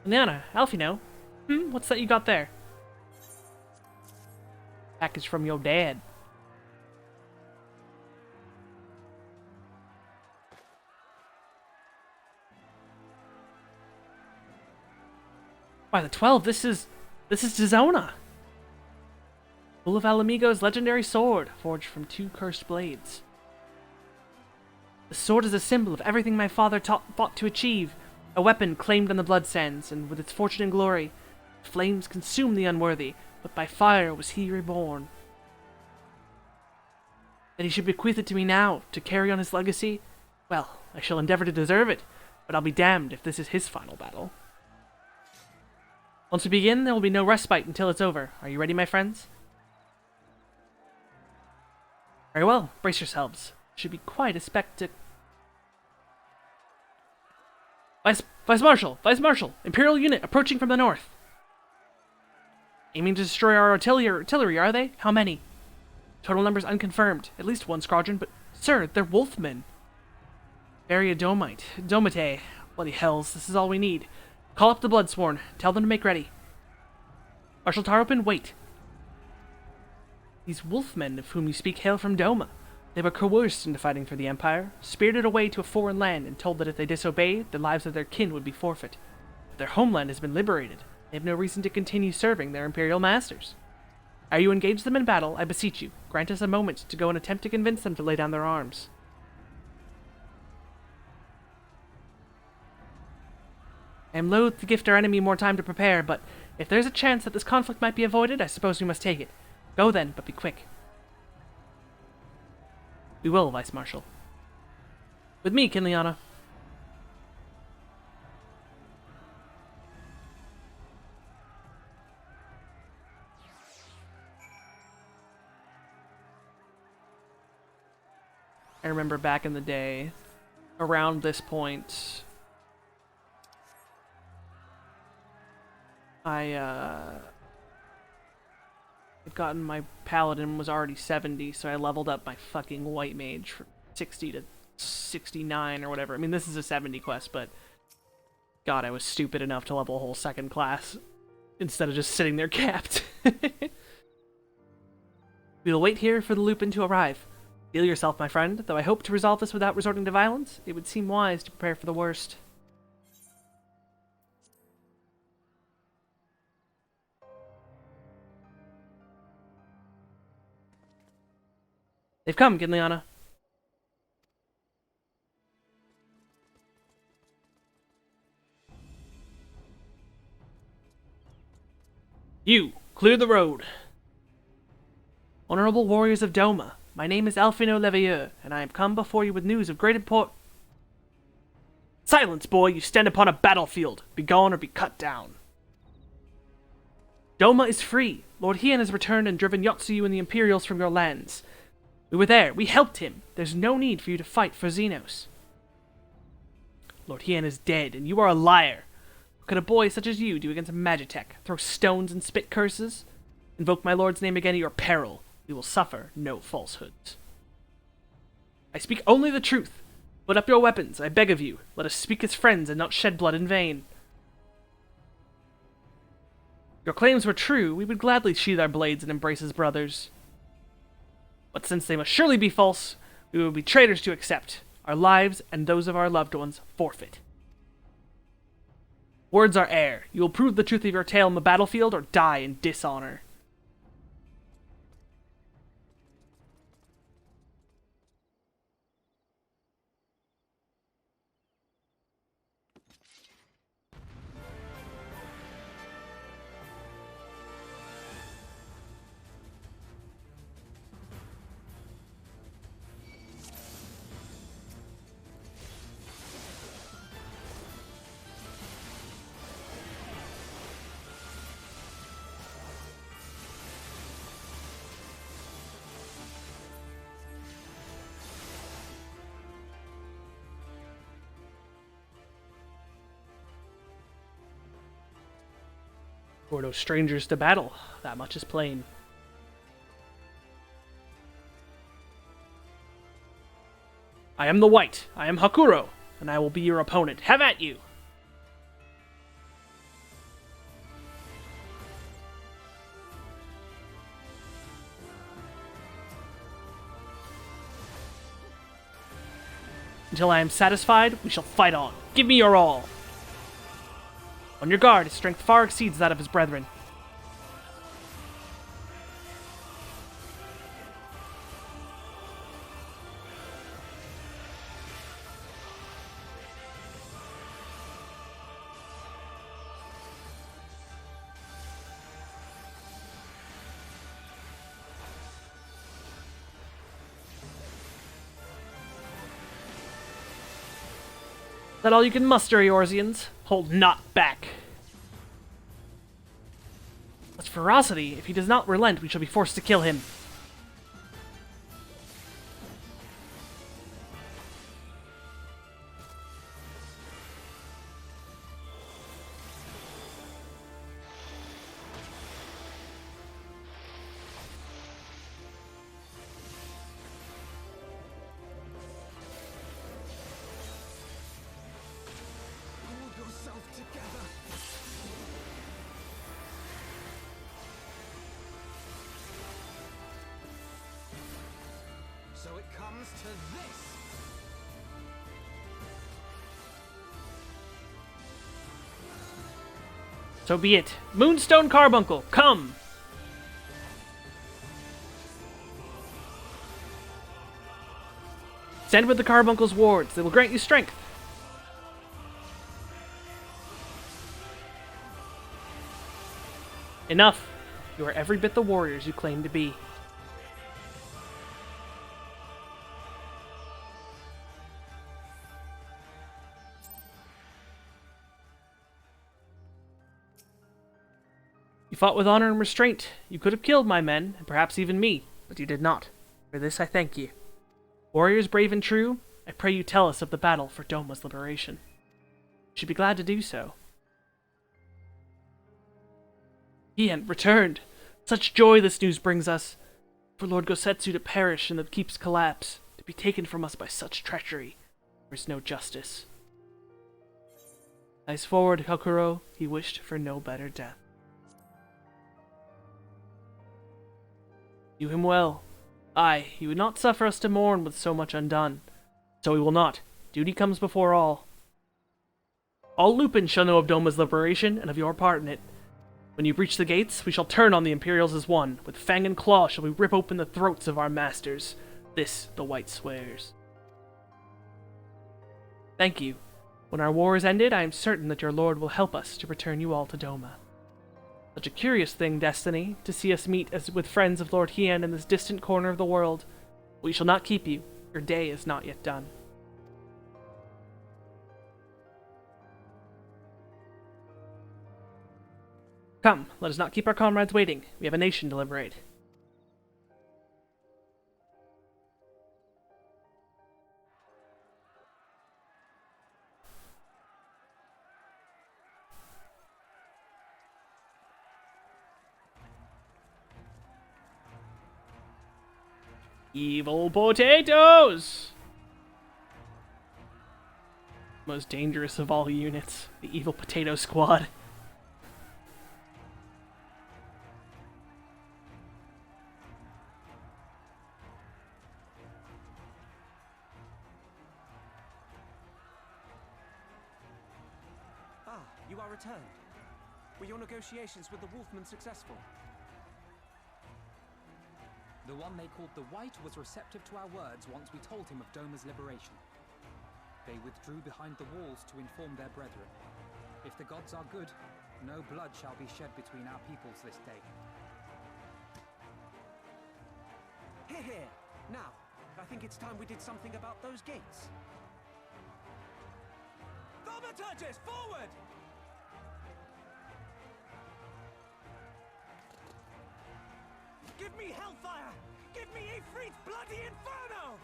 Liana, Alfino. What's that you got there? Package from your dad. By the 12, this is Dizona. Full of Alamigo's legendary sword, forged from 2 cursed blades. The sword is a symbol of everything my father fought to achieve. A weapon claimed on the blood sands, and with its fortune and glory, flames consumed the unworthy, but by fire was he reborn. That he should bequeath it to me now, to carry on his legacy? Well, I shall endeavor to deserve it, but I'll be damned if this is his final battle. Once we begin, there will be no respite until it's over. Are you ready, my friends? Very well, brace yourselves. It should be quite a spectacle. Vice Marshal! Imperial unit approaching from the north. Aiming to destroy our artillery, are they? How many? Total numbers unconfirmed. At least 1 squadron, but sir, they're wolfmen. Area Domite. Bloody hells, this is all we need. Call up the Bloodsworn. Tell them to make ready. Marshal Taropin, wait. These wolfmen of whom you speak hail from Doma. They were coerced into fighting for the Empire, spirited away to a foreign land, and told that if they disobeyed, the lives of their kin would be forfeit. But their homeland has been liberated. They have no reason to continue serving their Imperial masters. Ere you engage them in battle, I beseech you, grant us a moment to go and attempt to convince them to lay down their arms. I am loath to gift our enemy more time to prepare, but if there's a chance that this conflict might be avoided, I suppose we must take it. Go then, but be quick. We will, Vice Marshal. With me, Kinliana. I remember back in the day, around this point, I had gotten my paladin was already 70, so I leveled up my fucking white mage from 60 to 69 or whatever. I mean, this is a 70 quest, but God, I was stupid enough to level a whole second class instead of just sitting there capped. We'll wait here for the Lupin to arrive. Feel yourself, my friend. Though I hope to resolve this without resorting to violence, it would seem wise to prepare for the worst. They've come, Ginliana. You, clear the road. Honorable warriors of Doma, my name is Alphino Leveilleur, and I am come before you with news of great import. Silence, boy! You stand upon a battlefield. Be gone or be cut down. Doma is free. Lord Hien has returned and driven Yotsuyu and the Imperials from your lands. We were there. We helped him. There's no need for you to fight for Xenos. Lord Hien is dead, and you are a liar. What could a boy such as you do against a Magitech? Throw stones and spit curses? Invoke my lord's name again at your peril. We will suffer no falsehoods. I speak only the truth. Put up your weapons, I beg of you. Let us speak as friends and not shed blood in vain. Your claims were true, we would gladly sheathe our blades and embrace as brothers. But since they must surely be false, we would be traitors to accept. Our lives and those of our loved ones forfeit. Words are air. You will prove the truth of your tale on the battlefield or die in dishonor. We're no strangers to battle, that much is plain. I am the White, I am Hakuro, and I will be your opponent. Have at you! Until I am satisfied, we shall fight on. Give me your all! On your guard, his strength far exceeds that of his brethren. Is that all you can muster, Eorzeans? Hold not back. Such ferocity! If he does not relent, we shall be forced to kill him. So it comes to this! So be it. Moonstone Carbuncle, come! Stand with the Carbuncle's wards. They will grant you strength. Enough. You are every bit the warriors you claim to be. You fought with honor and restraint. You could have killed my men, and perhaps even me, but you did not. For this I thank you. Warriors brave and true, I pray you tell us of the battle for Doma's liberation. You should be glad to do so. Hien returned! Such joy this news brings us! For Lord Gosetsu to perish in the keep's collapse, to be taken from us by such treachery, there is no justice. Eyes forward, Hakuro, he wished for no better death. Do him well. Aye, he would not suffer us to mourn with so much undone. So he will not. Duty comes before all. All Lupin shall know of Doma's liberation, and of your part in it. When you breach the gates, we shall turn on the Imperials as one. With fang and claw shall we rip open the throats of our masters. This the White swears. Thank you. When our war is ended, I am certain that your lord will help us to return you all to Doma. Such a curious thing, destiny, to see us meet as with friends of Lord Hien in this distant corner of the world. We shall not keep you. Your day is not yet done. Come, let us not keep our comrades waiting. We have a nation to liberate. Evil potatoes! Most dangerous of all units, the Evil Potato Squad. Ah, you are returned. Were your negotiations with the Wolfmen successful? The one they called the White was receptive to our words once we told him of Doma's liberation. They withdrew behind the walls to inform their brethren. If the gods are good, no blood shall be shed between our peoples this day. Hear, hear! Now, I think it's time we did something about those gates. Thaumaturges, forward! Give me hellfire! Give me Ifrit's bloody inferno!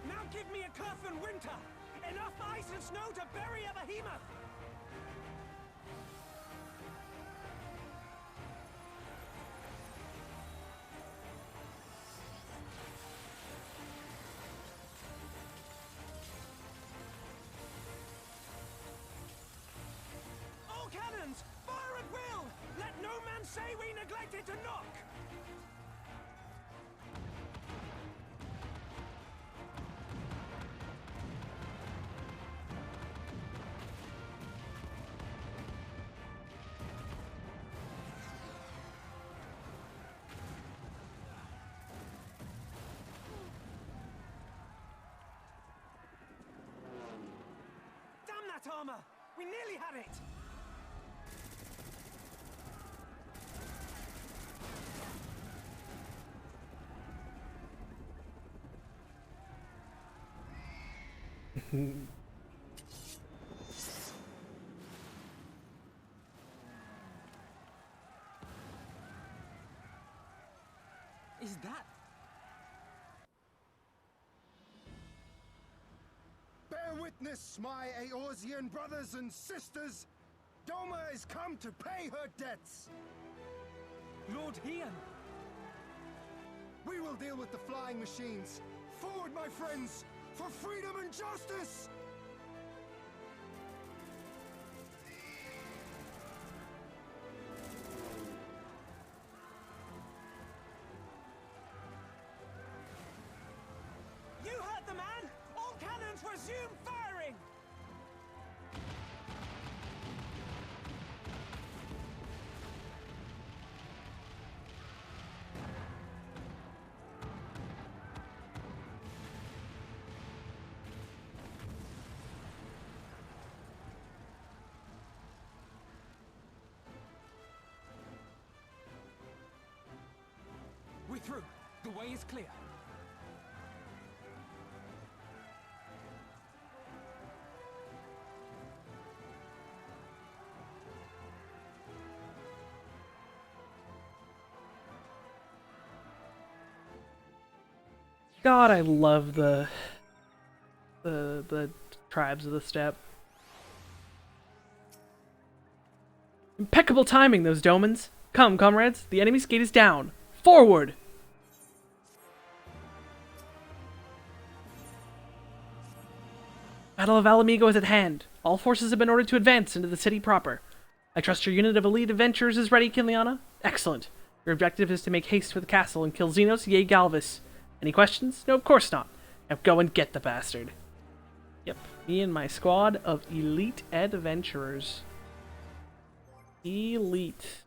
Now give me a curse and winter! Enough ice and snow to bury a behemoth! All cannons! Fire at will! Let no man say we neglected to knock! Damn that armor! We nearly had it! Is that... Bear witness, my Eorzean brothers and sisters! Doma has come to pay her debts! Lord Hien! We will deal with the flying machines! Forward, my friends! For freedom and justice! You heard the man! All cannons resume firing! We're through. The way is clear. God, I love the tribes of the steppe. Impeccable timing, those Domans. Come, comrades, the enemy's gate is down. Forward! Battle of Alamigo is at hand. All forces have been ordered to advance into the city proper. I trust your unit of elite adventurers is ready, Kiliana? Excellent. Your objective is to make haste for the castle and kill Xenos, yea Galvis. Any questions? No, of course not. Now go and get the bastard. Yep, me and my squad of elite adventurers. Elite.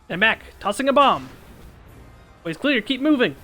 And back, tossing a bomb. Way's clear, keep moving.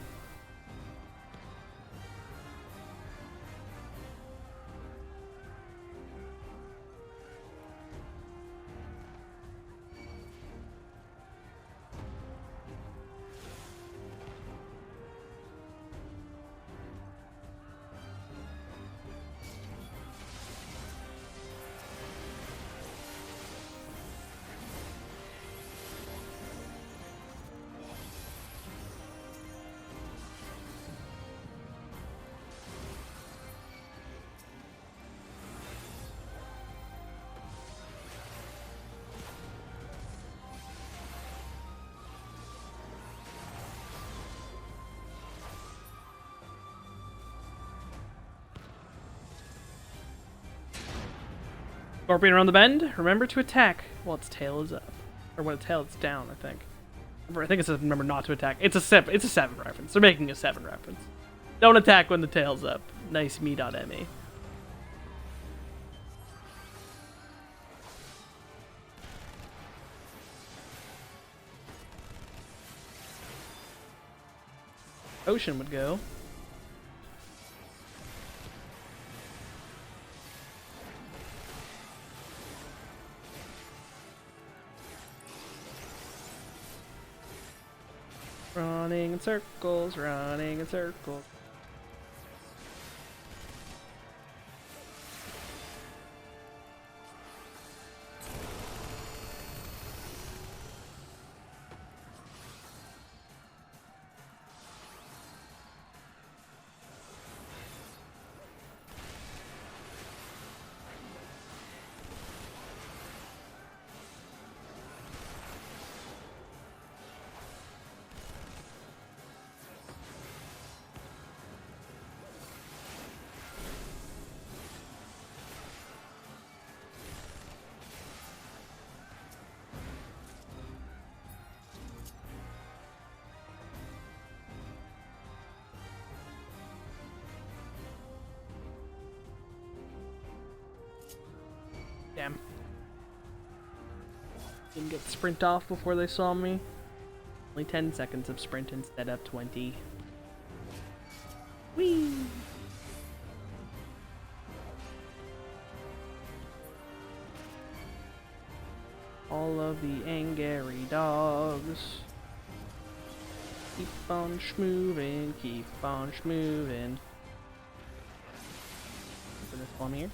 Scorpion around the bend. Remember to attack while its tail is up. Or when its tail is down, I think. I think it says remember not to attack. It's a 7 reference. They're making a 7 reference. Don't attack when the tail's up. Nice me.me. Ocean would go. Running in circles, running in circles. Damn. Didn't get sprint off before they saw me. Only 10 seconds of sprint instead of 20. Whee! All of the angry dogs. Keep on schmoving, keep on schmoving. Open this one here.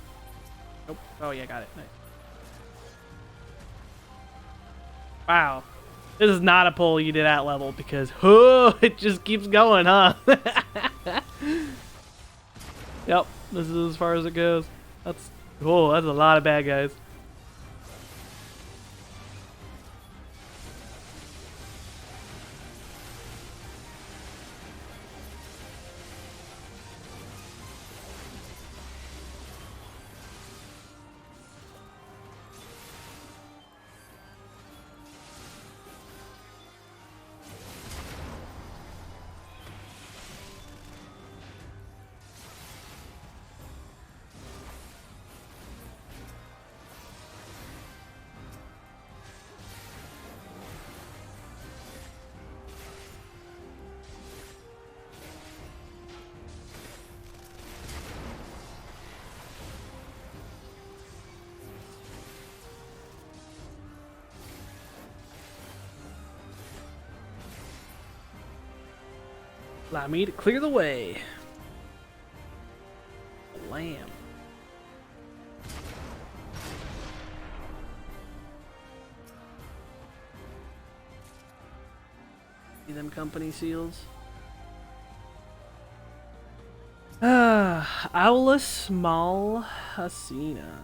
Nope. Oh yeah, got it. Nice. Wow. This is not a pull you did at level because it just keeps going, huh? Yep, this is as far as it goes. Oh, that's a lot of bad guys. Allow me to clear the way. Lamb. See them company seals? Aulus Malhasina.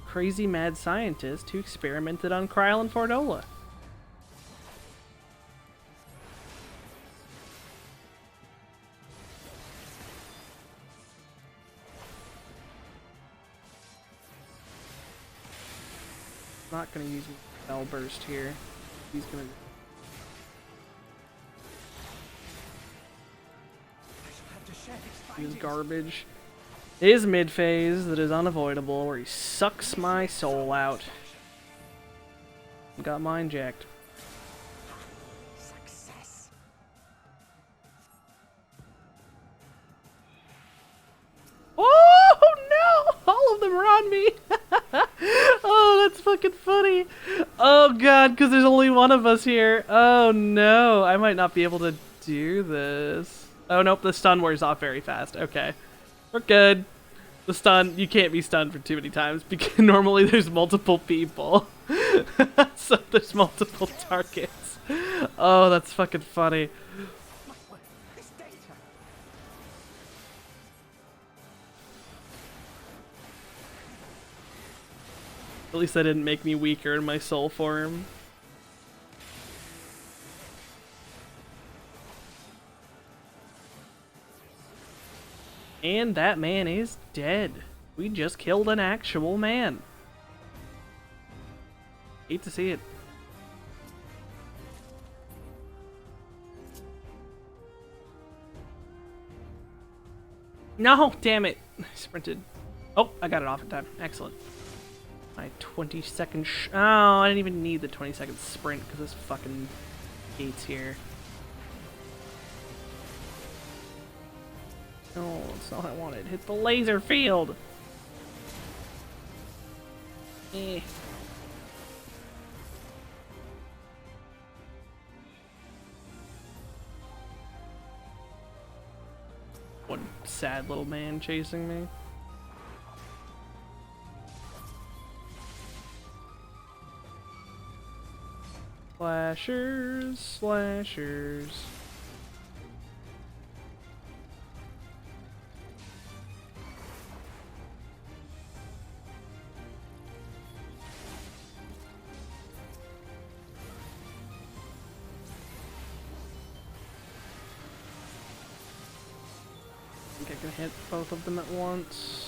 Crazy mad scientist who experimented on Kryl and Fordola. Not gonna use Spell Burst here. He's gonna. Use garbage. His mid phase that is unavoidable, where he sucks my soul out. Got mine jacked. Success. Oh no! All of them are on me. Oh, that's fucking funny. Oh god, because there's only one of us here. Oh no, I might not be able to do this. Oh nope, the stun wears off very fast. Okay, we're good. The stun, you can't be stunned for too many times because normally there's multiple people. So there's multiple targets. Oh, that's fucking funny. At least that didn't make me weaker in my soul form. And that man is dead. We just killed an actual man. Hate to see it. No, damn it. I sprinted. Oh, I got it off in time. Excellent. My 20-second oh, I didn't even need the 20-second sprint because this fucking gate's here. No, that's not what I wanted. Hit the laser field! Eh. One sad little man chasing me. Slashers, slashers. I think I can hit both of them at once.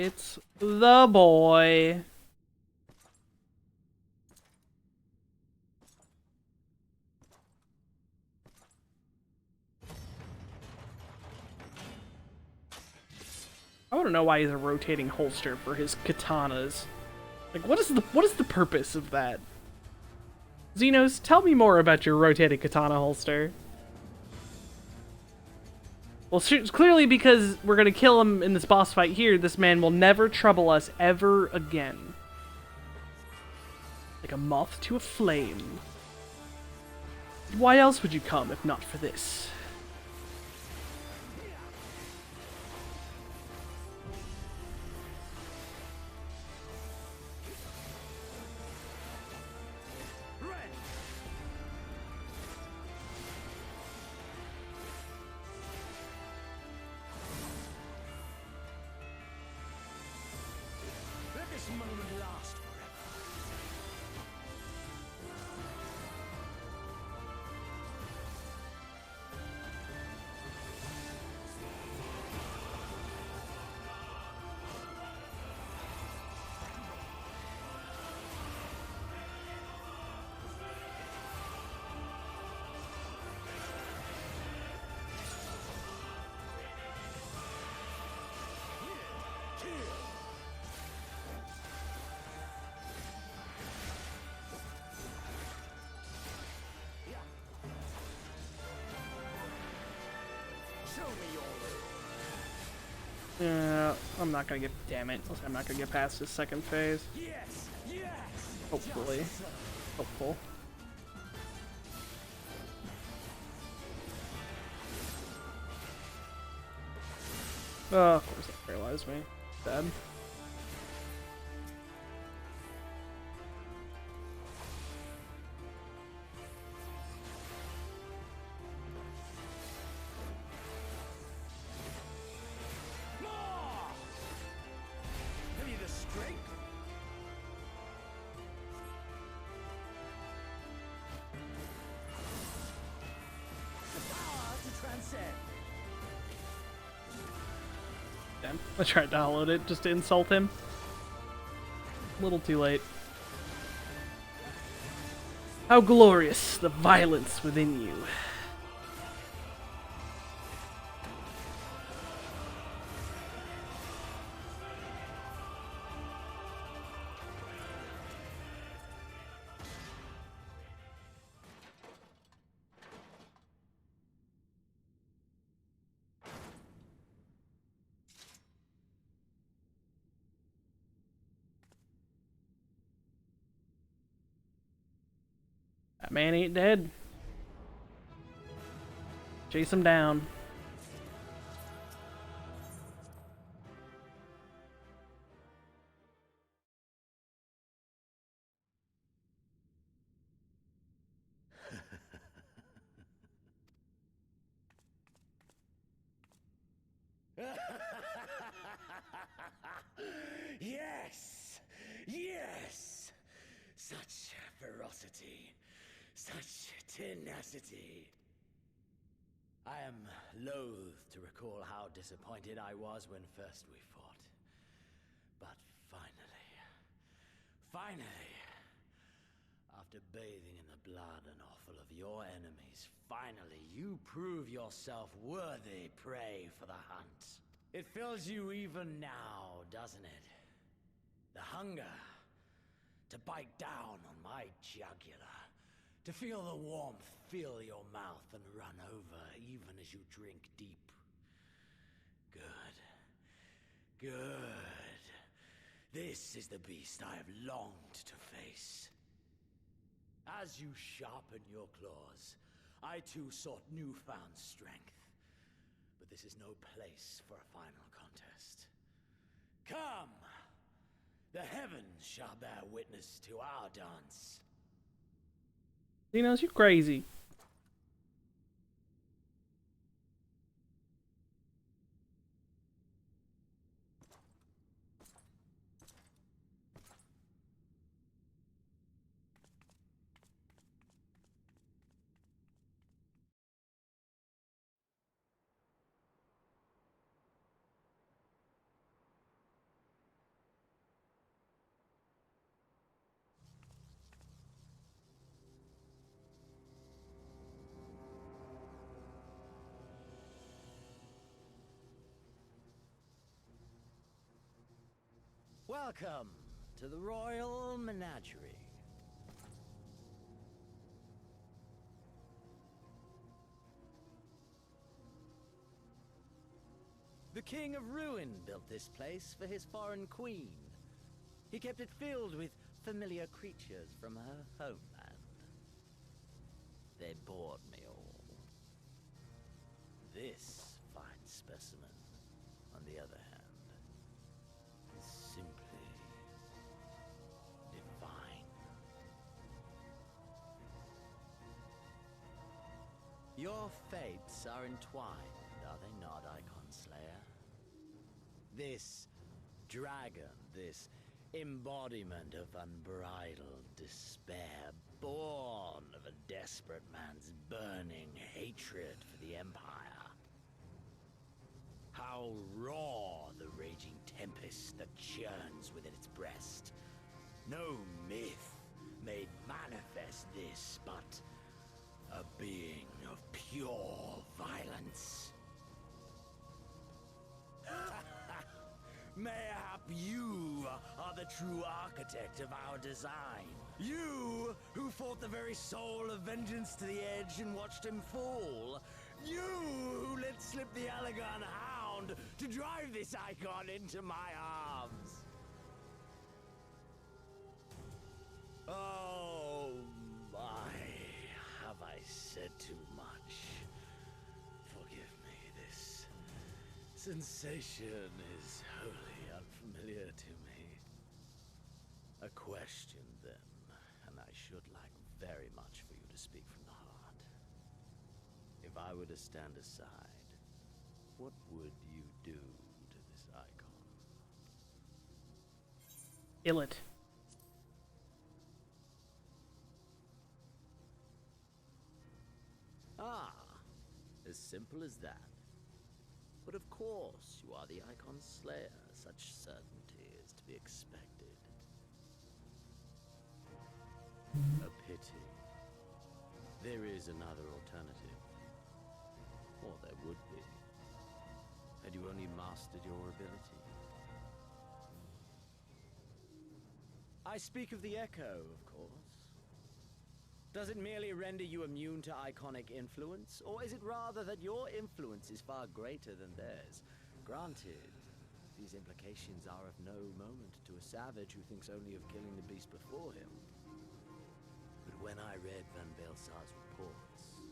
It's the boy. I want to know why he's a rotating holster for his katanas. Like, what is the purpose of that? Xenos, tell me more about your rotating katana holster. Well, clearly because we're gonna kill him in this boss fight here, this man will never trouble us ever again. Like a moth to a flame. Why else would you come if not for this? Let this moment last forever. Yeah, I'm not gonna get. Damn it! I'm not gonna get past this second phase. Yes, yes. Hopefully, hopeful. Oh, of course that paralyzed me. Bad. Have you the strength? The power to transcend. Damn, I tried to download it just to insult him. A little too late. How glorious the violence within you. That man ain't dead. Chase him down. Yes! Yes! Such ferocity. Such tenacity. I am loath to recall how disappointed I was when first we fought. But finally, after bathing in the blood and offal of your enemies, finally you prove yourself worthy prey for the hunt. It fills you even now, doesn't it? The hunger to bite down on my jugular, to feel the warmth fill your mouth and run over even as you drink deep. Good. This is the beast I have longed to face. As you sharpen your claws, I too sought newfound strength. But this is no place for a final contest. Come! The heavens shall bear witness to our dance. Xenos, you crazy. Welcome to the Royal Menagerie. The King of Ruin built this place for his foreign queen. He kept it filled with familiar creatures from her homeland. They bored me all. This fine specimen, on the other hand, is simply divine. Your fates are entwined, are they not, Icon Slayer? This dragon, this embodiment of unbridled despair, born of a desperate man's burning hatred for the Empire. How raw the raging tempest that churns within its breast. No myth made manifest this, but a being of pure violence. Mayhap you are the true architect of our design. You who fought the very soul of vengeance to the edge and watched him fall. You who let slip the Allegan hound to drive this icon into my arms. Oh my, have I said too much? Forgive me, this sensation is wholly unfamiliar to me. A question, then, and I should like very much for you to speak from the heart. If I were to stand aside, what would you do to this icon? Kill it. Ah, as simple as that. But of course, you are the Icon Slayer. Such certainty is to be expected. A pity. There is another alternative. Or there would be. Had you only mastered your ability. I speak of the Echo, of course. Does it merely render you immune to iconic influence, or is it rather that your influence is far greater than theirs? Granted, these implications are of no moment to a savage who thinks only of killing the beast before him. But when I read Van Belsar's reports,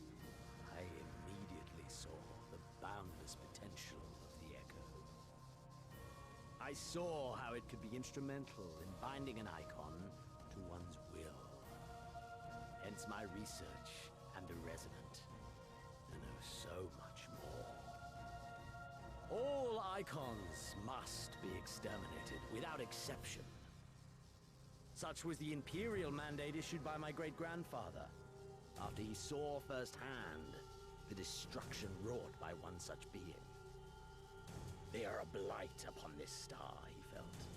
I immediately saw the boundless potential of the Echo. I saw how it could be instrumental in binding an icon to one's will. Hence my research and the Resonant, and oh, so much more. All icons must be exterminated, without exception. Such was the Imperial mandate issued by my great-grandfather, after he saw firsthand the destruction wrought by one such being. They are a blight upon this star, he felt.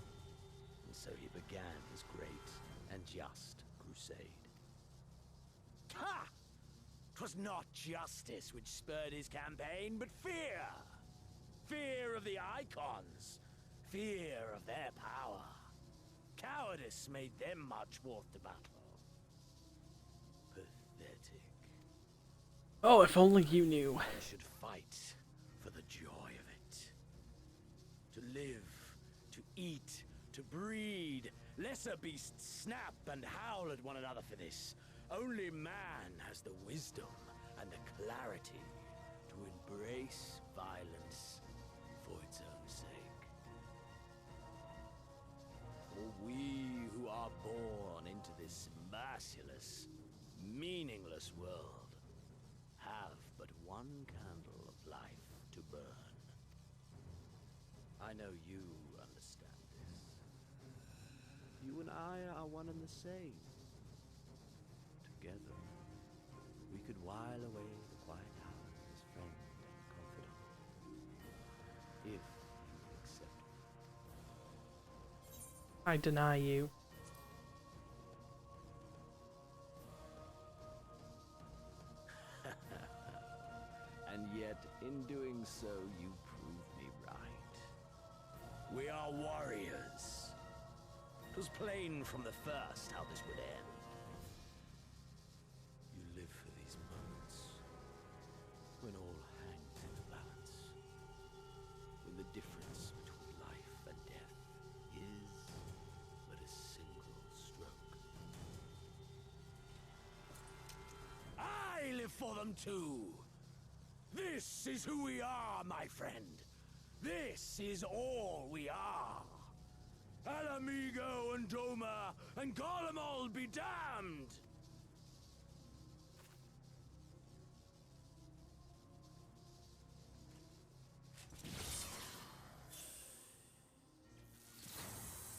And so he began his great and just crusade. Ha! 'Twas not justice which spurred his campaign, but fear! Fear of the Icons! Fear of their power! Cowardice made them march forth to battle. Pathetic. Oh, if only you knew. I should fight for the joy of it. To live, to eat, to breed. Lesser beasts snap and howl at one another for this. Only man has the wisdom and the clarity to embrace violence for its own sake. For we who are born into this merciless, meaningless world have but one candle of life to burn. I know you understand this. You and I are one and the same. Together, we could while away the quiet hours as friend and confidant, if you accept me. I deny you. And yet, in doing so, you prove me right. We are warriors, It was plain from the first how this would end. You live for these moments, when all hangs in the balance, when the difference between life and death is but a single stroke. I live for them too! This is who we are, my friend! This is all we are! Alamigo and Doma and Garlemald be damned!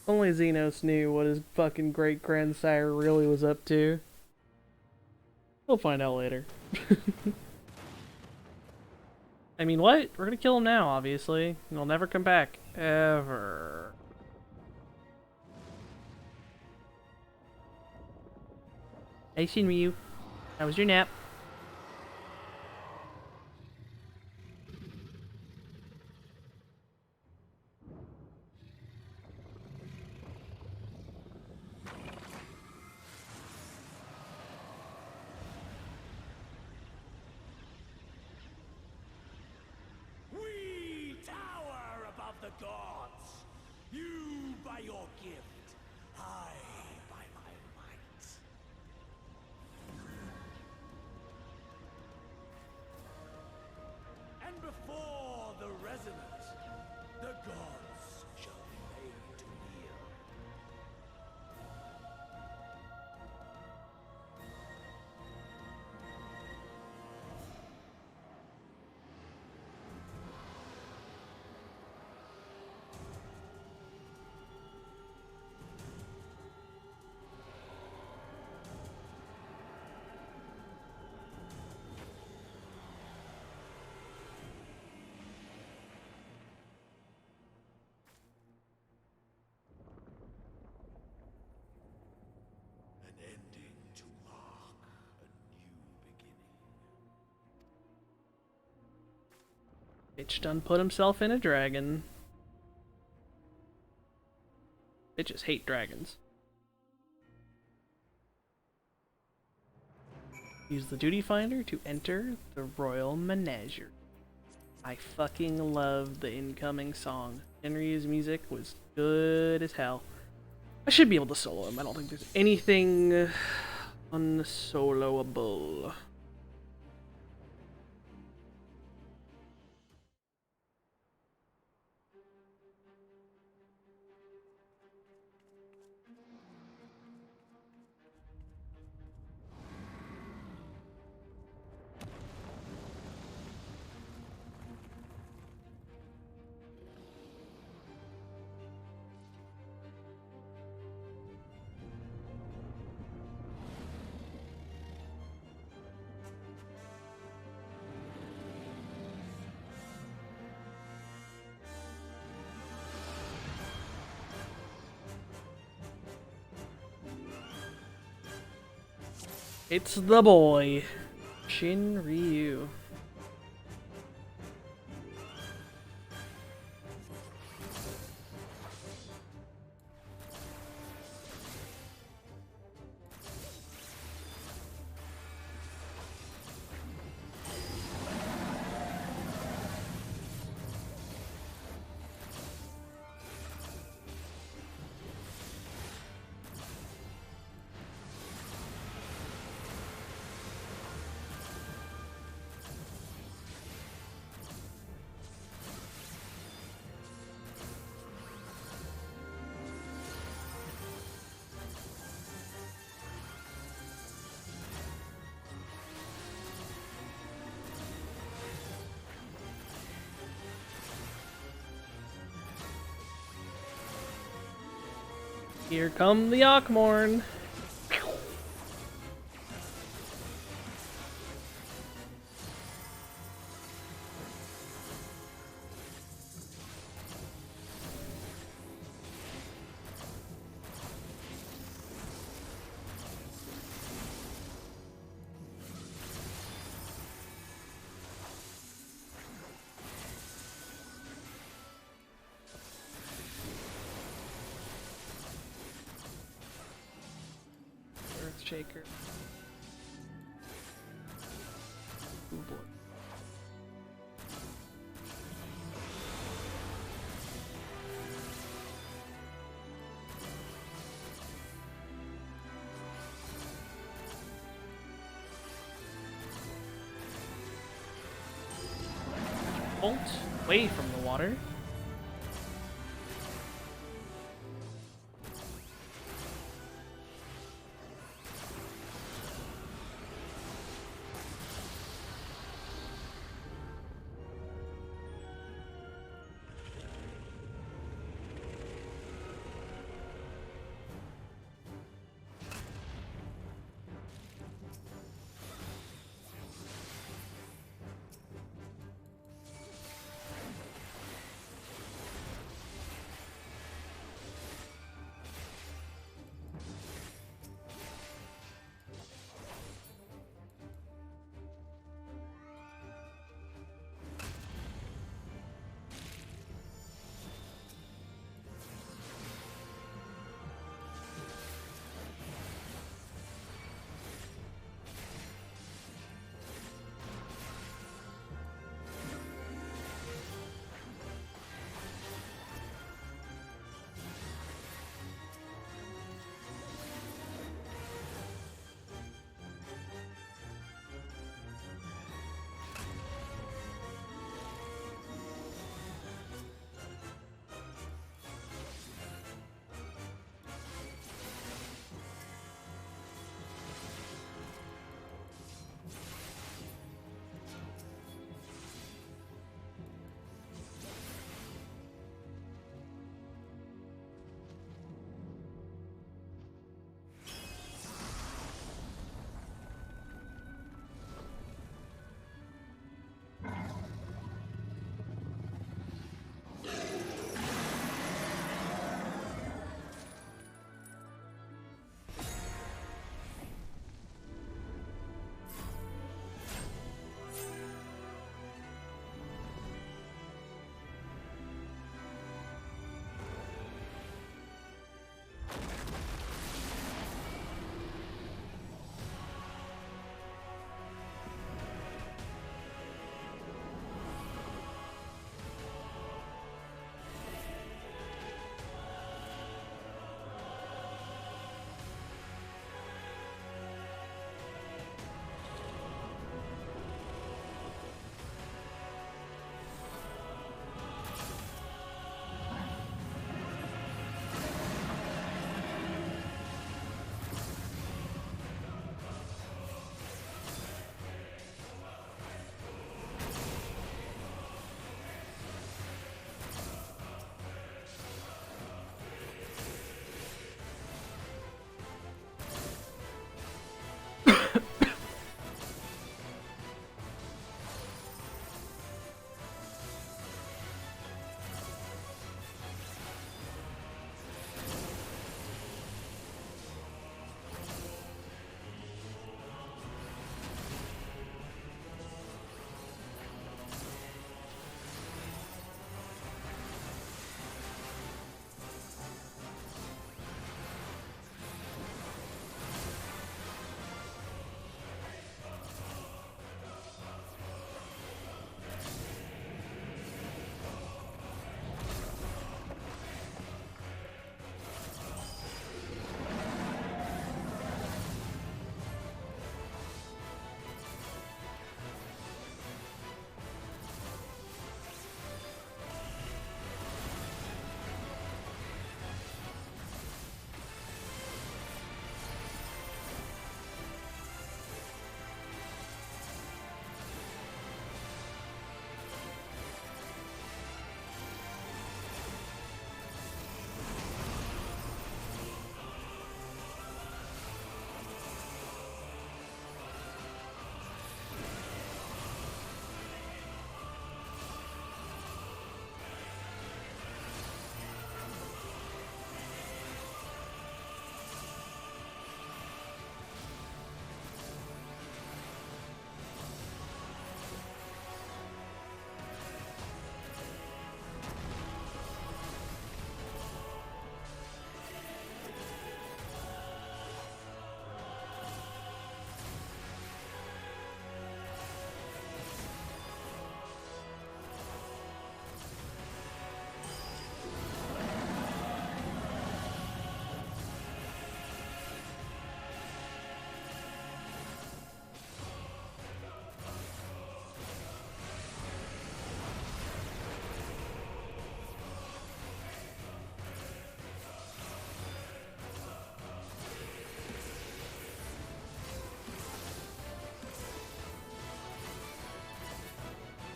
Only Xenos knew what his fucking great-grandsire really was up to. We'll find out later. I mean, what? We're gonna kill him now, obviously. And he'll never come back. Ever. Hey, Shinryu. How was your nap? We tower above the gods! You by your gift, I by my might. And before the resonance, the gods shall be made to kneel. An ending to mark a new beginning. Bitch done put himself in a dragon. Bitches hate dragons. Use the duty finder to enter the royal menagerie. I fucking love the incoming song. Henry's music was good as hell. I should be able to solo him. I don't think there's anything unsoloable. It's the boy, Shinryu. Here come the Akmorn. Shaker. Oh boy. Bolt away from the water.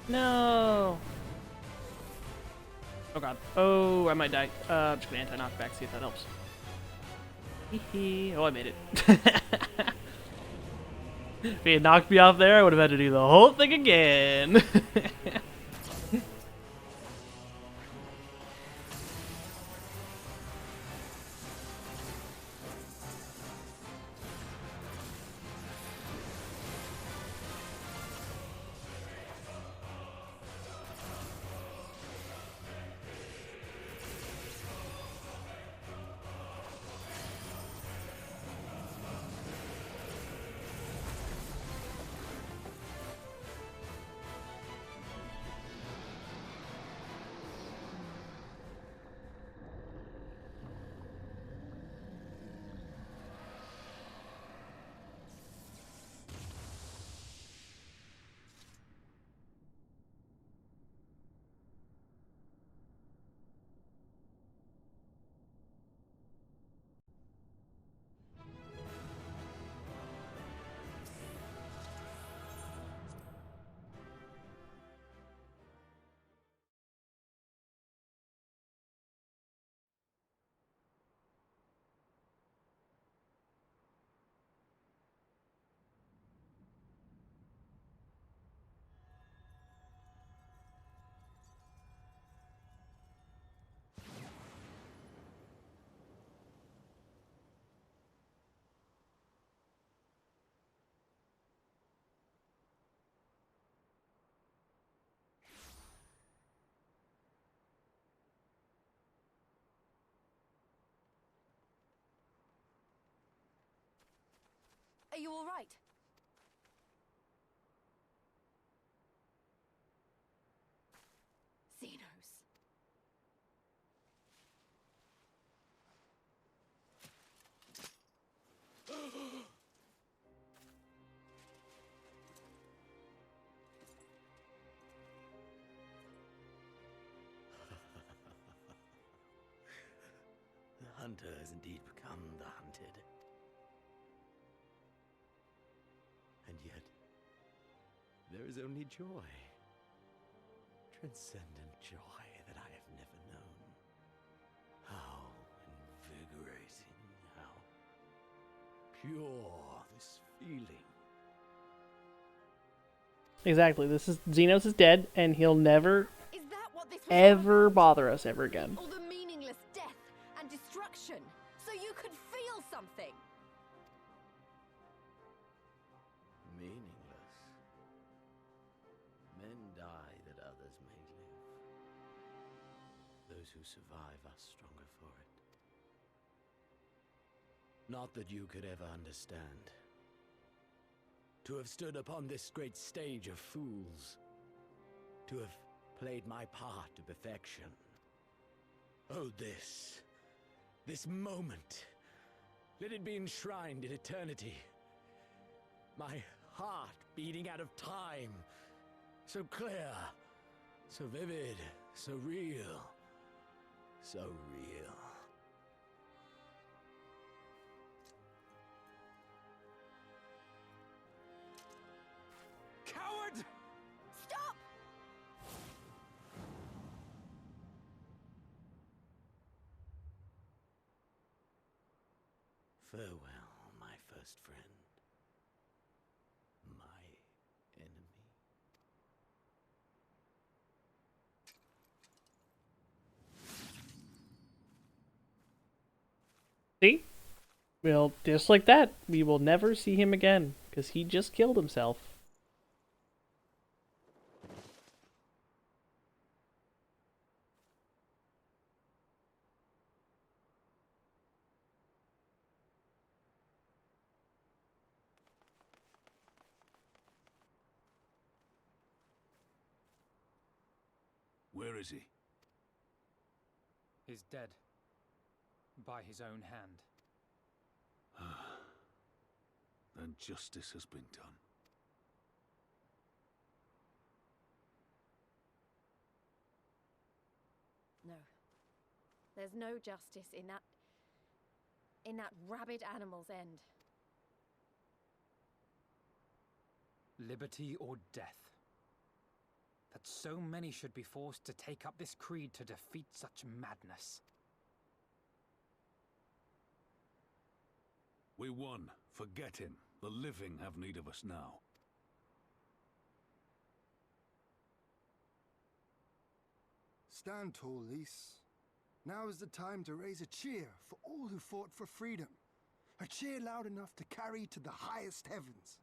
No. Oh god. Oh, I might die. I'm just gonna anti-knockback, see if that helps. Hee. Oh, I made it. If he had knocked me off there, I would have had to do the whole thing again. Are you all right? Xenos. The hunter has indeed become the hunted. And yet, there is only joy. Transcendent joy that I have never known. How invigorating, how pure this feeling. Exactly. This is Xenos is dead, and he'll never, ever bother us ever again. All the meaningless death and destruction, so you could feel something. Meaningless. Men die that others may live. Those who survive are stronger for it. Not that you could ever understand. To have stood upon this great stage of fools. To have played my part to perfection. Oh, this moment. Let it be enshrined in eternity. My heart beating out of time. So clear, so vivid, so real, so real. Coward! Stop! Farewell, my first friend. My enemy. See? Well, just like that, we will never see him again, because he just killed himself. Where is he? He's dead. By his own hand. Then justice has been done. No. There's no justice in that rabid animal's end. Liberty or death. that so many should be forced to take up this creed to defeat such madness. We won. Forget him. The living have need of us now. Stand tall, Lys. Now is the time to raise a cheer for all who fought for freedom. A cheer loud enough to carry to the highest heavens.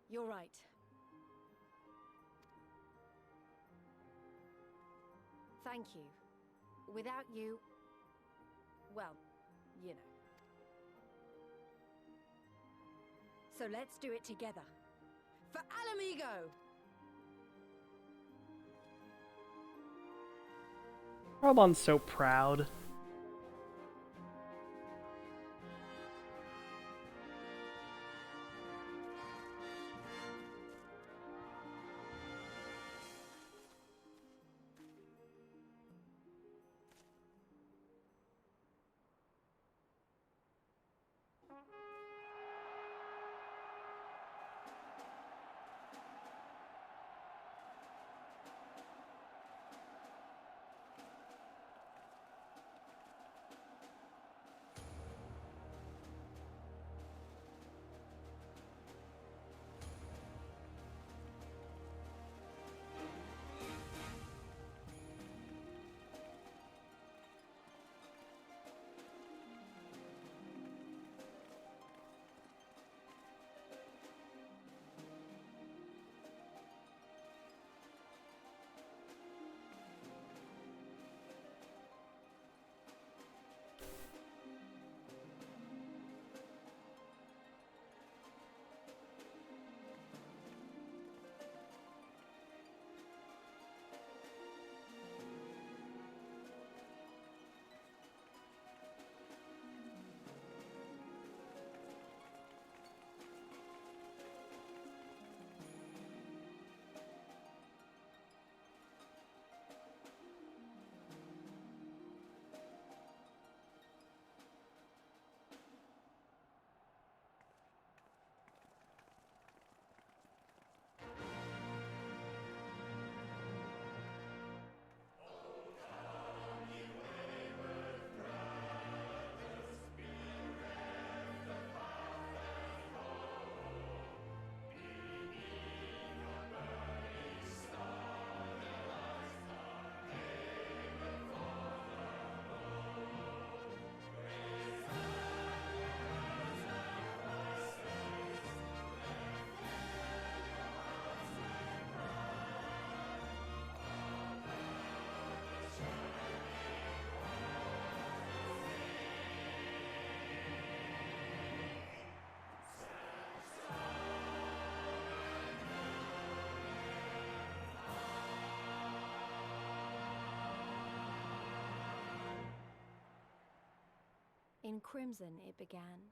You're right. Thank you. Without you... well, you know. So let's do it together. For Alamigo! Roman's so proud. In crimson it began,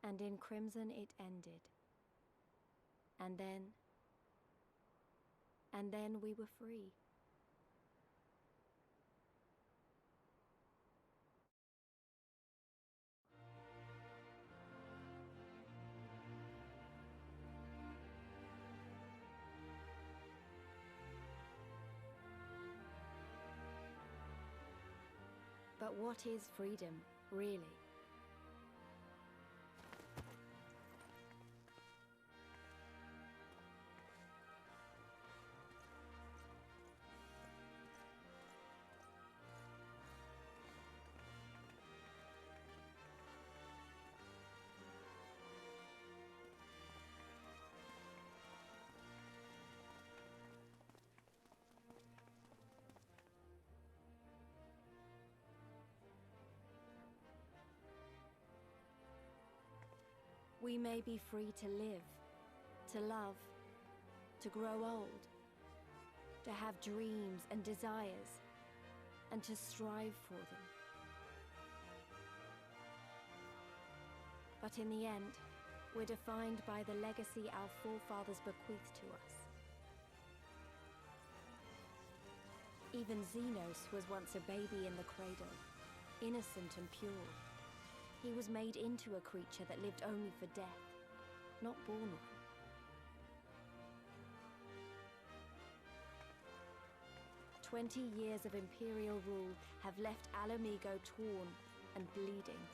and in crimson it ended. And then we were free. But what is freedom, really? We may be free to live, to love, to grow old, to have dreams and desires, and to strive for them. But in the end, we're defined by the legacy our forefathers bequeathed to us. Even Xenos was once a baby in the cradle, innocent and pure. He was made into a creature that lived only for death, not born one. "20 years of Imperial rule have left Alamigo torn and bleeding.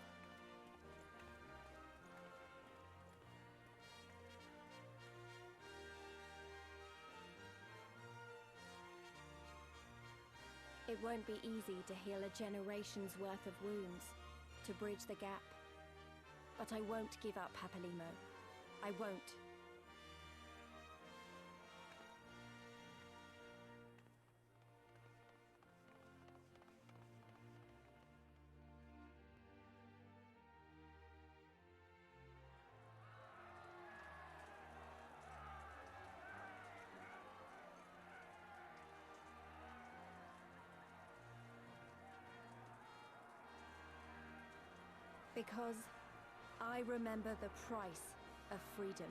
It won't be easy to heal a generation's worth of wounds, to bridge the gap. But I won't give up, Papalimo. I won't. Because I remember the price of freedom.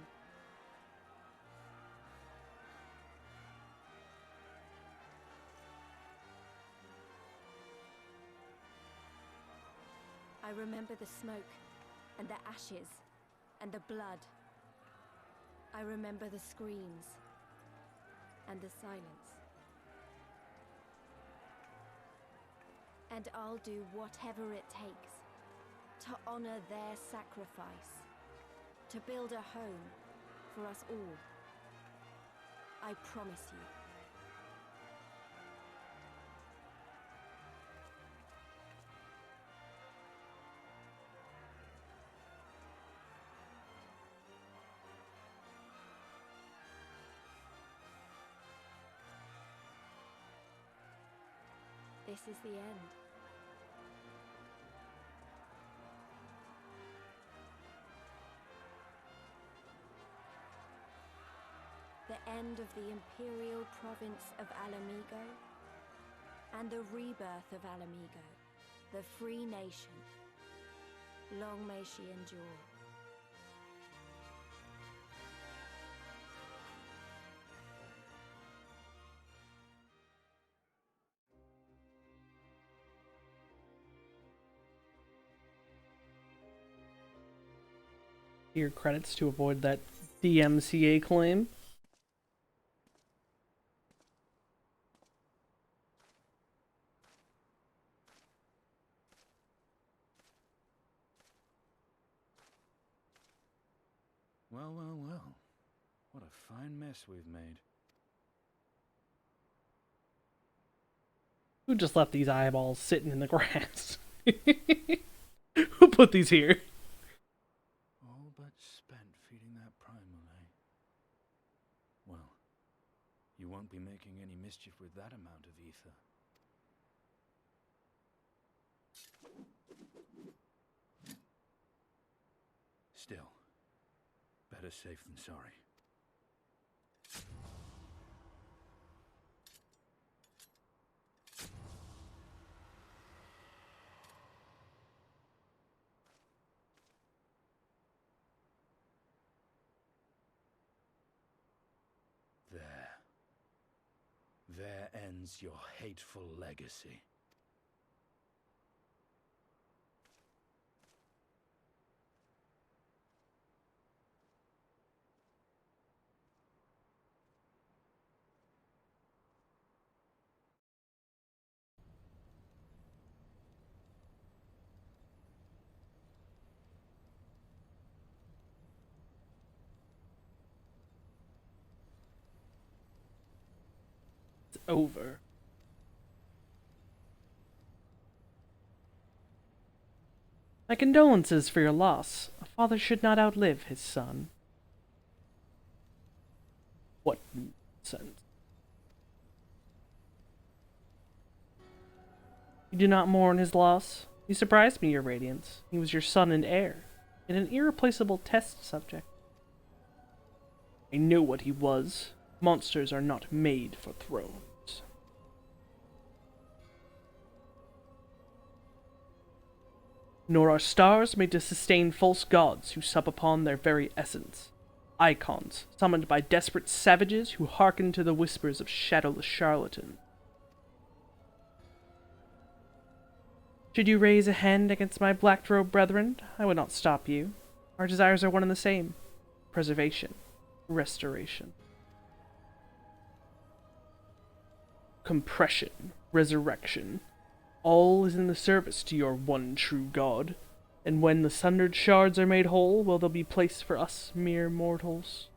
I remember the smoke, and the ashes, and the blood. I remember the screams, and the silence. And I'll do whatever it takes to honor their sacrifice, to build a home for us all. I promise you. This is the end. The end of the Imperial province of Alamigo, and the rebirth of Alamigo, the free nation. Long may she endure. Your credits to avoid that DMCA claim. Well, well, well. What a fine mess we've made. Who just left these eyeballs sitting in the grass? Who put these here? All but spent feeding that primal, eh? Well, you won't be making any mischief with that amount of ether. Still, better safe than sorry. There ends your hateful legacy. It's over. My condolences for your loss. A father should not outlive his son. What nonsense. You do not mourn his loss? You surprised me, your radiance. He was your son and heir, and an irreplaceable test subject. I know what he was. Monsters are not made for thrones. nor are stars made to sustain false gods who sup upon their very essence. Icons, summoned by desperate savages who hearken to the whispers of shadowless charlatans. Should you raise a hand against my black-robed brethren, I would not stop you. Our desires are one and the same. Preservation. Restoration. Compression. Resurrection. All is in the service to your one true God. And when the sundered shards are made whole, will there be place for us mere mortals?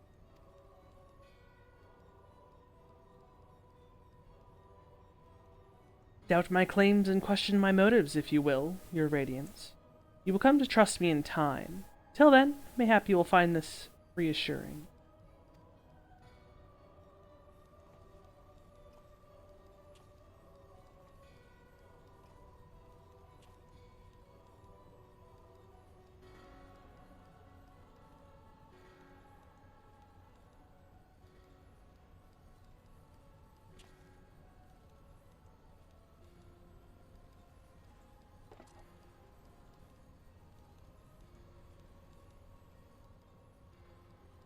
Doubt my claims and question my motives, if you will, your radiance. You will come to trust me in time. Till then, mayhap you will find this reassuring.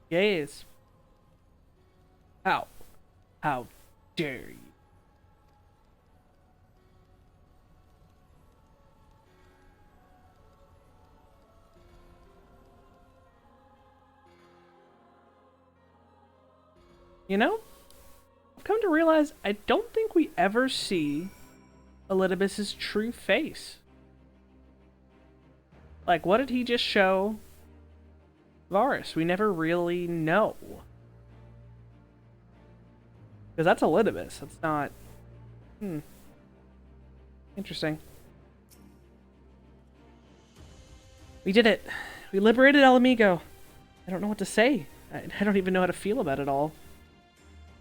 Yes. How dare you? You know, I've come to realize I don't think we ever see Elidibus's true face. Like, what did he just show Varus? We never really know. Because that's Elidibus. That's not... Interesting. We did it. We liberated Alamigo. I don't know what to say. I don't even know how to feel about it all.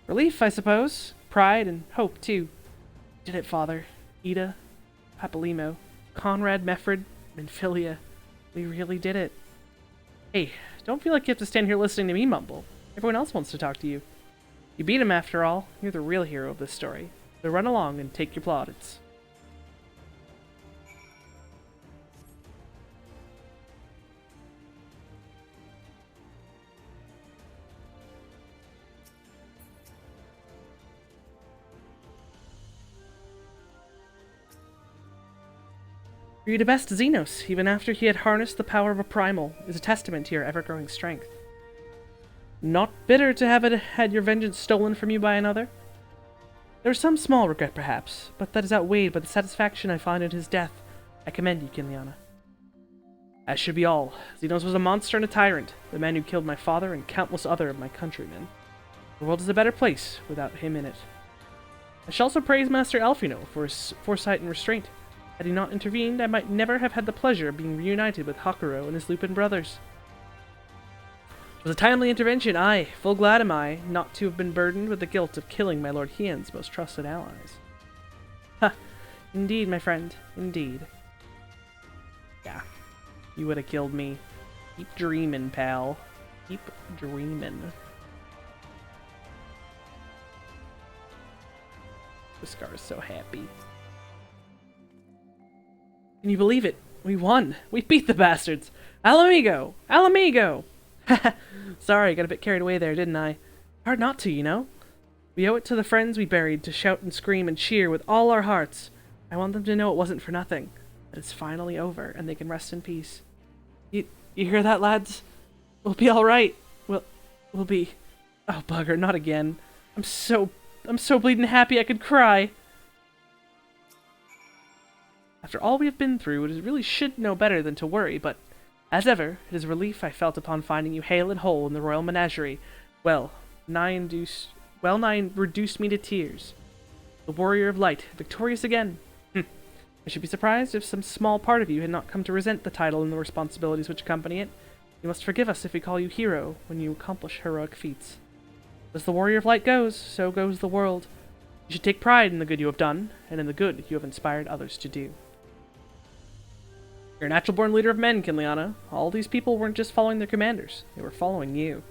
Relief, I suppose. Pride and hope, too. Did it, Father. Ida, Papalymo, Conrad, Meffred, Minfilia. We really did it. Hey, don't feel like you have to stand here listening to me mumble. Everyone else wants to talk to you. You beat him after all. You're the real hero of this story. So run along and take your plaudits. For you to best Xenos, even after he had harnessed the power of a primal, is a testament to your ever-growing strength. Not bitter to have had your vengeance stolen from you by another? There is some small regret, perhaps, but that is outweighed by the satisfaction I find in his death. I commend you, Kinliana. As should be all. Xenos was a monster and a tyrant, the man who killed my father and countless other of my countrymen. The world is a better place without him in it. I shall also praise Master Alfino for his foresight and restraint. Had he not intervened, I might never have had the pleasure of being reunited with Hakuro and his Lupin brothers. It was a timely intervention, aye. Full glad am I not to have been burdened with the guilt of killing my Lord Hien's most trusted allies. Ha! Indeed, my friend. Indeed. Yeah. You would have killed me. Keep dreamin', pal. Keep dreamin'. Scar's so happy. Can you believe it? We won! We beat the bastards! Alamigo! Alamigo! Sorry, got a bit carried away there, didn't I? Hard not to, you know? We owe it to the friends we buried to shout and scream and cheer with all our hearts. I want them to know it wasn't for nothing. That it's finally over, and they can rest in peace. You hear that, lads? We'll be alright. We'll be... Oh, bugger, not again. I'm so bleeding happy I could cry. After all we have been through, it really should know better than to worry, but, as ever, it is a relief I felt upon finding you hale and whole in the royal menagerie. Well nigh reduced me to tears. The warrior of light, victorious again. I should be surprised if some small part of you had not come to resent the title and the responsibilities which accompany it. You must forgive us if we call you hero when you accomplish heroic feats. As the warrior of light goes, so goes the world. You should take pride in the good you have done, and in the good you have inspired others to do. You're a natural-born leader of men, Kinliana. All these people weren't just following their commanders. They were following you.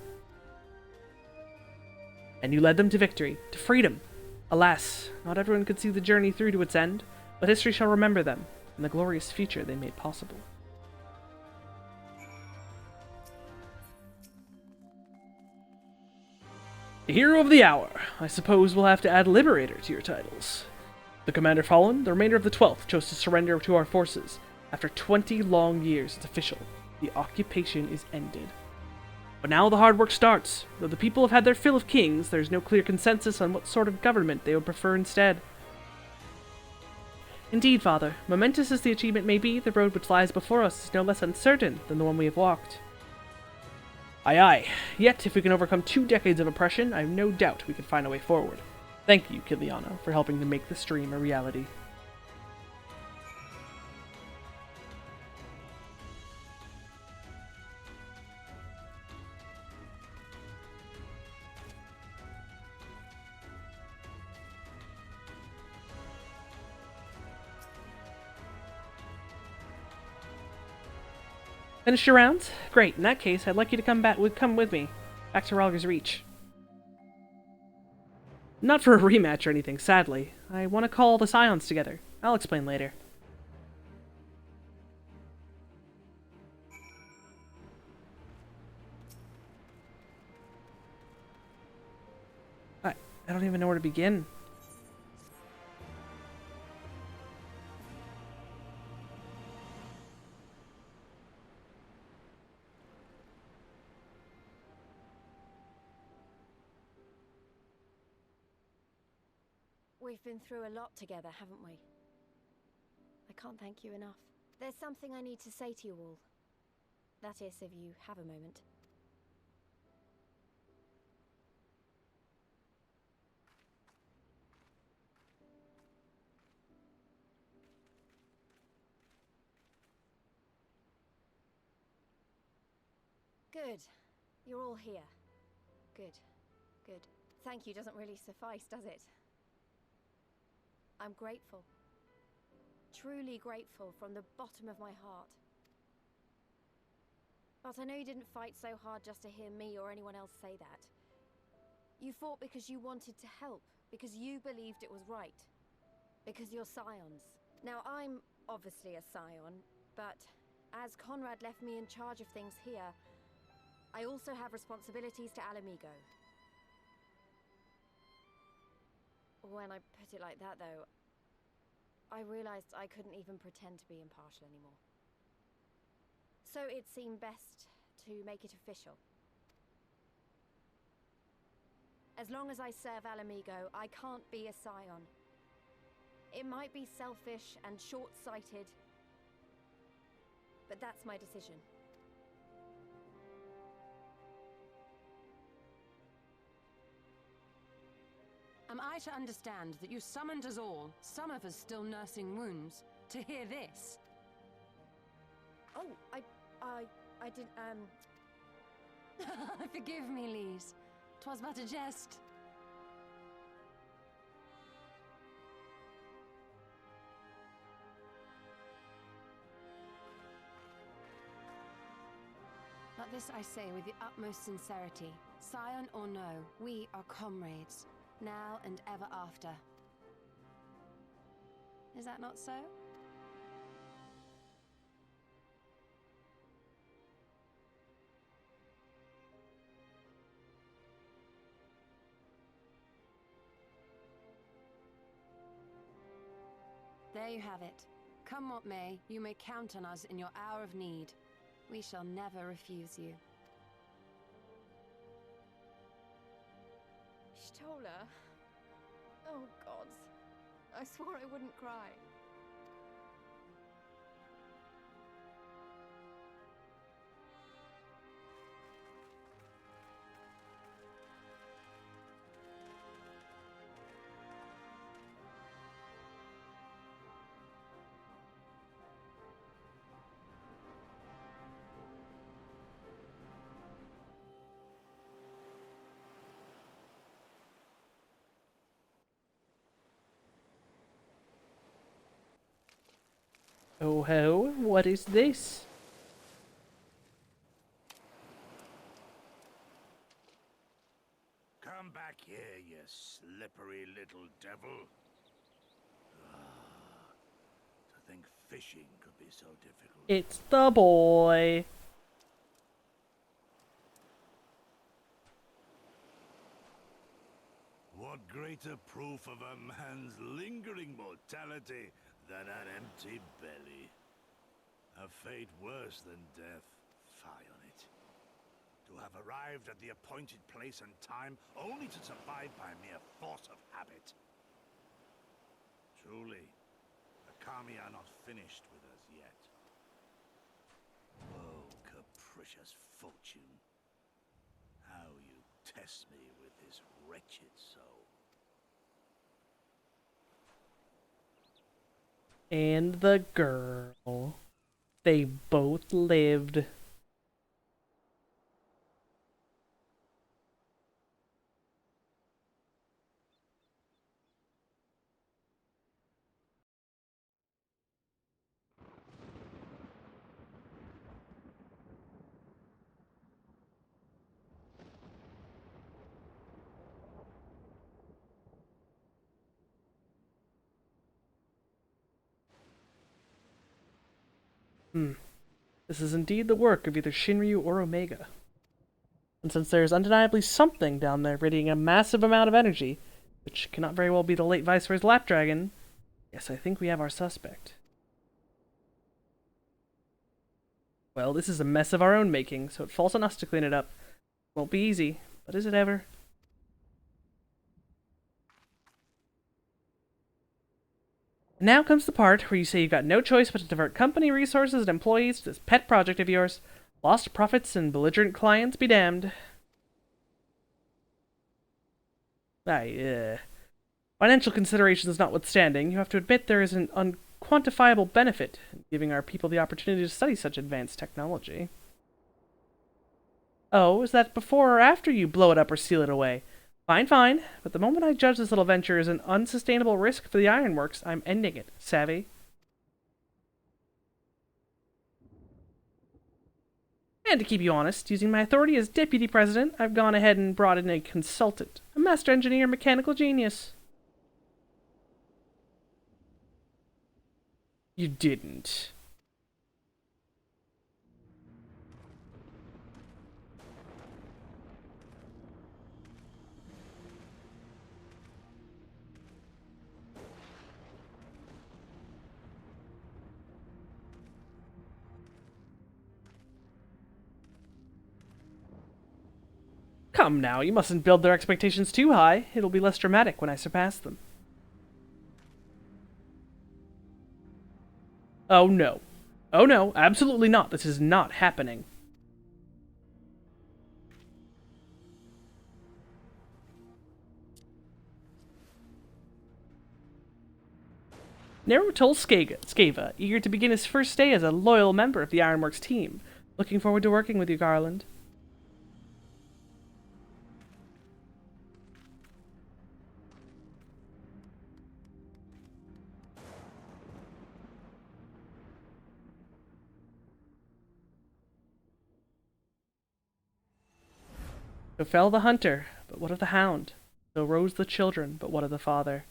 And you led them to victory, to freedom. Alas, not everyone could see the journey through to its end, but history shall remember them, and the glorious future they made possible. Hero of the Hour. I suppose we'll have to add Liberator to your titles. The commander fallen, the remainder of the 12th chose to surrender to our forces. After 20 long years, it's official. The occupation is ended. But now the hard work starts. Though the people have had their fill of kings, there's no clear consensus on what sort of government they would prefer instead. Indeed, Father, momentous as the achievement may be, the road which lies before us is no less uncertain than the one we have walked. Aye aye. Yet, if we can overcome 2 decades of oppression, I have no doubt we can find a way forward. Thank you, Kiliana, for helping to make this dream a reality. Finished your rounds? Great. In that case, I'd like you to come with me. Back to Ralger's Reach. Not for a rematch or anything, sadly. I want to call the Scions together. I'll explain later. I don't even know where to begin. We've been through a lot together, haven't we? I can't thank you enough. There's something I need to say to you all. That is, if you have a moment. Good. You're all here. Good. Good. Thank you doesn't really suffice, does it? I'm grateful. Truly grateful from the bottom of my heart. But I know you didn't fight so hard just to hear me or anyone else say that. You fought because you wanted to help, because you believed it was right. Because you're Scions. Now, I'm obviously a Scion, but as Conrad left me in charge of things here, I also have responsibilities to Alamigo. When I put it like that, though, I realized I couldn't even pretend to be impartial anymore. So it seemed best to make it official. As long as I serve Alamigo, I can't be a Scion. It might be selfish and short-sighted, but that's my decision. Am I to understand that you summoned us all, some of us still nursing wounds, to hear this? Oh, I didn't, Forgive me, Lise. 'Twas but a jest. But this I say with the utmost sincerity. Scion or no, we are comrades. Now and ever after. Is that not so? There you have it. Come what may, you may count on us in your hour of need. We shall never refuse you. Stola? Oh, gods. I swore I wouldn't cry. Oh ho, what is this? Come back here, you slippery little devil. To think fishing could be so difficult. It's the boy. What greater proof of a man's lingering mortality than an empty belly? A fate worse than death, fie on it. To have arrived at the appointed place and time only to survive by mere force of habit. Truly, the Kami are not finished with us yet. Oh, capricious fortune. How you test me with this wretched soul. And the girl. They both lived. This is indeed the work of either Shinryu or Omega. And since there is undeniably something down there radiating a massive amount of energy, which cannot very well be the late Viceroy's Lapdragon, yes, I think we have our suspect. Well, this is a mess of our own making, so it falls on us to clean it up. Won't be easy, but is it ever? Now comes the part where you say you've got no choice but to divert company resources and employees to this pet project of yours. Lost profits and belligerent clients be damned. Financial considerations notwithstanding, you have to admit there is an unquantifiable benefit in giving our people the opportunity to study such advanced technology. Oh, is that before or after you blow it up or seal it away? Fine, fine, but the moment I judge this little venture as an unsustainable risk for the ironworks, I'm ending it, savvy? And to keep you honest, using my authority as deputy president, I've gone ahead and brought in a consultant, a master engineer mechanical genius. You didn't. Come now, you mustn't build their expectations too high. It'll be less dramatic when I surpass them. Oh no. Oh no, absolutely not. This is not happening. Naruto Skava, eager to begin his first day as a loyal member of the Ironworks team. Looking forward to working with you, Garland. So fell the hunter, but what of the hound? So rose the children, but what of the father?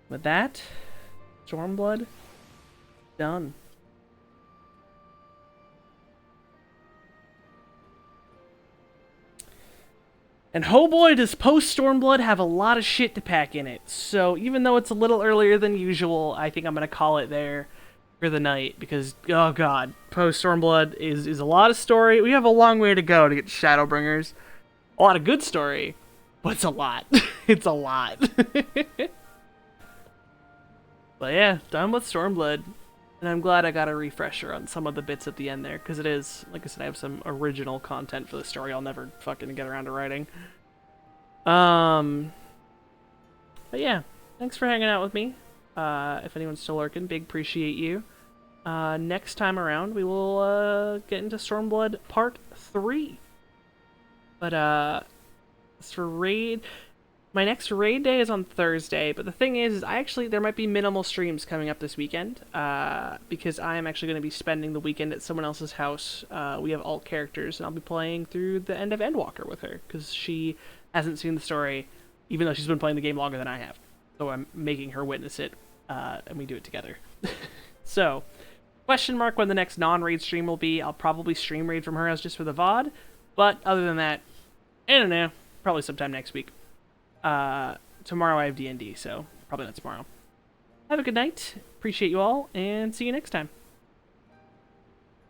With that, Stormblood, done. And oh boy, does post-Stormblood have a lot of shit to pack in it. So even though it's a little earlier than usual, I think I'm going to call it there for the night. Because, oh god, post-Stormblood is a lot of story. We have a long way to go to get Shadowbringers. A lot of good story, but it's a lot. It's a lot. But yeah, done with Stormblood. And I'm glad I got a refresher on some of the bits at the end there, because it is, like I said, I have some original content for the story I'll never fucking get around to writing. But yeah, thanks for hanging out with me. If anyone's still lurking, big appreciate you. Next time around, we will get into Stormblood Part 3. But as for raid... My next raid day is on Thursday, but the thing is there might be minimal streams coming up this weekend, because I am actually going to be spending the weekend at someone else's house. We have alt characters, and I'll be playing through the end of Endwalker with her, because she hasn't seen the story, even though she's been playing the game longer than I have. So I'm making her witness it, and we do it together. So, Question mark when the next non-raid stream will be. I'll probably stream raid from her house just for the VOD. But other than that, I don't know. Probably sometime next week. Tomorrow I have D&D, so probably not tomorrow. Have a good night. Appreciate you all, and see you next time.